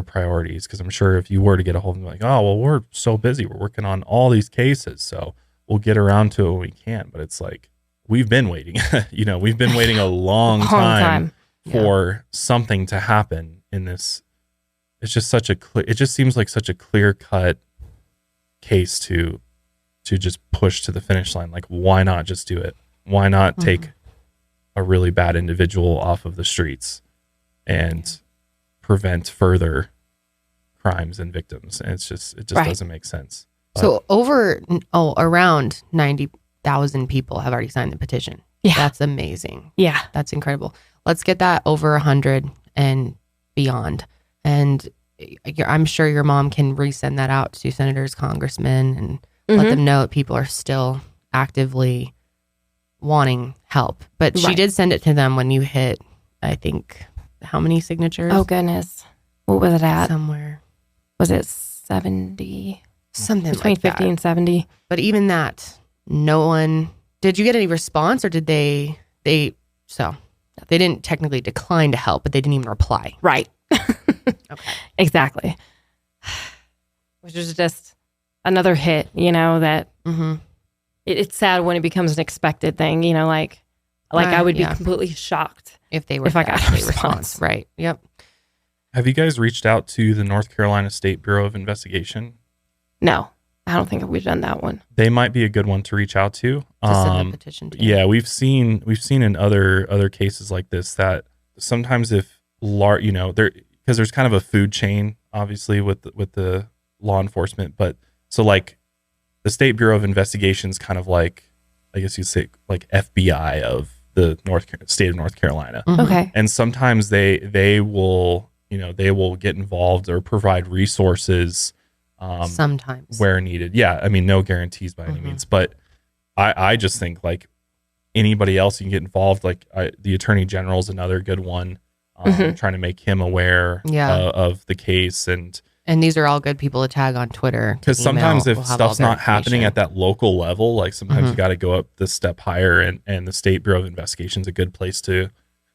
priorities. Because I'm sure if you were to get a hold of them, like, oh, well, we're so busy, we're working on all these cases, so we'll get around to it when we can. But it's like, we've been waiting, we've been waiting a long time for something to happen in this it's just such a clear, it just seems like such a clear cut case to just push to the finish line. Like, why not just do it? Why not take a really bad individual off of the streets and prevent further crimes and victims? And it just doesn't make sense. So around 90,000 people have already signed the petition. Yeah. That's amazing. Yeah. That's incredible. Let's get that over 100 and beyond. And I'm sure your mom can resend that out to senators, congressmen, and let them know that people are still actively wanting help. But she did send it to them when you hit, I think, how many signatures? Oh, goodness. What was it at? Somewhere. Was it 70? Something Between like that. 50 and 70. But even that, no one, did you get any response, or did they didn't technically decline to help, but they didn't even reply. Right. Okay. Exactly. Which is just another hit, that it's sad when it becomes an expected thing, like I would be completely shocked if they were if I got a response. Right. Yep. Have you guys reached out to the North Carolina State Bureau of Investigation? No, I don't think we've done that one. They might be a good one to reach out to. Send a petition to. Yeah, we've seen in other cases like this that sometimes if because there's kind of a food chain, obviously, with the law enforcement, but so like the State Bureau of Investigation's kind of like, I guess you'd say, like FBI of the state of North Carolina. Okay. And sometimes they will get involved or provide resources sometimes where needed. Yeah, I mean, no guarantees by any means, but I just think like anybody else you can get involved. Like the Attorney General is another good one. Trying to make him aware of the case, and these are all good people to tag on Twitter, because sometimes if stuff's not happening at that local level, like sometimes you got to go up this step higher, and the State Bureau of Investigation is a good place to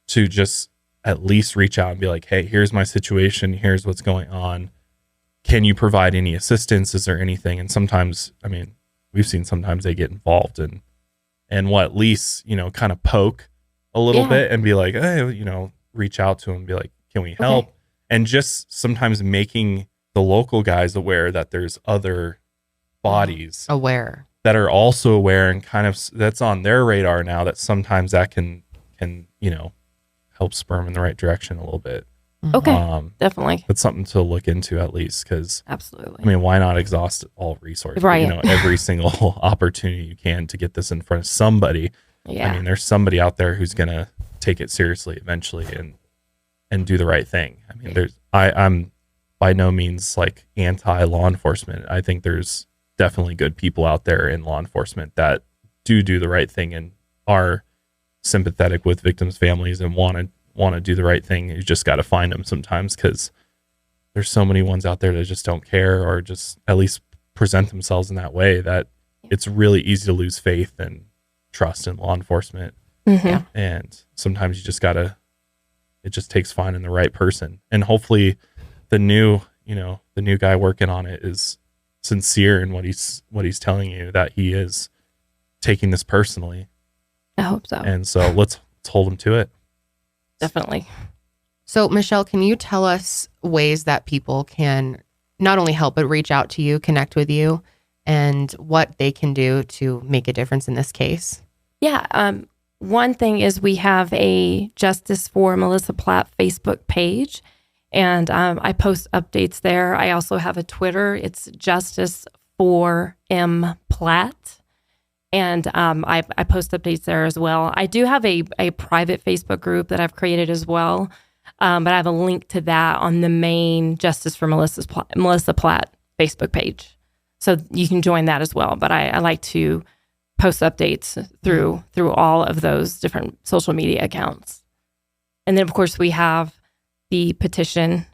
just at least reach out and be like, hey, here's my situation, here's what's going on, can you provide any assistance, is there anything? And sometimes, I mean, we've seen sometimes they get involved and at least kind of poke a little bit and be like, hey, reach out to them and be like, can we help? Okay. And just sometimes making the local guys aware that there's other bodies aware that are also aware, and kind of that's on their radar now, that sometimes that can help spur them in the right direction a little bit. Okay. Definitely. That's something to look into at least, because absolutely. I mean, why not exhaust all resources? Right. Every single opportunity you can to get this in front of somebody. Yeah. I mean, there's somebody out there who's gonna take it seriously eventually and do the right thing. I mean, I'm by no means like anti law enforcement. I think there's definitely good people out there in law enforcement that do the right thing and are sympathetic with victims' families and want to do the right thing. You just got to find them sometimes, because there's so many ones out there that just don't care, or just at least present themselves in that way, that it's really easy to lose faith and trust in law enforcement. Yeah. And sometimes you just it just takes finding the right person. And hopefully the new guy working on it is sincere in what he's telling you, that he is taking this personally. I hope so. And so let's hold him to it. Definitely. So Michelle, can you tell us ways that people can not only help, but reach out to you, connect with you, and what they can do to make a difference in this case? Yeah. One thing is we have a Justice for Melissa Platt Facebook page, and I post updates there. I also have a Twitter. It's Justice for M Platt, and I post updates there as well. I do have a private Facebook group that I've created as well, but I have a link to that on the main Justice for Melissa Platt Facebook page, so you can join that as well. But I like to post updates through all of those different social media accounts. And then, of course, we have the petition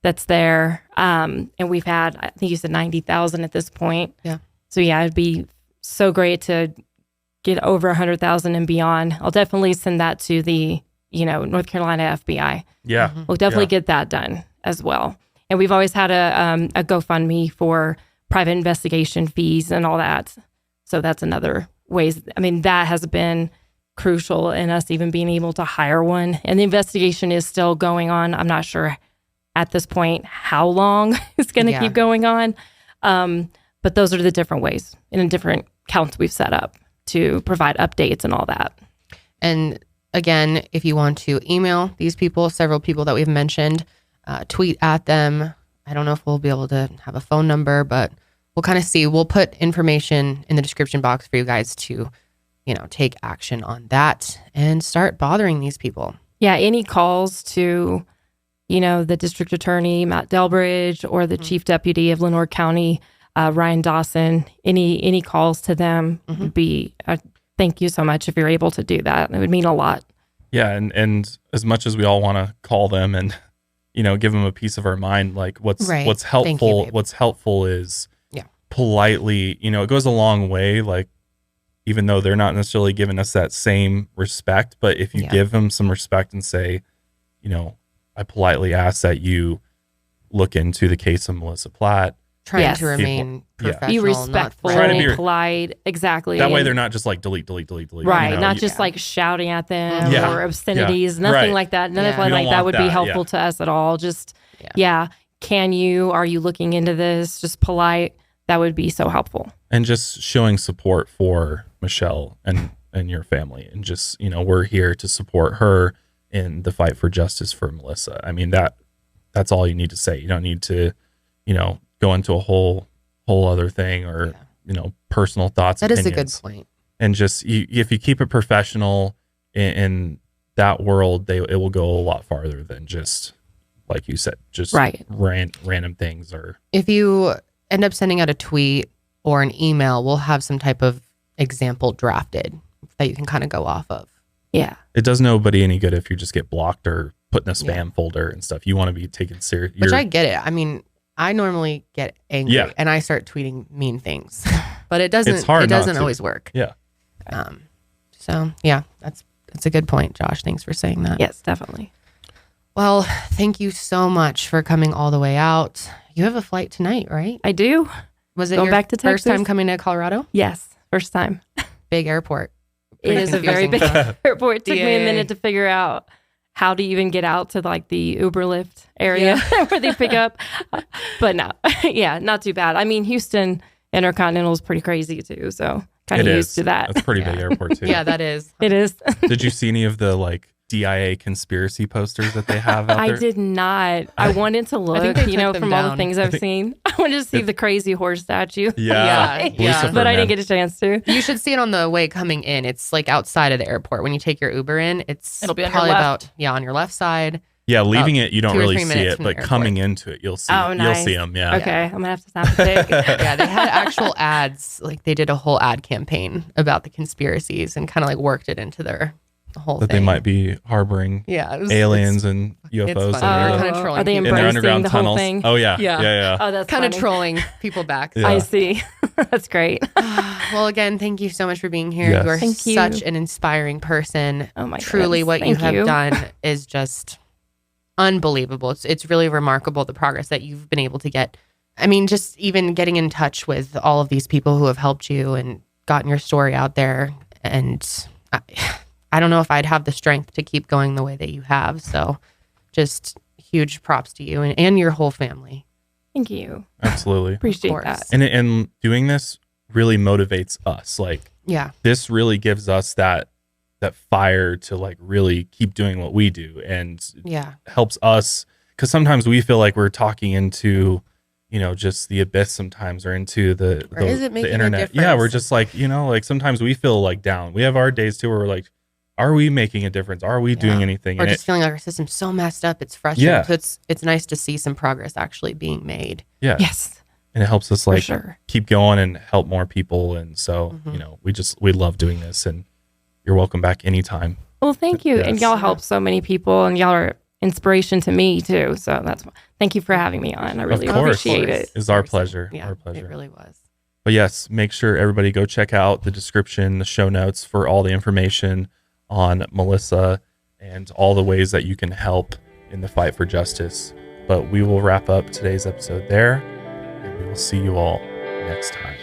that's there. And we've had, I think you said 90,000 at this point. Yeah. So, yeah, it'd be so great to get over 100,000 and beyond. I'll definitely send that to the, North Carolina FBI. Yeah. We'll definitely get that done as well. And we've always had a GoFundMe for private investigation fees and all that. So that's another ways. I mean, that has been crucial in us even being able to hire one. And the investigation is still going on. I'm not sure at this point how long it's going to keep going on. But those are the different ways and the different counts we've set up to provide updates and all that. And again, if you want to email these people, several people that we've mentioned, tweet at them. I don't know if we'll be able to have a phone number, but we'll kind of see. We'll put information in the description box for you guys to, take action on that and start bothering these people. Yeah, any calls to, the district attorney, Matt Delbridge, or the chief deputy of Lenore County, Ryan Dawson, any calls to them would be, thank you so much if you're able to do that. It would mean a lot. Yeah, and as much as we all want to call them and, give them a piece of our mind, like what's helpful, what's helpful is politely, it goes a long way, like, even though they're not necessarily giving us that same respect, but if you give them some respect and say, I politely ask that you look into the case of Melissa Platt. Trying to remain professional, be respectful, and polite. Exactly. That way they're not just like delete. Right. Not just like shouting at them or obscenities, nothing like that. Nothing like that would be helpful to us at all. Just, are you looking into this? Just polite. That would be so helpful. And just showing support for Michelle and your family. And just, we're here to support her in the fight for justice for Melissa. I mean, that's all you need to say. You don't need to, go into a whole other thing or, personal thoughts. That is a good point. And just, if you keep it professional in that world, it will go a lot farther than just, like you said, just random things. Or if you end up sending out a tweet or an email, we'll have some type of example drafted that you can kind of go off of. Yeah. It does nobody any good if you just get blocked or put in a spam folder and stuff. You want to be taken serious. Which I get it. I mean, I normally get angry and I start tweeting mean things, but it doesn't always work. Yeah. So yeah, that's a good point, Josh. Thanks for saying that. Yes, definitely. Well, thank you so much for coming all the way out. You have a flight tonight, right? I do. Was it your back to first Texas? time coming to Colorado? Yes, first time. Big airport. It is a very big airport. It took me a minute to figure out how to even get out to like the Uber Lyft area where they pick up. But no, not too bad. I mean, Houston Intercontinental is pretty crazy too. So kind of used to that. It's a pretty big airport too. Yeah, that is. It is. Did you see any of the like DIA conspiracy posters that they have out there? I did not. I wanted to look, from all the things I've seen. I wanted to see the crazy horse statue. Yeah. But I didn't get a chance to. You should see it on the way coming in. It's like outside of the airport. When you take your Uber in, it'll be on probably your left. on your left side. Yeah, leaving it, you don't 2 or really 3 see minutes it, from but the coming into it, you'll see. Nice. You'll see them. Yeah. Okay, I'm gonna have to snap a pic. Yeah, they had actual ads. Like they did a whole ad campaign about the conspiracies and kind of like worked it into the whole that thing. they might be harboring aliens and UFOs kind of trolling are they people. in their embracing underground the whole tunnels. thing? Oh yeah. Oh, that's kind of funny. trolling people back. Yeah. I see. That's great. Well, again, thank you so much for being here. Yes. You are Thank you. such an inspiring person. Oh my Truly, goodness. what you Thank have done is just unbelievable. It's really remarkable, the progress that you've been able to get. I mean, just even getting in touch with all of these people who have helped you and gotten your story out there. And I don't know if I'd have the strength to keep going the way that you have. So just huge props to you and your whole family. Thank you. Absolutely. Appreciate that. And doing this really motivates us. Like, this really gives us that fire to like really keep doing what we do, and helps us, because sometimes we feel like we're talking into just the abyss sometimes, or into the internet. Yeah, we're just like, like sometimes we feel like down. We have our days too where we're like, are we making a difference? Are we doing anything? Or just feeling like our system's so messed up, it's frustrating. So it's nice to see some progress actually being made. Yeah. Yes. And it helps us like keep going and help more people. And so, we love doing this, and you're welcome back anytime. Well, thank you. Yes. And y'all help so many people, and y'all are inspiration to me too. So thank you for having me on. I really appreciate it. It's our pleasure. Yeah, our pleasure. It really was. But yes, make sure everybody go check out the description, the show notes for all the information on Melissa and all the ways that you can help in the fight for justice. But we will wrap up today's episode there, and we will see you all next time.